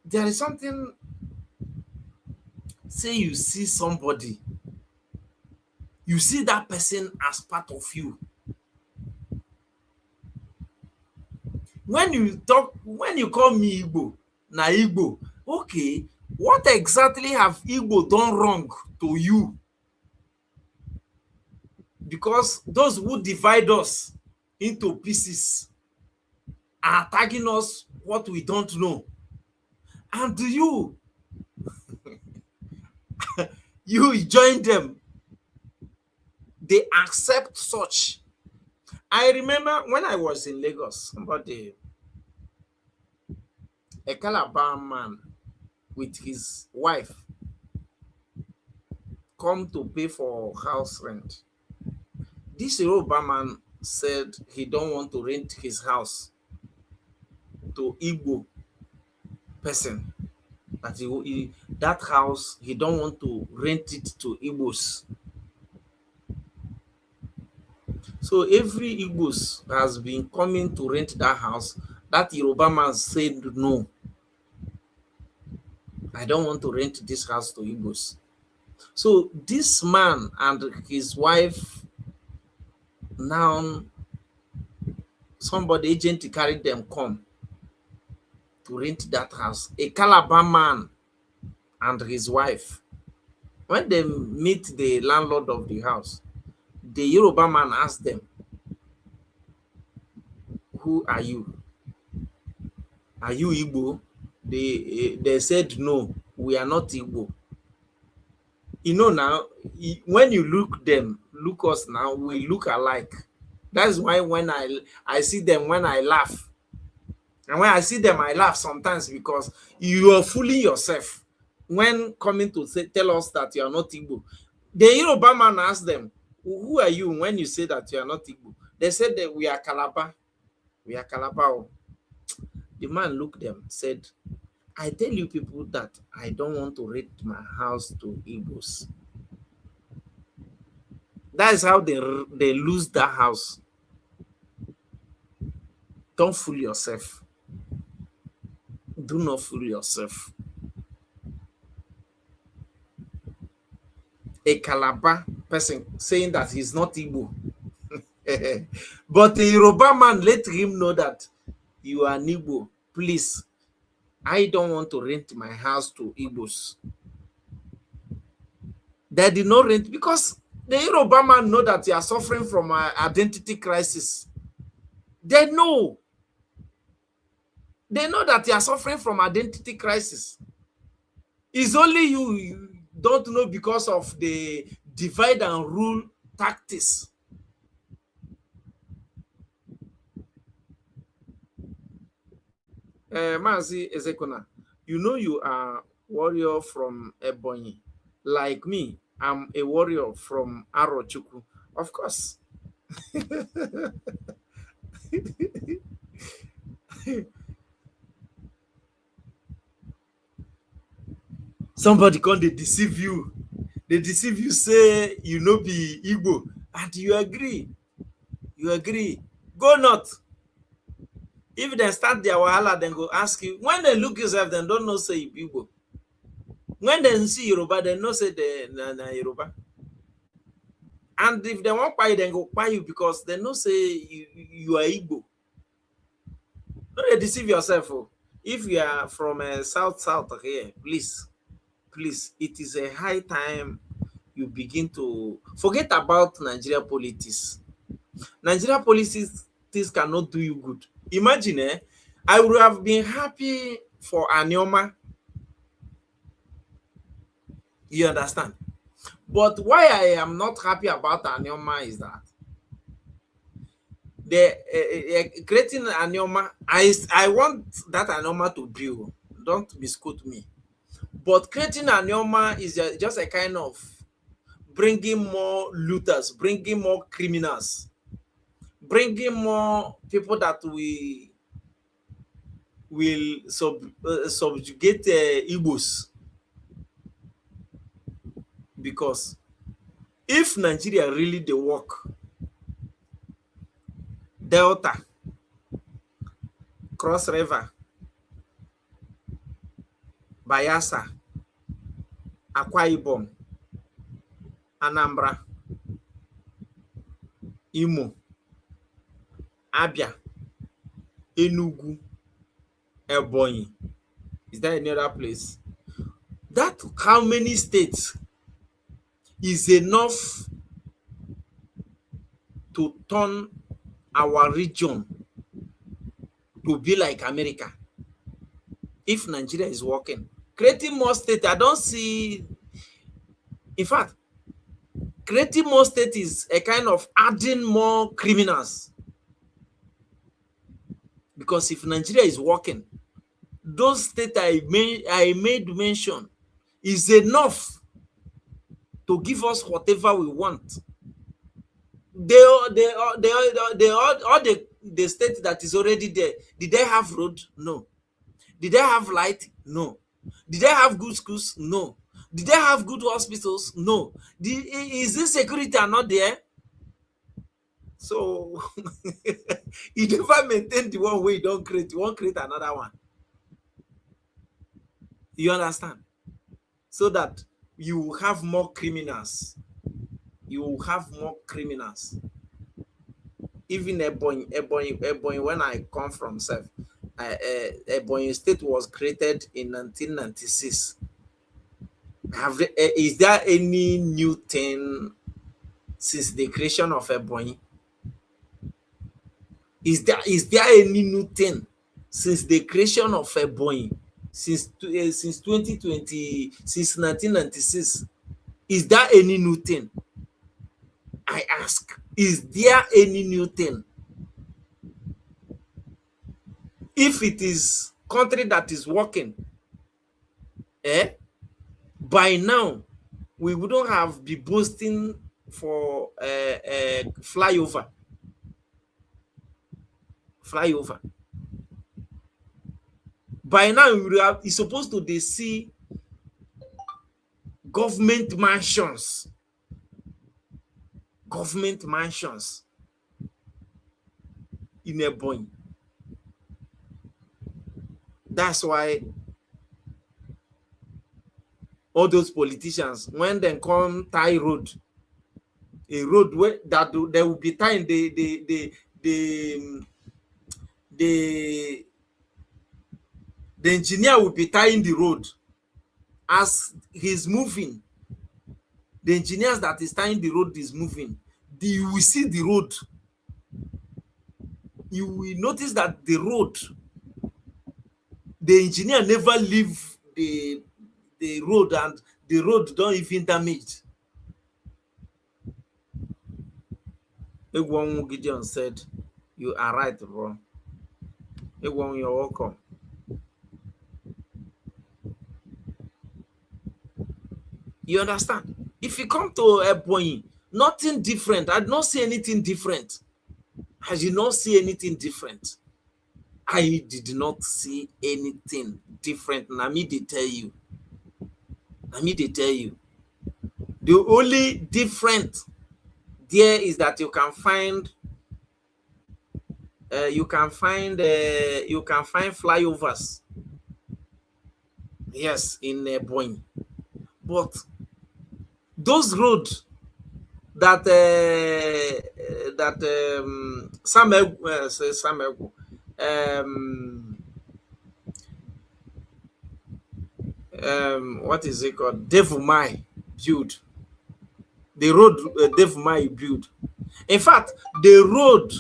there is something. Say you see somebody, you see that person as part of you. When you call me Igbo, na Igbo, okay, what exactly have Igbo done wrong to you? Because those who divide us into pieces are attacking us what we don't know. And you join them. They accept such. I remember when I was in Lagos, somebody a Calabar man with his wife come to pay for house rent. This Yoruba man said he don't want to rent his house to Igbo person. That house, he don't want to rent it to Igbos. So every Igbos has been coming to rent that house. That Yoruba man said, no, I don't want to rent this house to Igbos. So this man and his wife, now somebody agent carried them come to rent that house. A Calabar man and his wife. When they meet the landlord of the house, the Yoruba man asked them, who are you? Are you Igbo? They said, no, we are not Igbo. You know, now, when you look us now, we look alike. That's why when I see them, when I laugh, and when I see them, I laugh sometimes because you are fooling yourself when coming to tell us that you are not Igbo. The Yoruba man asked them, who are you when you say that you are not Igbo? They said that we are Calabar. We are Calabar. The man looked them, said, I tell you people that I don't want to rent my house to Igbos. That is how they lose that house. Don't fool yourself. Do not fool yourself. A Calabar person saying that he's not Igbo. But the Yoruba man let him know that you are an Igbo. Please, I don't want to rent my house to Igbos. They did not rent because the Yoruba man know that you are suffering from an identity crisis. They know. They know that you are suffering from identity crisis. It's only you don't know because of the divide and rule tactics. Mazi Ezekona, you know you are warrior from Ebonyi. Like me, I'm a warrior from Arochukwu. Of course. Somebody come, they deceive you. They deceive you, say you know be Igbo, and you agree. You agree. Go not. If they start their wahala, then go ask you. When they look yourself, then don't know say Igbo. When they see Yoruba, they know say they na Yoruba. And if they want buy, then go buy you because they know say you are Igbo. Don't deceive yourself. Oh. If you are from south here, please, it is a high time you begin to forget about Nigeria politics. Nigeria politics cannot do you good. Imagine, I would have been happy for Anioma. You understand? But why I am not happy about Anioma is that the creating Anioma, I want that Anioma to build. Don't misquote me. But creating Anioma is just a kind of bringing more looters, bringing more criminals, bringing more people that we will subjugate Igbos. Because if Nigeria really they work, Delta, Cross River, Bayelsa, Akwa Ibom, Anambra, Imo, Abia, Enugu, Ebonyi. Is there any other place? That how many states is enough to turn our region to be like America? If Nigeria is working, creating more states, I don't see. In fact, creating more states is a kind of adding more criminals. Because if Nigeria is working, those states I made mention is enough to give us whatever we want. All the state that is already there, did they have road? No. Did they have light? No. Did they have good schools? No. Did they have good hospitals? No. Is this security are not there? So you never maintain the one way you don't create. You won't create another one. You understand? So that you will have more criminals. You will have more criminals. Even Ebonyi, when I come from Self, Ebonyi State was created in 1996. Is there any new thing since the creation of Ebonyi? Is there any new thing since the creation of Ebonyi? Since 2020, since 1996, is there any new thing? I ask, is there any new thing? If it is country that is working, by now we wouldn't have been boasting for flyover. By now it's supposed to see government mansions in Ebonyi. That's why all those politicians, when they come tie road, a road where that they will be tying the engineer will be tying the road as he's moving. The engineers that is tying the road is moving. You will see the road. You will notice that the road, the engineer never leave the road, and the road don't even damage. Egwon Gideon said, "You are right, bro. Egwon, you're welcome." You understand? If you come to Ebonyi, nothing different. I did not see anything different. I did not see anything different. I did not see anything different. Nami, they tell you. The only different there is that you can find flyovers. Yes, in Ebonyi. But those roads that what is it called? Devumai build. The road Devumai build. In fact, the road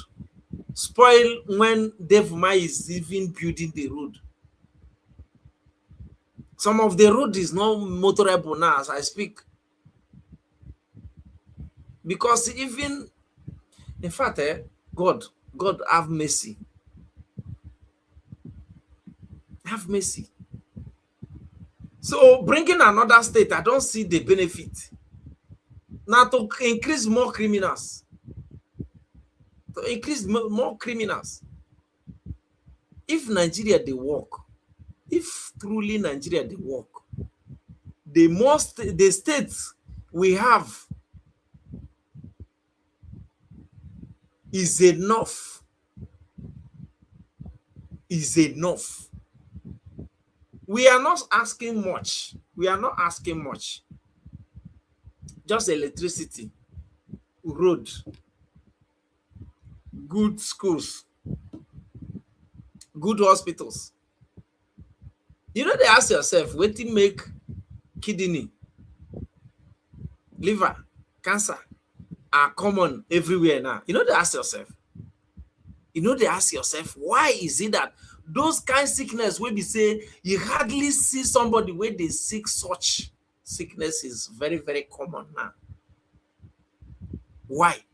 spoil when Devumai is even building the road. Some of the road is not motorable now as I speak. Because even, in fact, God have mercy. Have mercy. So bringing another state, I don't see the benefit. Now to increase more criminals. If Nigeria they work, if truly Nigeria they work, the states we have is enough. We are not asking much. Just electricity, road, good schools, good hospitals. You know, they ask yourself, what to make kidney, liver, cancer are common everywhere now. You know, they ask yourself, why is it that those kind of sickness where we say you hardly see somebody where they sick such sickness is very, very common now. Why?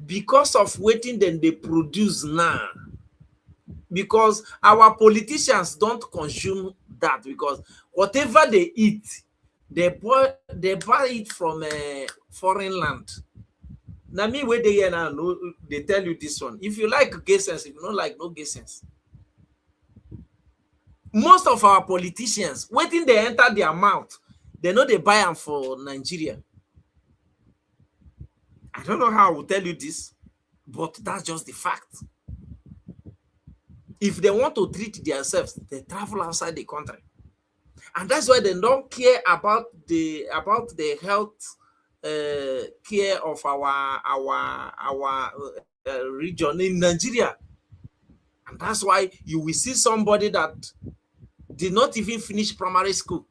Because of waiting then they produce now. because our politicians don't consume that, because whatever they eat, they buy it from a foreign land. Now me where they here now, they tell you this one. If you like gay sense, if you don't like, no gay sense. Most of our politicians, waiting they enter their mouth, they know they buy them for Nigeria. I don't know how I will tell you this, but that's just the fact. If they want to treat themselves, they travel outside the country. And that's why they don't care about the health care of our region in Nigeria. And that's why you will see somebody that did not even finish primary school.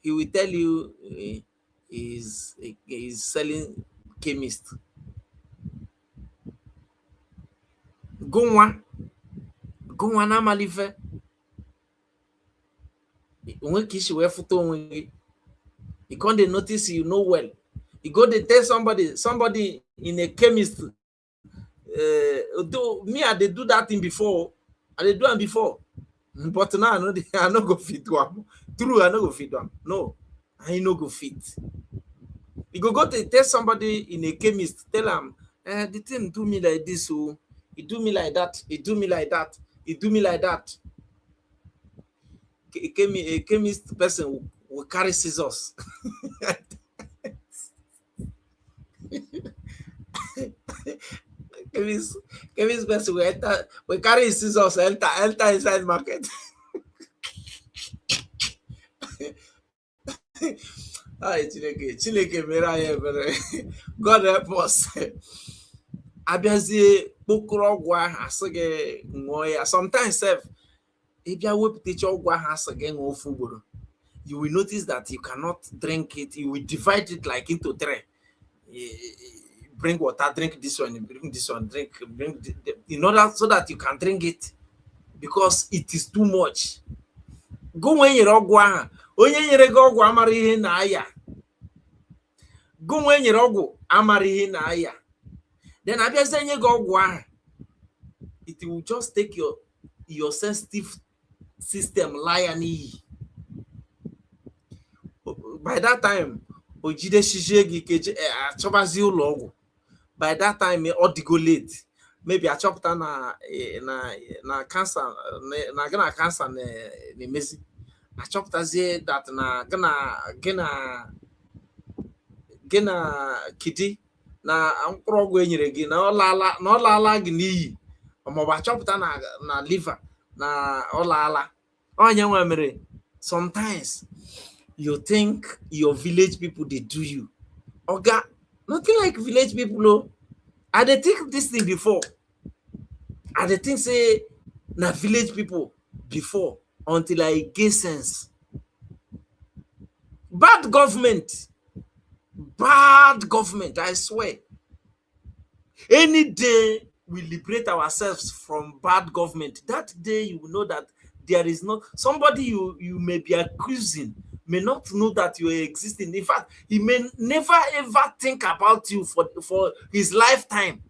He will tell you he's selling chemist. Go on na malife. You can't notice you know well. You go to tell somebody in a chemist. Me, I did do that thing before. I did do it before. But now I no go fit one. True, I no go fit one. No, I no go fit. You go to tell somebody in a chemist, tell them, the thing do me like this, so it do me like that, it do me like that, it do me like that. A chemist person will carry scissors. chemist person will carry scissors, enter inside market. Chineke mere anyị ebere. God help us. Abịazie kpokoro ọgwụ ahụ asị gị ṅụọ ya. Sometimes if you wepụtacha ọgwụ ahụ asị gị ṅụọ ofu ugboro, you will notice that you cannot drink it. You will divide it like into three. Bring water, drink this one, bring this one, drink in order so that you can drink it, because it is too much. Go when you're ọgwụ ahụ, onye nyere gị ọgwụ amara ihe na aya. Go when you're ọgwụ amara ihe na aya. Then abịazie nye gị ọgwụ ahụ, it will just take your sensitive system lie n'iyi. By that time, ojide shije gị keje achọbazi ụlọ ọgwụ. By that time, ọ dịgo late. Maybe achọpụta na cancer na cancer na-emezi. Achọpụtazie that na gina kidi na mkpụrụ ọgwụ enyere gị na ọ laala gị n'iyi. Maọbụ achọpụta na liver na ọ laala. Onye nwe mere, sometimes you think your village people they do you. Oga, nothing like village people. Oh. I dey think this thing before. I dey think say na village people before until I get sense. Bad government, I swear. Any day we liberate ourselves from bad government, that day you will know that there is not somebody you may be accusing may not know that you are existing. In fact, he may never ever think about you for his lifetime.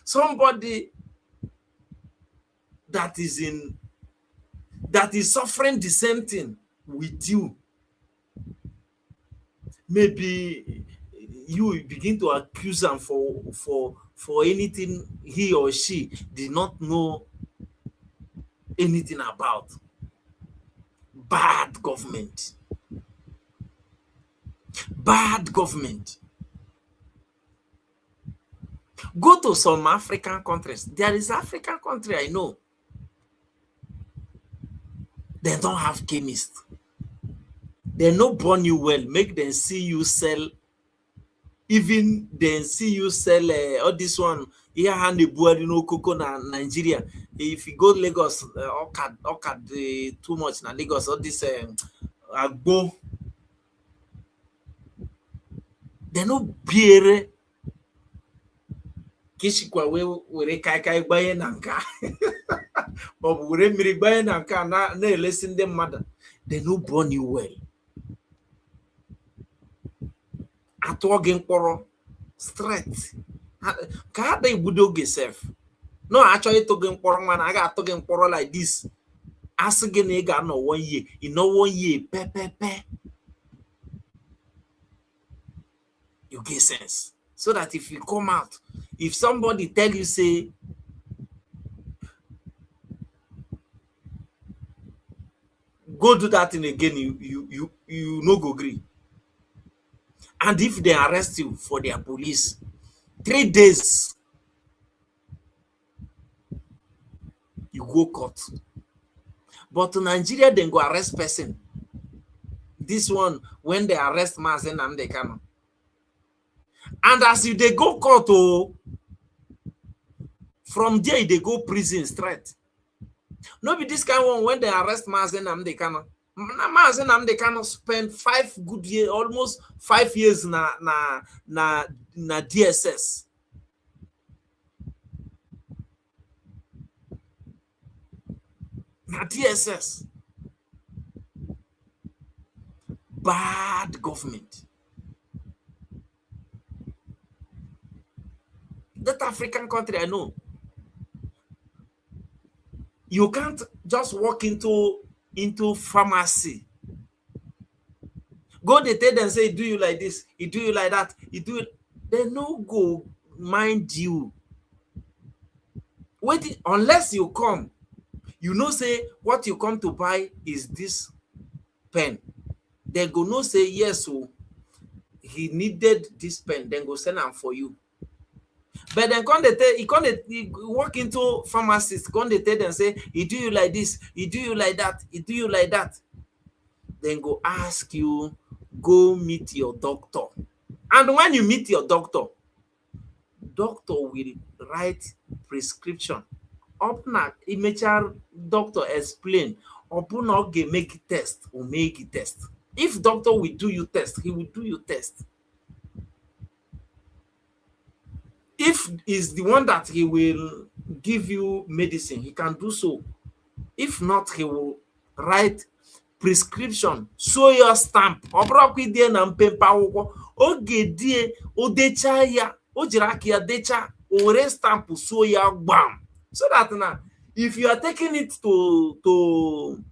somebody that is suffering the same thing with you. Maybe you begin to accuse him for anything he or she did not know anything about. Bad government. Go to some African countries. There is African country I know. They don't have chemists. They no born you well. Make them see you sell. Even then see you sell all this one. Here hand the board, cocoa na Nigeria. If you go Lagos, okad too much na Lagos. All this agbo. They no beer. Kishikwa we kai baye nanka. But we miri baye nanka na listen them mother. They no born you well. Atwagin poro straight. Ka they budo gesef. No, actually talking for man, I got talking for like this. As again, I got no 1 year. In no 1 year, you get sense. So that if you come out, if somebody tell you say go do that thing again, you no go agree. And if they arrest you for their police, 3 days you go court. But in Nigeria, then go arrest person. This one, when they arrest Mazen and they can. And as if they go court, oh, from there they go prison straight. No be this kind of one when they arrest Mazen and they can. Mazen and they cannot spend 5 good years, almost 5 years na DSS. Na DSS. Bad government. That African country, I know. You can't just walk into pharmacy. Go they tell them, say, do you like this? He do you like that? He do it. They no go mind you. Wait, unless you come, you know, say what you come to buy is this pen. They go no say yes, so he needed this pen. Then go send them for you. But then he walk into pharmacist, come they tell them, say, he do you like this, he do you like that, he do you like that. Then go ask you, go meet your doctor. And when you meet your doctor will write prescription. Opna immature doctor explain. Opuna get make test or make test. If doctor will do you test, he will do you test. If is the one that he will give you medicine, he can do so. If not, he will write prescription, show your stamp. Obrokwi die na mpempa akwụkwọ. Oge die odecha ya, ojiraki ya decha, ore stamp show ya gbam. So that now, if you are taking it to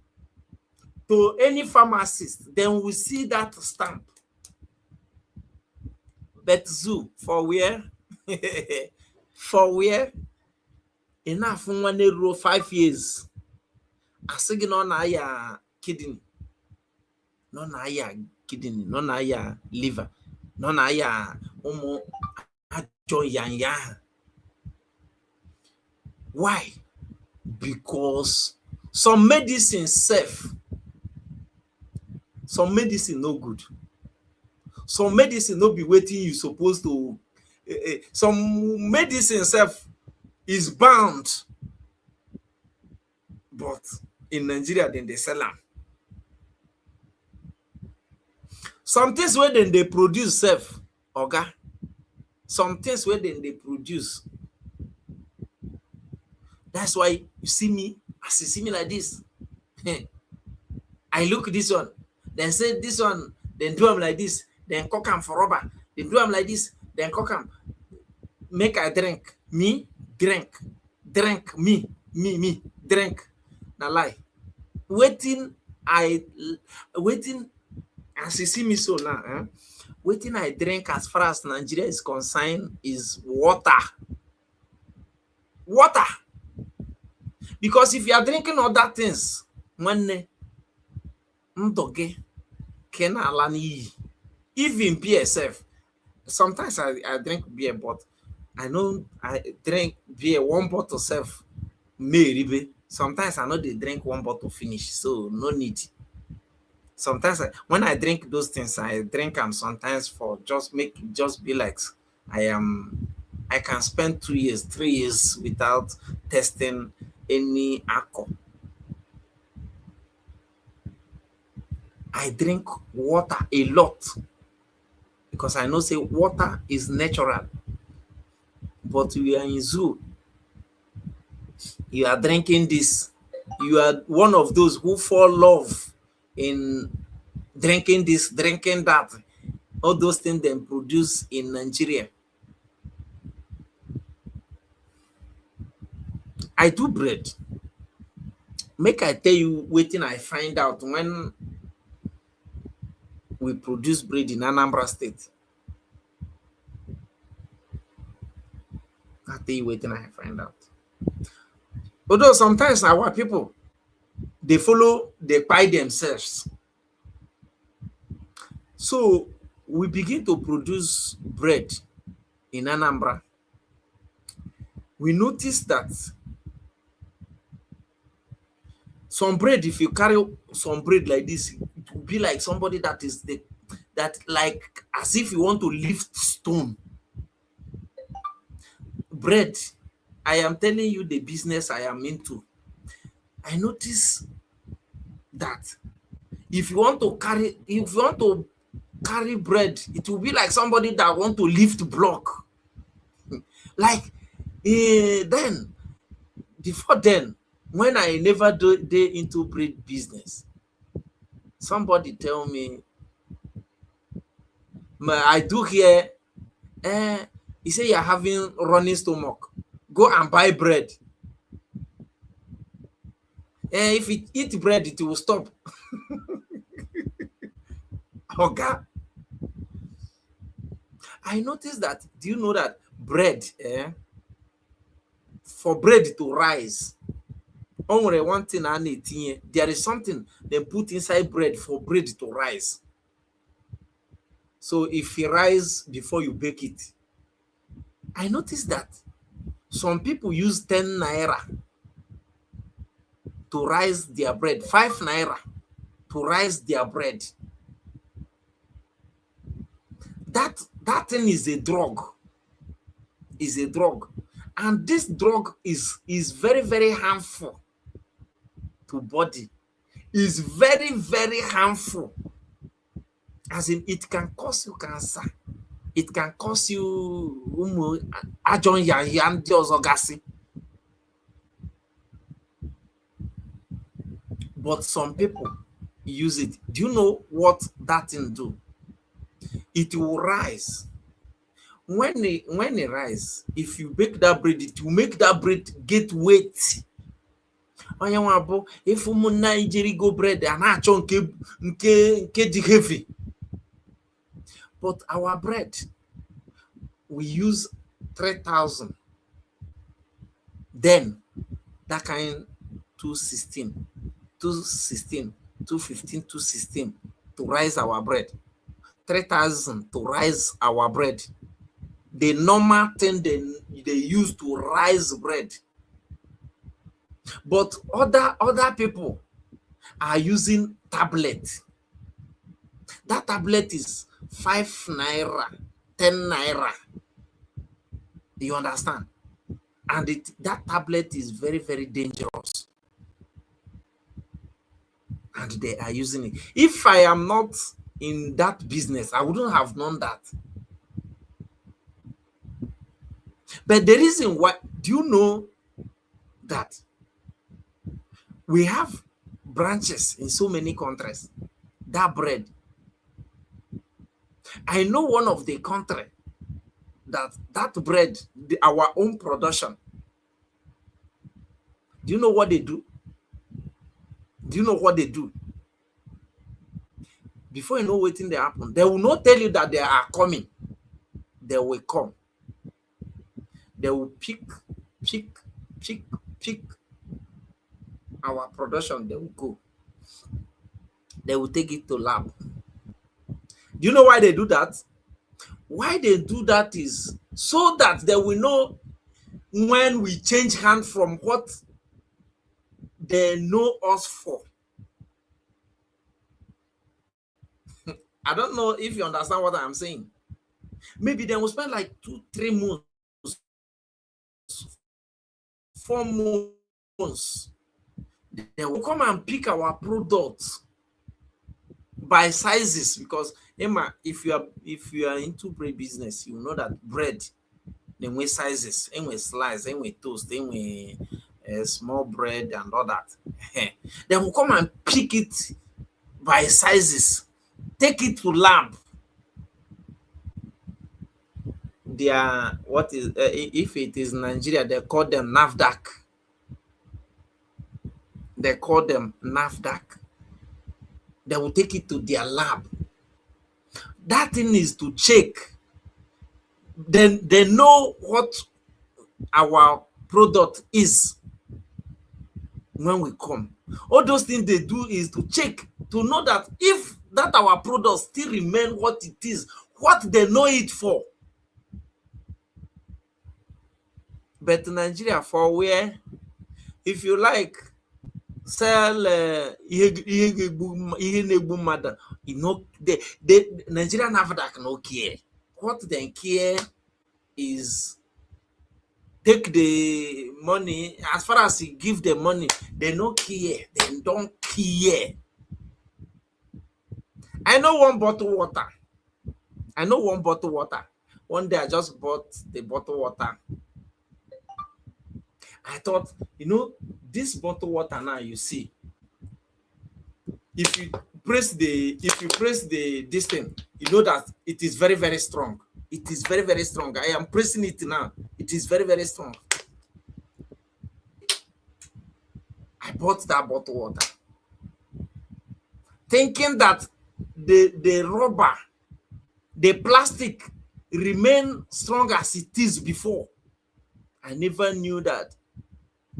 any pharmacist, then we see that stamp. But zoo for where? For where? Enough one row 5 years. Asigi no na ya kidney. No na ya kidney, no na ya liver, no na ya ajo yan. Why? Because some medicine safe. Some medicine no good. Some medicine no be waiting you supposed to. Some medicine self is bound, but in Nigeria then they sell them. Some things where then they produce self, oga. Some things where then they produce. That's why you see me, as you see me like this. I look this one, then say this one, then do them like this, then cock them for rubber, then do them like this, then cock them. Make I drink. Me, drink. Drink. Me, drink. Now lie. Waiting as you see me so now, waiting I drink as far as Nigeria is concerned is water. Water. Because if you are drinking other things, when even beer self, sometimes I drink beer, but I know I drink beer 1 bottle self. Maybe sometimes I know they drink 1 bottle finish, so no need. Sometimes when I drink those things, I drink them sometimes for just be like I can spend 2 years, 3 years without testing any alcohol. I drink water a lot because I know say water is natural. But we are in zoo. You are drinking this. You are one of those who fall love in drinking this, drinking that. All those things then produce in Nigeria. I do bread. Make I tell you waiting I find out when we produce bread in Anambra State. I tell you waiting I find out. Although sometimes our people, they buy themselves. So we begin to produce bread in Anambra. We notice that some bread, if you carry some bread like this, it will be like somebody that like as if you want to lift stone. Bread, I am telling you the business I am into. I notice that if you want to carry bread, it will be like somebody that want to lift block. Like then, before then, when I never did into bread business, somebody tell me, I do here, he say you're having running stomach. Go and buy bread. If it eat bread, it will stop. Okay. I noticed that. Do you know that bread, for bread to rise, only one thing I need, there is something they put inside bread for bread to rise. So if it rise before you bake it, I noticed that some people use 10 naira to rise their bread, 5 naira to rise their bread. That thing is a drug. Is a drug. And this drug is very, very harmful to body. Is very, very harmful. As in, it can cause you cancer. It can cause you but some people use it. Do you know what that thing do? It will rise. When it rise, if you bake that bread, it will make that bread get weight. If Nigeria go bread and nke heavy. But our bread, we use 3,000. Then that kind 216, 216, 215, 216 to rise our bread. 3,000 to rise our bread. The normal thing they use to rise bread. But other people are using tablet. That tablet is 5 naira, 10 naira. You understand? And that tablet is very, very dangerous. And they are using it. If I am not in that business, I wouldn't have known that. But the reason why, do you know that we have branches in so many countries? That bread. I know one of the country that bread, our own production. Do you know what they do? Do you know what they do? Before you know what they happen, they will not tell you that they are coming. They will come. They will pick our production. They will go. They will take it to lab. Do you know why they do that? Why they do that is so that they will know when we change hand from what they know us for. I don't know if you understand what I'm saying. Maybe they will spend like 2-3 months, 4 months. They will come and pick our products by sizes, because Emma, if you are into bread business, you know that bread, then with sizes, and with slice, and with toast, and with small bread and all that. They will come and pick it by sizes, take it to lab. They are, what is if it is Nigeria, they call them NAFDAC. They call them NAFDAC. They will take it to their lab. That thing is to check. Then they know what our product is when we come. All those things they do is to check, to know that if that our product still remain what it is, what they know it for. But in Nigeria, for where, if you like, sell mother, you know, the Nigerian NAFDAC no care. What they care is take the money. As far as you give the money, they no care. They don't care. I know one bottle water. One day I just bought the bottle water. I thought, you know, this bottle water now you see, if you press this thing, you know that it is very, very strong. It is very, very strong. I am pressing it now. It is very, very strong. I bought that bottle water, thinking that the rubber, the plastic remain strong as it is before. I never knew that.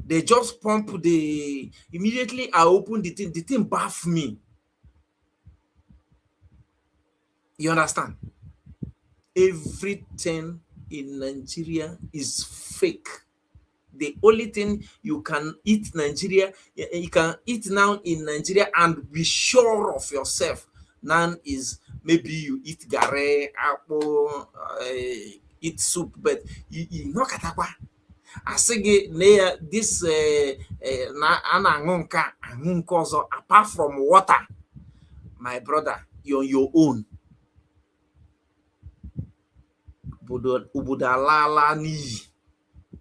They just pump immediately I opened the thing baffed me. You understand? Everything in Nigeria is fake. The only thing you can eat you can eat now in Nigeria and be sure of yourself now is maybe you eat gare, apple, eat soup, but you know katakwa. I say this apart from water, my brother, you're on your own.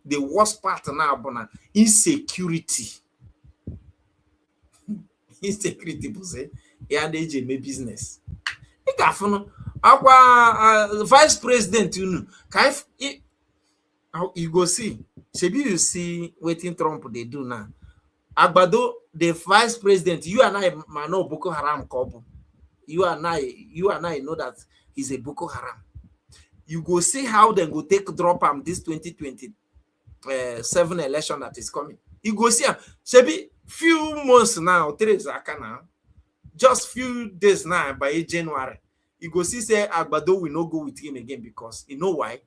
The worst part now, insecurity. Insecurity, yeah, they make business. Vice president, you know, you go see. Maybe you see what Trump they do now. Agbado, the vice president, you and I know Boko Haram couple. You and I know that he's a Boko Haram. You go see how they go take drop this 2027 election that is coming. You go see maybe few months now, just few days now by January. You go see say Agbado will not go with him again because you know why?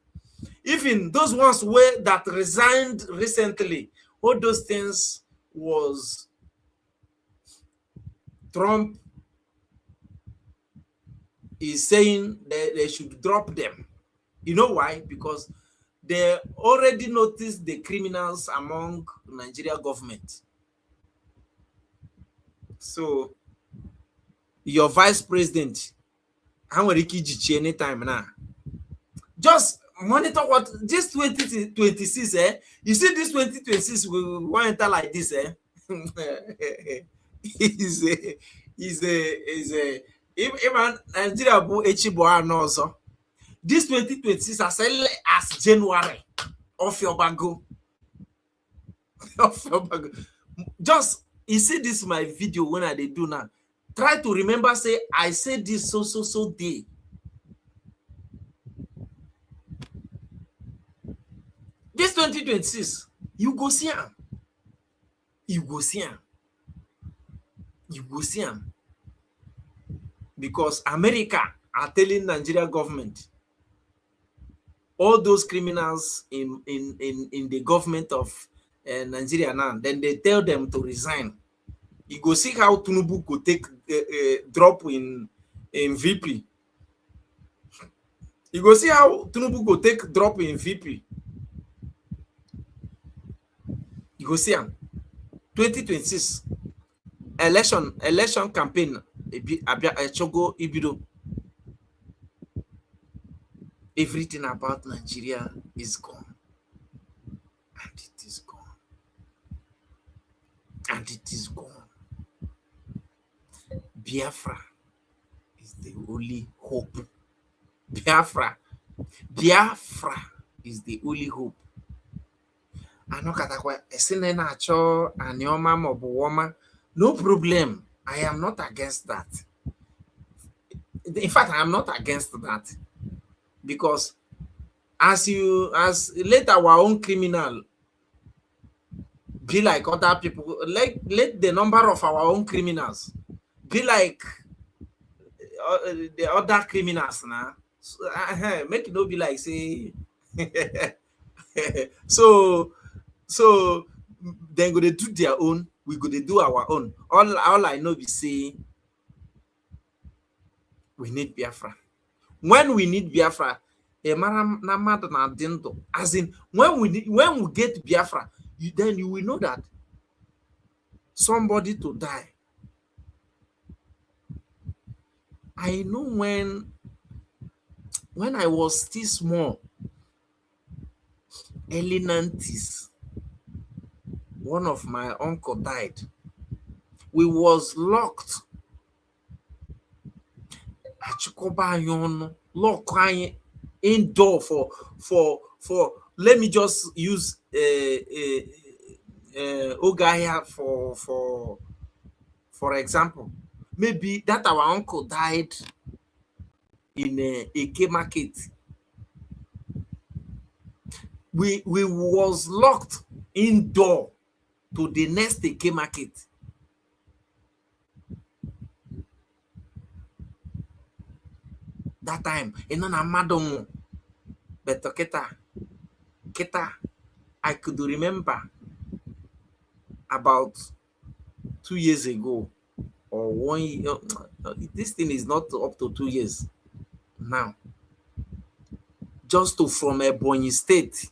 Even those ones that resigned recently, all those things was Trump is saying that they should drop them. You know why? Because they already noticed the criminals among Nigeria government. So your vice president, how will he anytime now? Just monitor what this 2026, you see this 2026 will want enter like this, is a even Nigeria bu echibo also. This 2026 as early as January off your bago. Off your bago. Just you see this my video when I do now. Try to remember, say I said this so day. This 2026, you go see him. You go see him. You go see him. Because America are telling Nigeria government, all those criminals in the government of Nigeria now, then they tell them to resign. You go see how Tinubu could take drop in VP. You go see how Tinubu could take drop in VP. You go see him. 2026 election campaign. Everything about Nigeria is gone. And it is gone. And it is gone. Biafra is the only hope. Biafra is the only hope. Ano katakwa esine na acho anioma mobu woma No problem. I am not against that. In fact, I am not against that, because as let our own criminal be like other people, like let the number of our own criminals be like the other criminals now. So, make it not be like say so so then go they do their own, we go they do our own. All I know be say we need Biafra. When we need Biafra, as in when we get Biafra, then you will know that somebody to die. I know when I was still small, early 90s, one of my uncle died. We was locked. Lock indoor for let me just use Ogaya for example. Maybe that our uncle died in a K market. We was locked indoor to the next AK market. That time, but Keta, I could remember about 2 years ago or 1 year. This thing is not up to 2 years now. Just to from Ebonyi State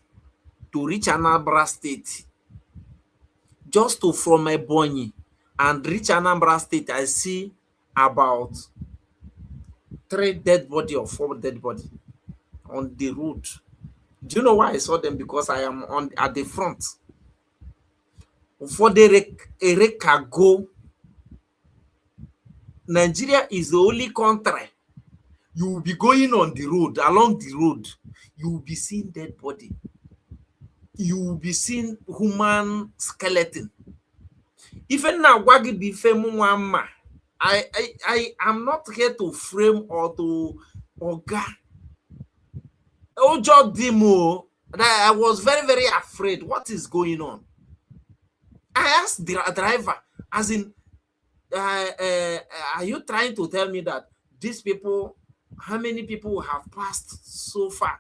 to reach Anambra State, just to from Ebonyi and reach Anambra State, I see about 3 dead body or 4 dead body on the road. Do you know why I saw them? Because I am at the front. For the Erekago, Nigeria is the only country you will be going on the road, along the road, you will be seeing dead body. You will be seeing human skeleton. Even now, Wagi be famous. I am not here to frame or to Oga. Ojo Demo, I was very, very afraid. What is going on? I asked the driver, as in, are you trying to tell me that these people, how many people have passed so far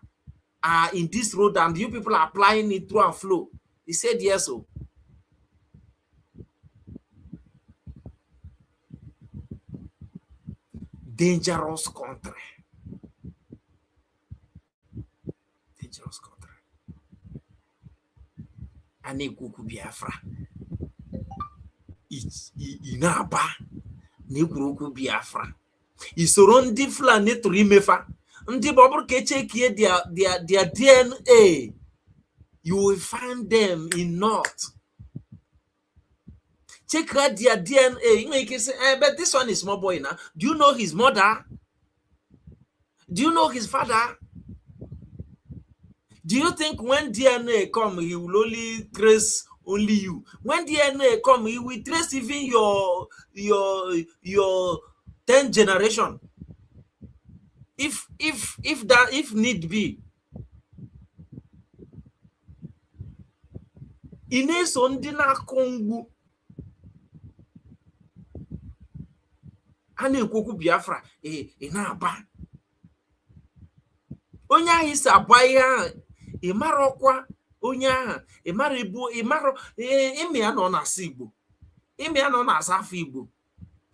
in this road and you people are applying it through and flow? He said, yes. So dangerous country. Dangerous country. Anekuku Biafra. Inaba. Nekuku Biafra. Isoro ndị Fulani tụrụ imefa. Ndị bọbụrụ ka echekie their DNA. You will find them in North. Check out their DNA. You know, you can say, but this one is small boy now. Do you know his mother? Do you know his father? Do you think when DNA come, he will only trace only you? When DNA come, he will trace even your 10th generation. If need be. Ines ondina Kongu. Anekuku Biafra. Inaba. Onye ahụ isi agba ihe ahụ, ịmarọkwa onye ahụ, ịmara Igbo, ịmarọ ime ya nọ na Igbo, ime ya nọ na Asafo Igbo,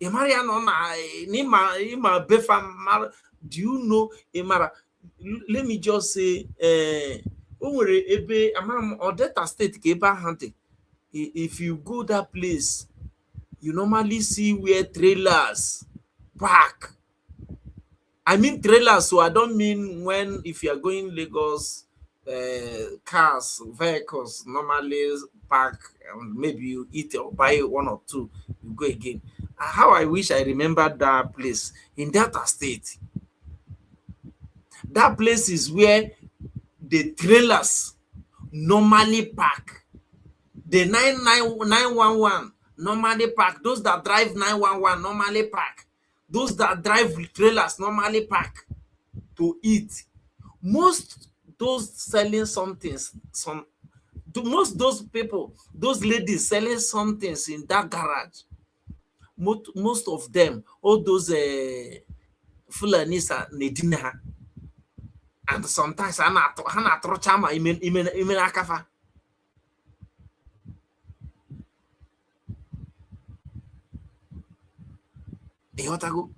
ịmara ya nọ na ịma befa mara. Do you know ịmara? Let me just say, o nwere ebe amam Odeta State ka ebe ahụ dị. If you go that place, you normally see where trailers park. I mean trailers, so I don't mean if you are going Lagos, cars, vehicles normally park, and maybe you eat or buy 1 or 2, you go again. How I wish I remembered that place in Delta State. That place is where the trailers normally park. The 911, normally park. Those that drive 911 normally park. Those that drive trailers normally park to eat. Most those selling something, most those people, those ladies selling something in that garage, most of them, all those Fulanis are nedina, and sometimes hana trochama imen akafa. Eyotago.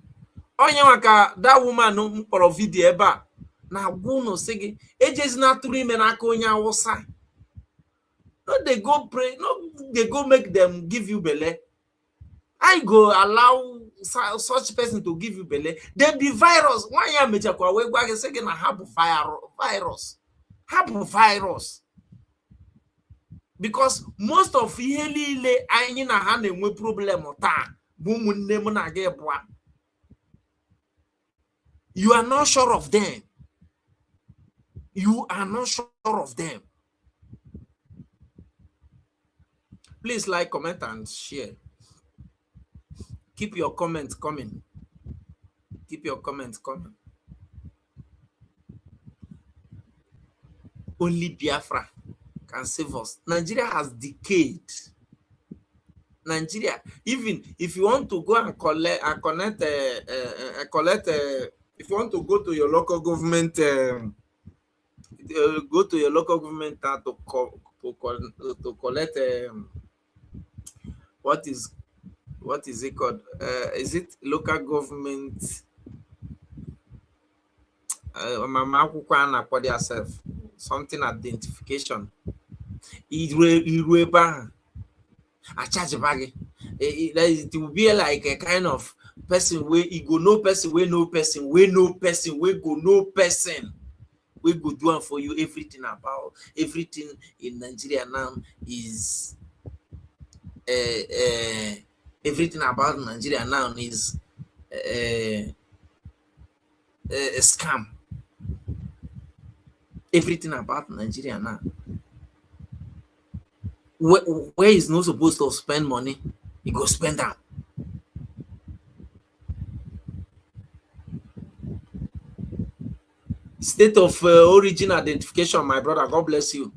Onye maka that woman no mkpọrọ video ebe a na-agwa unu sị gị ejezina tụrụ ime n'aka onye Awụsa. No, they go pray, no, they go make them give you belle. I go allow such person to give you belle. They be virus. One year mechakwa we gwa gị sị gị na ha bụ virus. Ha bụ virus. Because most of ihe niile anyị na ha na-enwe problem taa bụ ụmụnne m na gị bụ. You are not sure of them. You are not sure of them. Please like, comment, and share. Keep your comments coming. Keep your comments coming. Only Biafra can save us. Nigeria has decayed. Nigeria, even if you want to go and connect, if you want to go to your local government, go to your local government to collect what is it called? Is it local government? Mama Kukwana for yourself something identification. Ireba a charge bag. It will be like a kind of person where you go no person, where no person, where no person, where go no person. We go do for you everything about everything in Nigeria now is everything about Nigeria now is a scam. Everything about Nigeria now. Where is not supposed to spend money, you go spend that. State of origin identification, my brother. God bless you.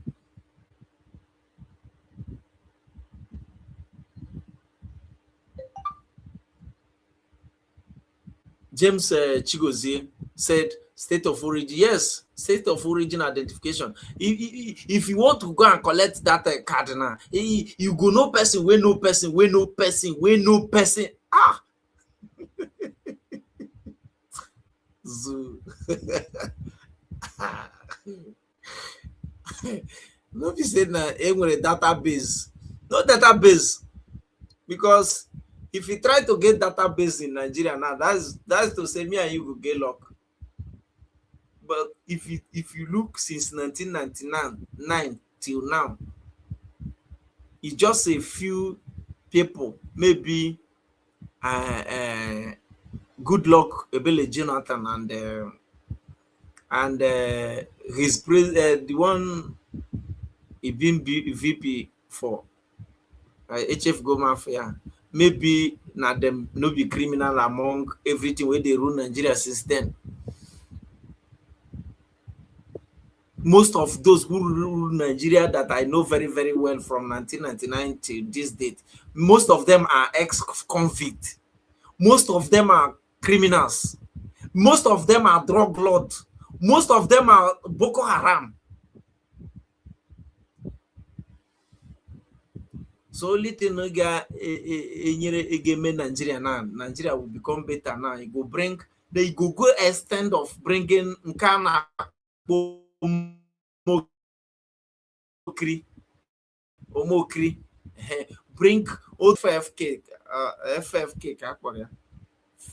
James Chigozie said state of origin. Yes, state of origin identification. If you want to go and collect that card now, you go no person, where no person, where no person, where no person. Ah. No, be said na a database. No database, because if you try to get database in Nigeria now, that's to say me and you will get luck. But if you look since 1999 till now, it's just a few people, maybe good luck Ebele Jonathan and his the one he been VP for HF Goma Fair. Maybe not them no be criminal among everything where they rule Nigeria since then. Most of those who rule Nigeria that I know very, very well from 1999 to this date, most of them are ex-convict. Most of them are criminals. Most of them are drug lords. Most of them are Boko Haram. So little Nigeria now, Nigeria will become better now. It will bring, they go extent of bringing Nkana Omokri, bring old FFK,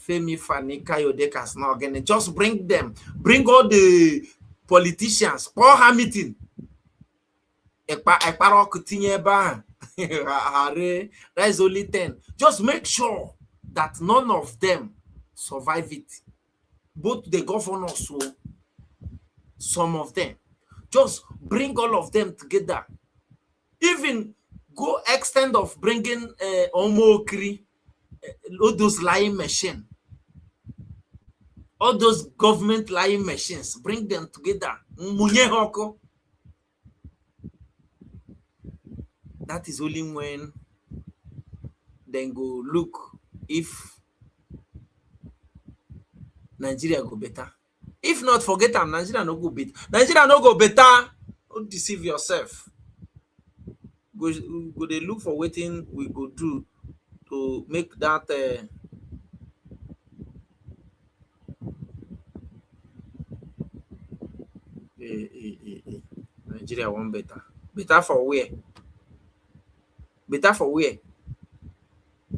Femi Fani Kayodekas now again. Just bring them, bring all the politicians, Paul Hamilton, that is only 10. Just make sure that none of them survive it. Both the governors, some of them. Just bring all of them together. Even go extent of bringing Omokri, all those lying machine, all those government lying machines, bring them together. Munye hoko. That is only when then go look if Nigeria go better. If not, forget them. Nigeria no go better. Nigeria no go better. Don't deceive yourself. Go they look for waiting we go do to make that Nigeria one better. Better for where? Better for where?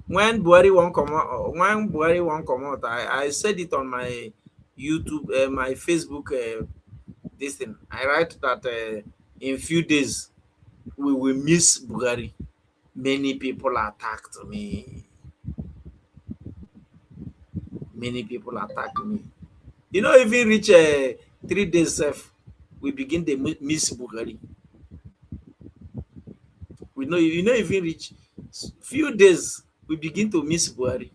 When Buhari won't come out, I said it on my YouTube, my Facebook, this thing. I write that in few days we will miss Buhari. Many people attacked me. Many people attacked me. You know, even reach 3 days, we begin to miss Buhari. We know, you know, even reach few days, we begin to miss Buhari.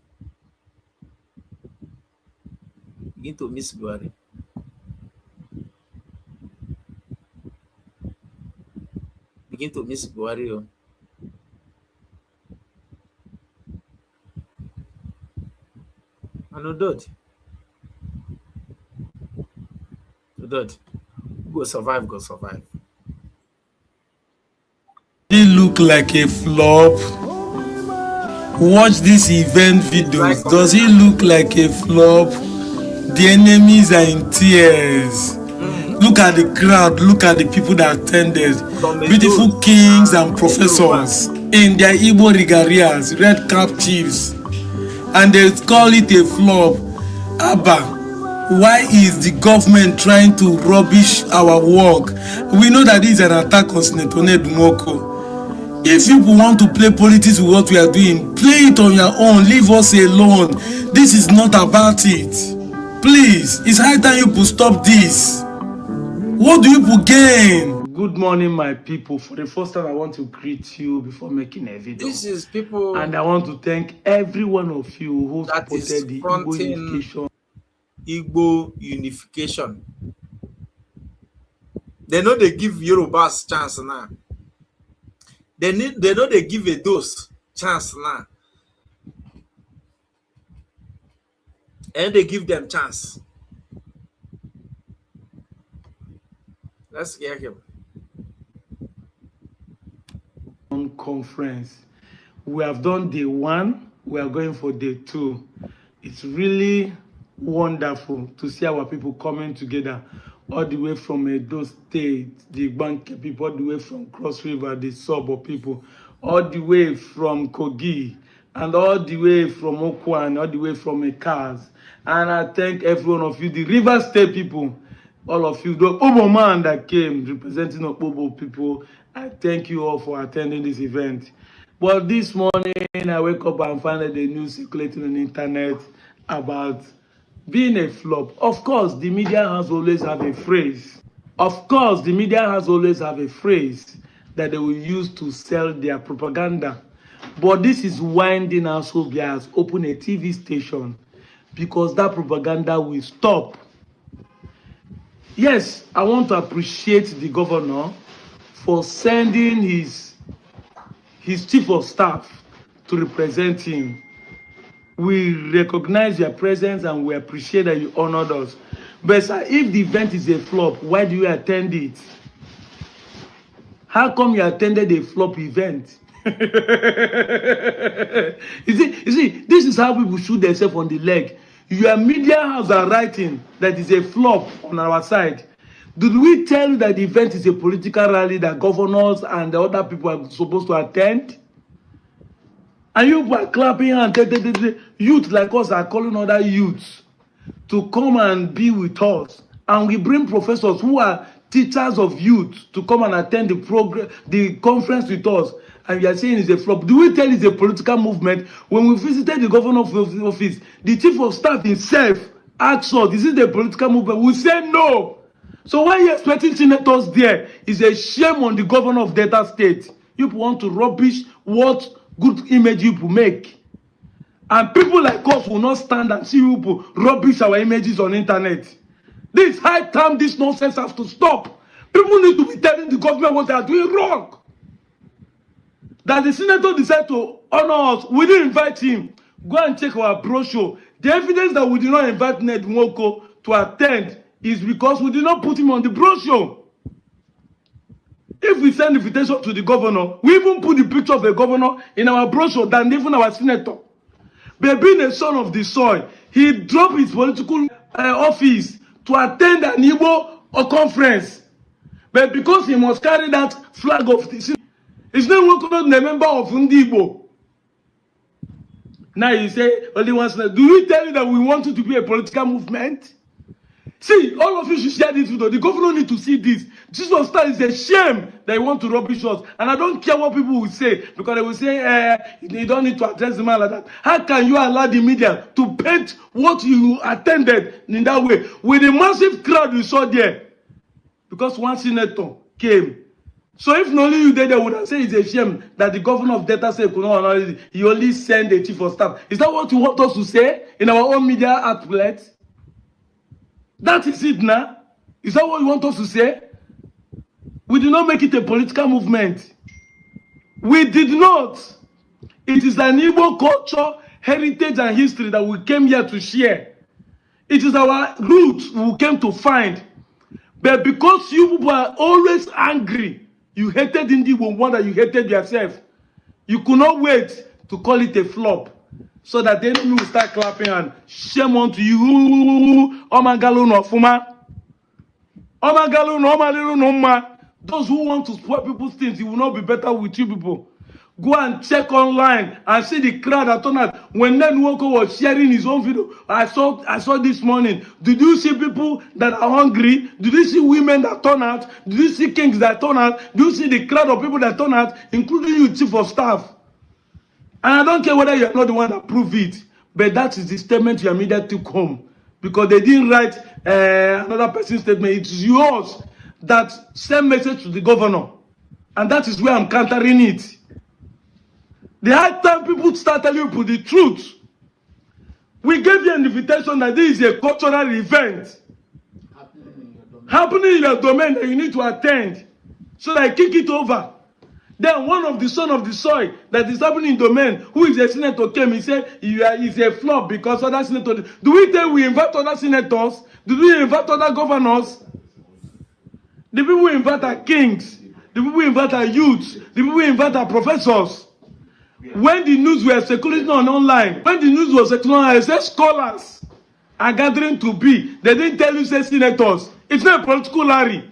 Begin to miss Buhari. Begin to miss Buhari. Oh. I know that. That go survive, go survive. He look like a flop. Watch these event videos. Does he look like a flop? The enemies are in tears. Look at the crowd. Look at the people that attended. Beautiful kings and professors in their Igbo regarias, red cap chiefs, and they call it a flop. Abba, why is the government trying to rubbish our work? We know that this is an attack on Senator Dumoko. If people want to play politics with what we are doing, play it on your own. Leave us alone. This is not about it. Please, it's high time you people stop this. What do you people gain? Good morning, my people. For the first time, I want to greet you before making a video. This is people, and I want to thank every one of you who supported the Igbo unification. Igbo unification. They know they give Yorubas chance now. They know they give a dose chance now. And they give them chance. Let's hear him. Conference. We have done day 1. We are going for day 2. It's really wonderful to see our people coming together all the way from Edo State, the Bank people, all the way from Cross River, the suburb people, all the way from Kogi, and all the way from Okwan, all the way from Ekaz. And I thank every one of you, the River State people, all of you, the Obo man that came representing Obo people. I thank you all for attending this event. But this morning, I wake up and find the news circulating on the internet about being a flop. Of course, the media has always have a phrase. Of course, the media has always have a phrase that they will use to sell their propaganda. But this is winding us up. Has opened a TV station because that propaganda will stop. Yes, I want to appreciate the governor for sending his chief of staff to represent him. We recognize your presence and we appreciate that you honored us. But sir, if the event is a flop, why do you attend it? How come you attended a flop event? You see, this is how people shoot themselves on the leg. Your media house are writing that is a flop on our side. Did we tell you that the event is a political rally that governors and the other people are supposed to attend? And you were clapping and youth like us are calling other youths to come and be with us. And we bring professors who are teachers of youth to come and attend the conference with us. And we are saying it's a flop. Do we tell it's a political movement? When we visited the governor's office, the chief of staff himself asked us, is it a political movement? We said no. So why are you expecting senators there? It's a shame on the governor of Delta State. You want to rubbish what good image you make. And people like us will not stand and see you rubbish our images on internet. This high time, this nonsense has to stop. People need to be telling the government what they are doing wrong. That the senator decided to honor us. We didn't invite him. Go and check our brochure. The evidence that we did not invite Ned Nwoko to attend is because we did not put him on the brochure. If we send invitation to the governor, we even put the picture of the governor in our brochure than even our senator. But being a son of the soil, he dropped his political office to attend an Igbo conference. But because he must carry that flag of the city, he's not a member of Igbo. Now you say, only once. Do we tell you that we want you to be a political movement? See, all of you should share this video. The governor need to see this. Jesus Star is a shame that you want to rubbish us. And I don't care what people will say, because they will say, you don't need to address the man like that. How can you allow the media to paint what you attended in that way? With the massive crowd you saw there. Because one senator came. So if not only you there, they would have said it's a shame that the governor of Delta State could not honor it. He only sent a chief of staff. Is that what you want us to say in our own media outlets? That is it now. Is that what you want us to say? We did not make it a political movement. We did not. It is an Igbo culture, heritage, and history that we came here to share. It is our roots we came to find. But because you people are always angry, you hated Igbo more than you hated yourself. You could not wait to call it a flop, so that the enemy will start clapping and shame unto you. Oh my God, no fuma. Oh my God, no my no ma. Those who want to spoil people's things, it will not be better with you people. Go and check online and see the crowd that turned out. When Ned Nwoko was sharing his own video, I saw this morning. Did you see people that are hungry? Did you see women that turn out? Did you see kings that turn out? Do you see the crowd of people that turn out, including you, chief of staff? And I don't care whether you're not the one that proved it, but that is the statement your media took home. Because they didn't write another person's statement. It is yours that send message to the governor. And that is where I'm countering it. The high time people start telling people the truth. We gave you an invitation that this is a cultural event happening in your domain that you need to attend. So that I kick it over. Then one of the son of the soil that is happening in domain, who is a senator, came. He said it's a flop because other senators. Do we think we invite other senators? Do we invite other governors? The people we invite are kings. The people we invite are youths. The people we invite are professors. When the news were circulating online, when the news was circulating online, I said scholars are gathering to be. They didn't tell you say senators. It's not a political rally.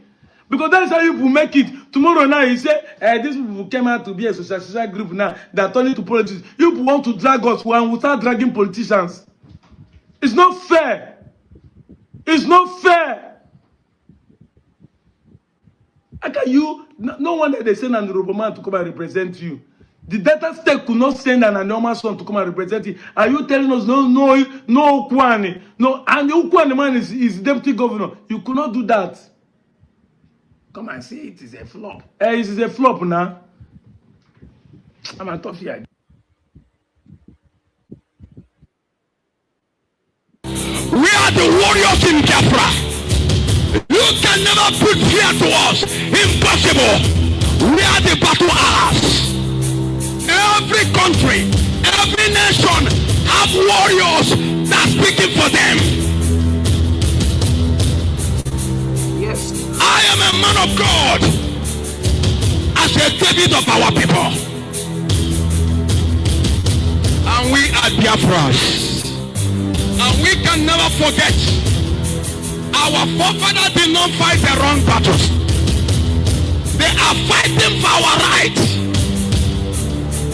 Because that's how you will make it. Tomorrow now, you say, these people came out to be a social group now that turn into politics. You want to drag us and we'll start dragging politicians. It's not fair. It's not fair. How can you, no wonder they send an Yoruba man to come and represent you. The Delta State could not send an anonymous son to come and represent you. Are you telling us no Ukwani? No, and the Ukwani man is deputy governor. You could not do that. Come and see it is a flop. It is a flop now. I'm a tough guy. We are the warriors in Biafra. You can never put fear to us. Impossible. We are the battle ass. Every country, every nation have warriors that are speaking for them. Yes. I am a man of God as a David of our people. And we are Biafras. And we can never forget our forefathers did not fight the wrong battles. They are fighting for our rights,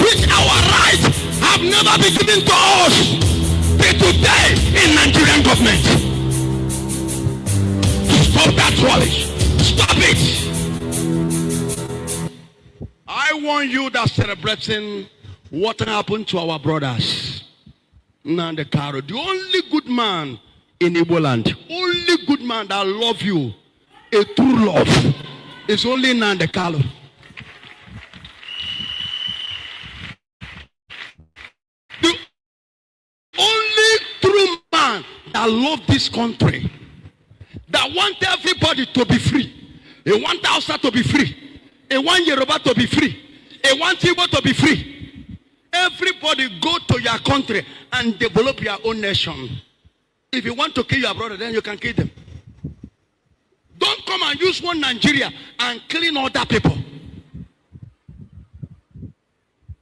which our rights have never been given to us till today in Nigerian government. Stop that rubbish. Stop it. I want you that celebrating what happened to our brothers. Nande Karo, the only good man in Igbo land, only good man that love you, a true love, is only Nande Karo. that love this country, that want everybody to be free. They want Hausa to be free. They want Yoruba to be free. They want Igbo to be free. Everybody go to your country and develop your own nation. If you want to kill your brother, then you can kill them. Don't come and use one Nigeria and clean other people.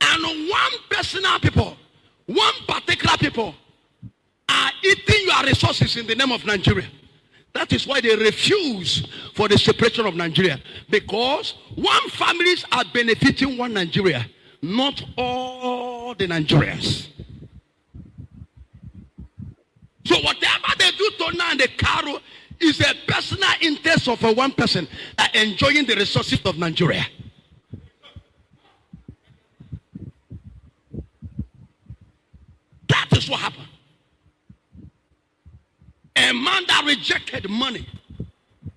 And one personal people, one particular people are eating your resources in the name of Nigeria. That is why they refuse for the separation of Nigeria. Because one families are benefiting one Nigeria, not all the Nigerians. So whatever they do to now the Caro is a personal interest of a one person enjoying the resources of Nigeria. That is what happened. A man that rejected money,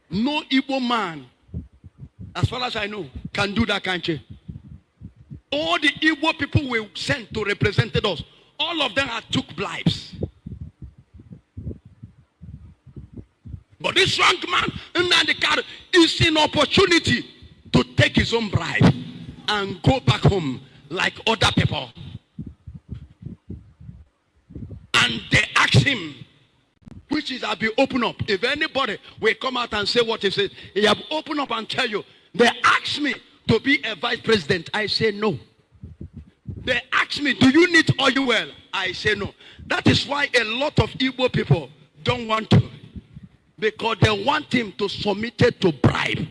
no Igbo man, as far as I know, can do that country. All the Igbo people were sent to represent us. All of them had took bribes. But this young man in the car is an opportunity to take his own bribe and go back home like other people. And they asked him, which is have you open up? If anybody will come out and say what he said, he have opened up and tell you, they asked me to be a vice president. I say no. They asked me, do you need oil? I say no. That is why a lot of Igbo people don't want to. Because they want him to submit it to bribe.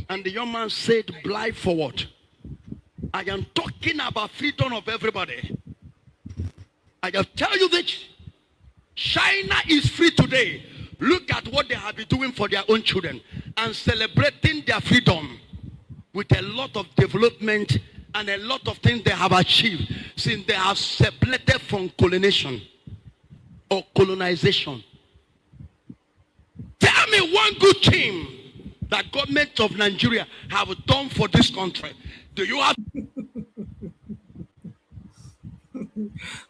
And the young man said, bribe for what? I am talking about freedom of everybody. I just tell you this. China is free today. Look at what they have been doing for their own children and celebrating their freedom with a lot of development and a lot of things they have achieved since they have separated from colonization or colonization. Tell me one good thing that government of Nigeria have done for this country. Do you have?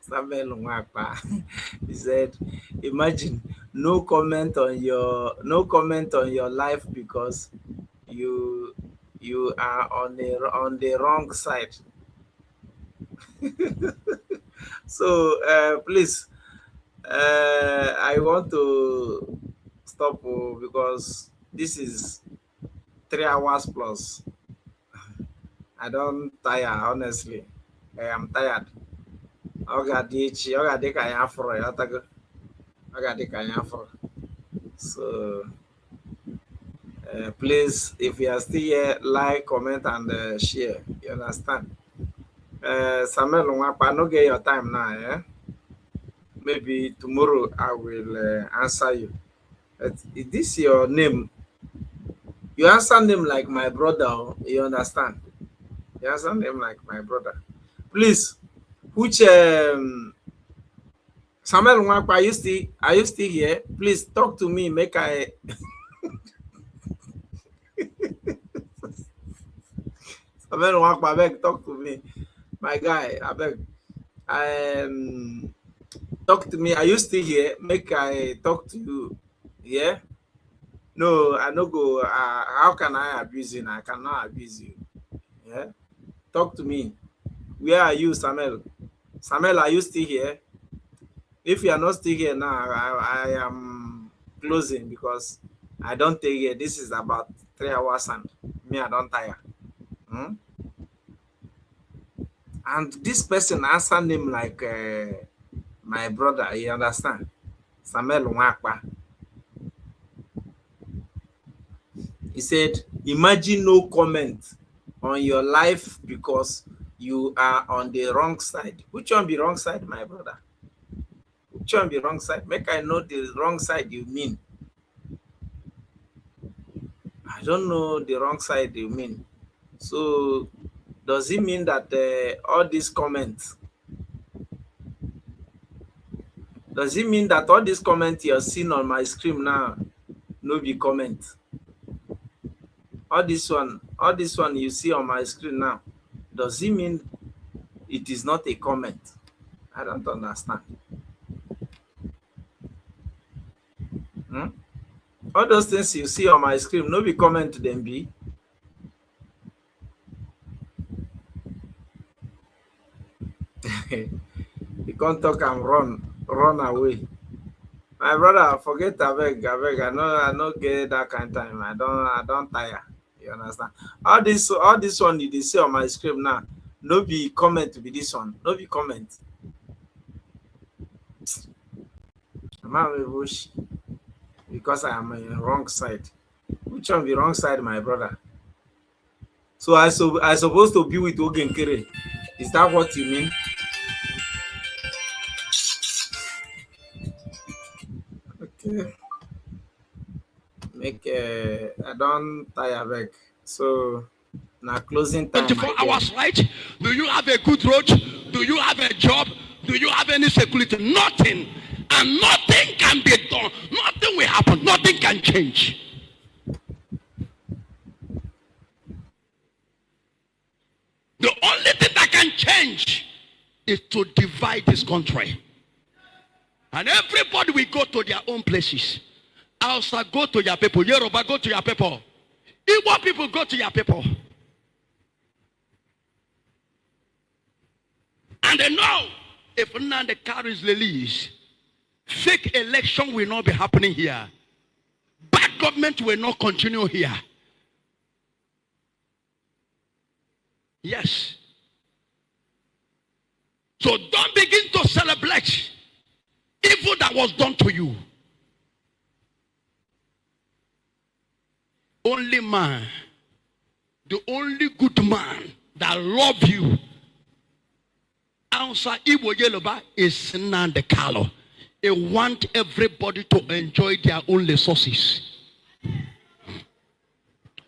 Samuel Nwakpa, he said, imagine no comment on your life because you are on the wrong side. So please, I want to stop because this is 3 hours plus. I don't tire, honestly. I am tired. So please, if you are still here, like, comment, and share. You understand? Samuel Nwakpa, no get your time now. Eh? Maybe tomorrow I will answer you. Is this your name? You answer name like my brother. You understand? You answer name like my brother. Please, which Samuel Nwakpa, are you still here? Please talk to me. Make I Samuel Nwakpa, beg, talk to me. My guy, I beg. Talk to me. Are you still here? Make I talk to you. Yeah? No, I no go. How can I abuse you? I cannot abuse you. Yeah? Talk to me. Where are you, Samuel? Samuel, are you still here? If you are not still here now, I am closing because I don't take it. This is about 3 hours and me, I don't tire. And this person answer him like my brother, you understand? Samuel Nwakpa. He said, imagine no comment on your life because you are on the wrong side. Which one be wrong side, my brother? Which one be wrong side? Make I know the wrong side you mean. I don't know the wrong side you mean. So does it mean that all these comments, does it mean that all these comments you're seeing on my screen now no be comment? All this one you see on my screen now, does it mean it is not a comment? I don't understand. All those things you see on my screen, no be comment to them be. You can't talk and run away. My brother, forget abeg. I no get that kind of time. I don't tire. You understand? All this one you see on my screen now, no be comment to be this one. No be comment. I'm because I am on the wrong side. Which one be wrong side, my brother? So I supposed to be with Ogenkere. Is that what you mean? Okay. I don't tire back. So now closing time. 24 hours, right? Do you have a good road? Do you have a job? Do you have any security? Nothing. And nothing can be done. Nothing will happen. Nothing can change. The only thing that can change is to divide this country. And everybody will go to their own places. Hausa, go to your people. Yoruba, go to your people. Igbo people, go to your people. And they know if none of the car is released, fake election will not be happening here. Bad government will not continue here. Yes. So don't begin to celebrate evil that was done to you. Only man, the only good man that love you outside Igbo Yoruba is Nnamdi Kanu. They want everybody to enjoy their own resources.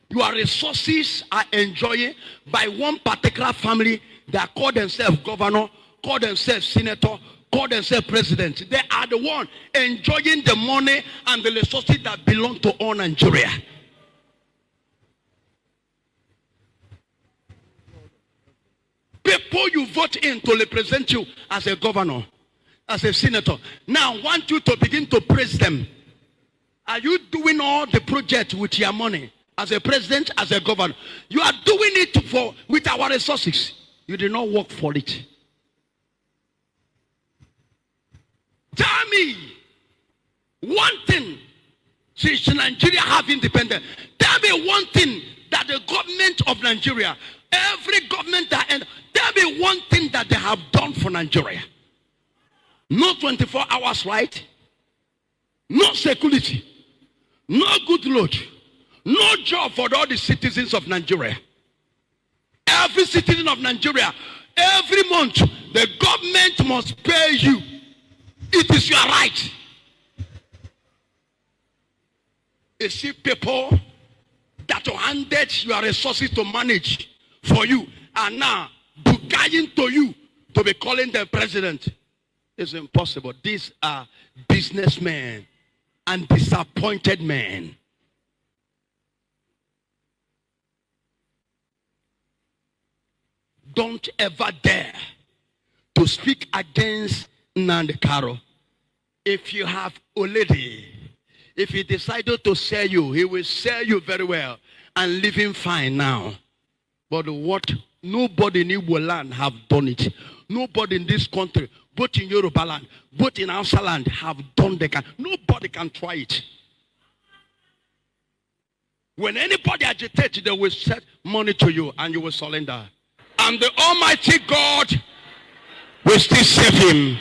Your resources are enjoyed by one particular family that call themselves governor, call themselves senator, call themselves president. They are the one enjoying the money and the resources that belong to all Nigeria. People you vote in to represent you as a governor, as a senator, now want you to begin to praise them. Are you doing all the project with your money? As a president, as a governor, you are doing it with our resources. You did not work for it. Tell me one thing since Nigeria have independence. Tell me one thing that the government of Nigeria, every government that tell me one thing that they have done for Nigeria. No 24 hours, right? No security, no good road, no job for all the citizens of Nigeria. Every citizen of Nigeria, every month, the government must pay you. It is your right. You see people that handed your resources to manage for you are now bugging to you to be calling them president. It's impossible. These are businessmen and disappointed men. Don't ever dare to speak against Nnamdi Kanu. If you have already, if he decided to sell you, he will sell you very well and living fine now. But what nobody in Igbo land have done it. Nobody in this country, both in Yoruba land, both in Hausa land, have done the kind. Nobody can try it. When anybody agitates, they will set money to you and you will surrender. And the Almighty God will still save him.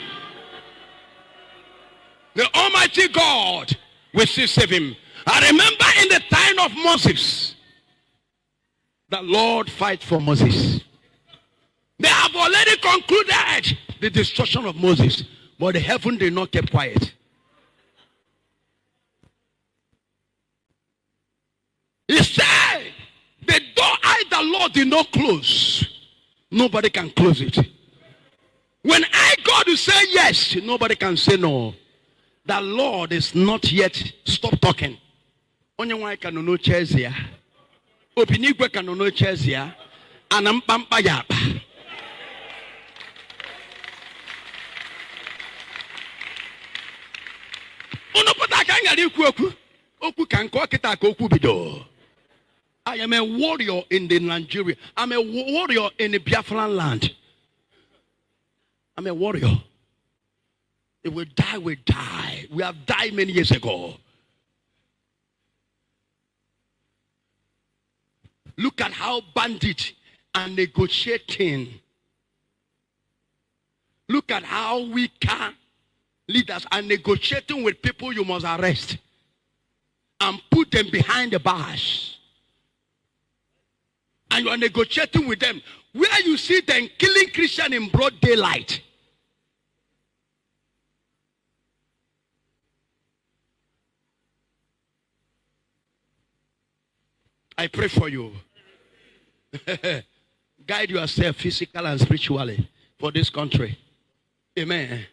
The Almighty God will still save him. I remember in the time of Moses, the Lord fight for Moses. They have already concluded the destruction of Moses, but the heaven did not keep quiet. He said, the door I, the Lord, did not close. Nobody can close it. When I go to say yes, nobody can say no. The Lord is not yet stop talking. Only one can no chairs here. Opinigwe can no chairs here. And I'm pampa yap. I am a warrior in the Nigeria. I'm a warrior in the Biafran land. I'm a warrior. If we die, we die. We have died many years ago. Look at how bandits are negotiating. Look at how weaker leaders are negotiating with people you must arrest and put them behind the bars. And you are negotiating with them. Where you see them killing Christians in broad daylight. I pray for you. Guide yourself physically and spiritually for this country. Amen.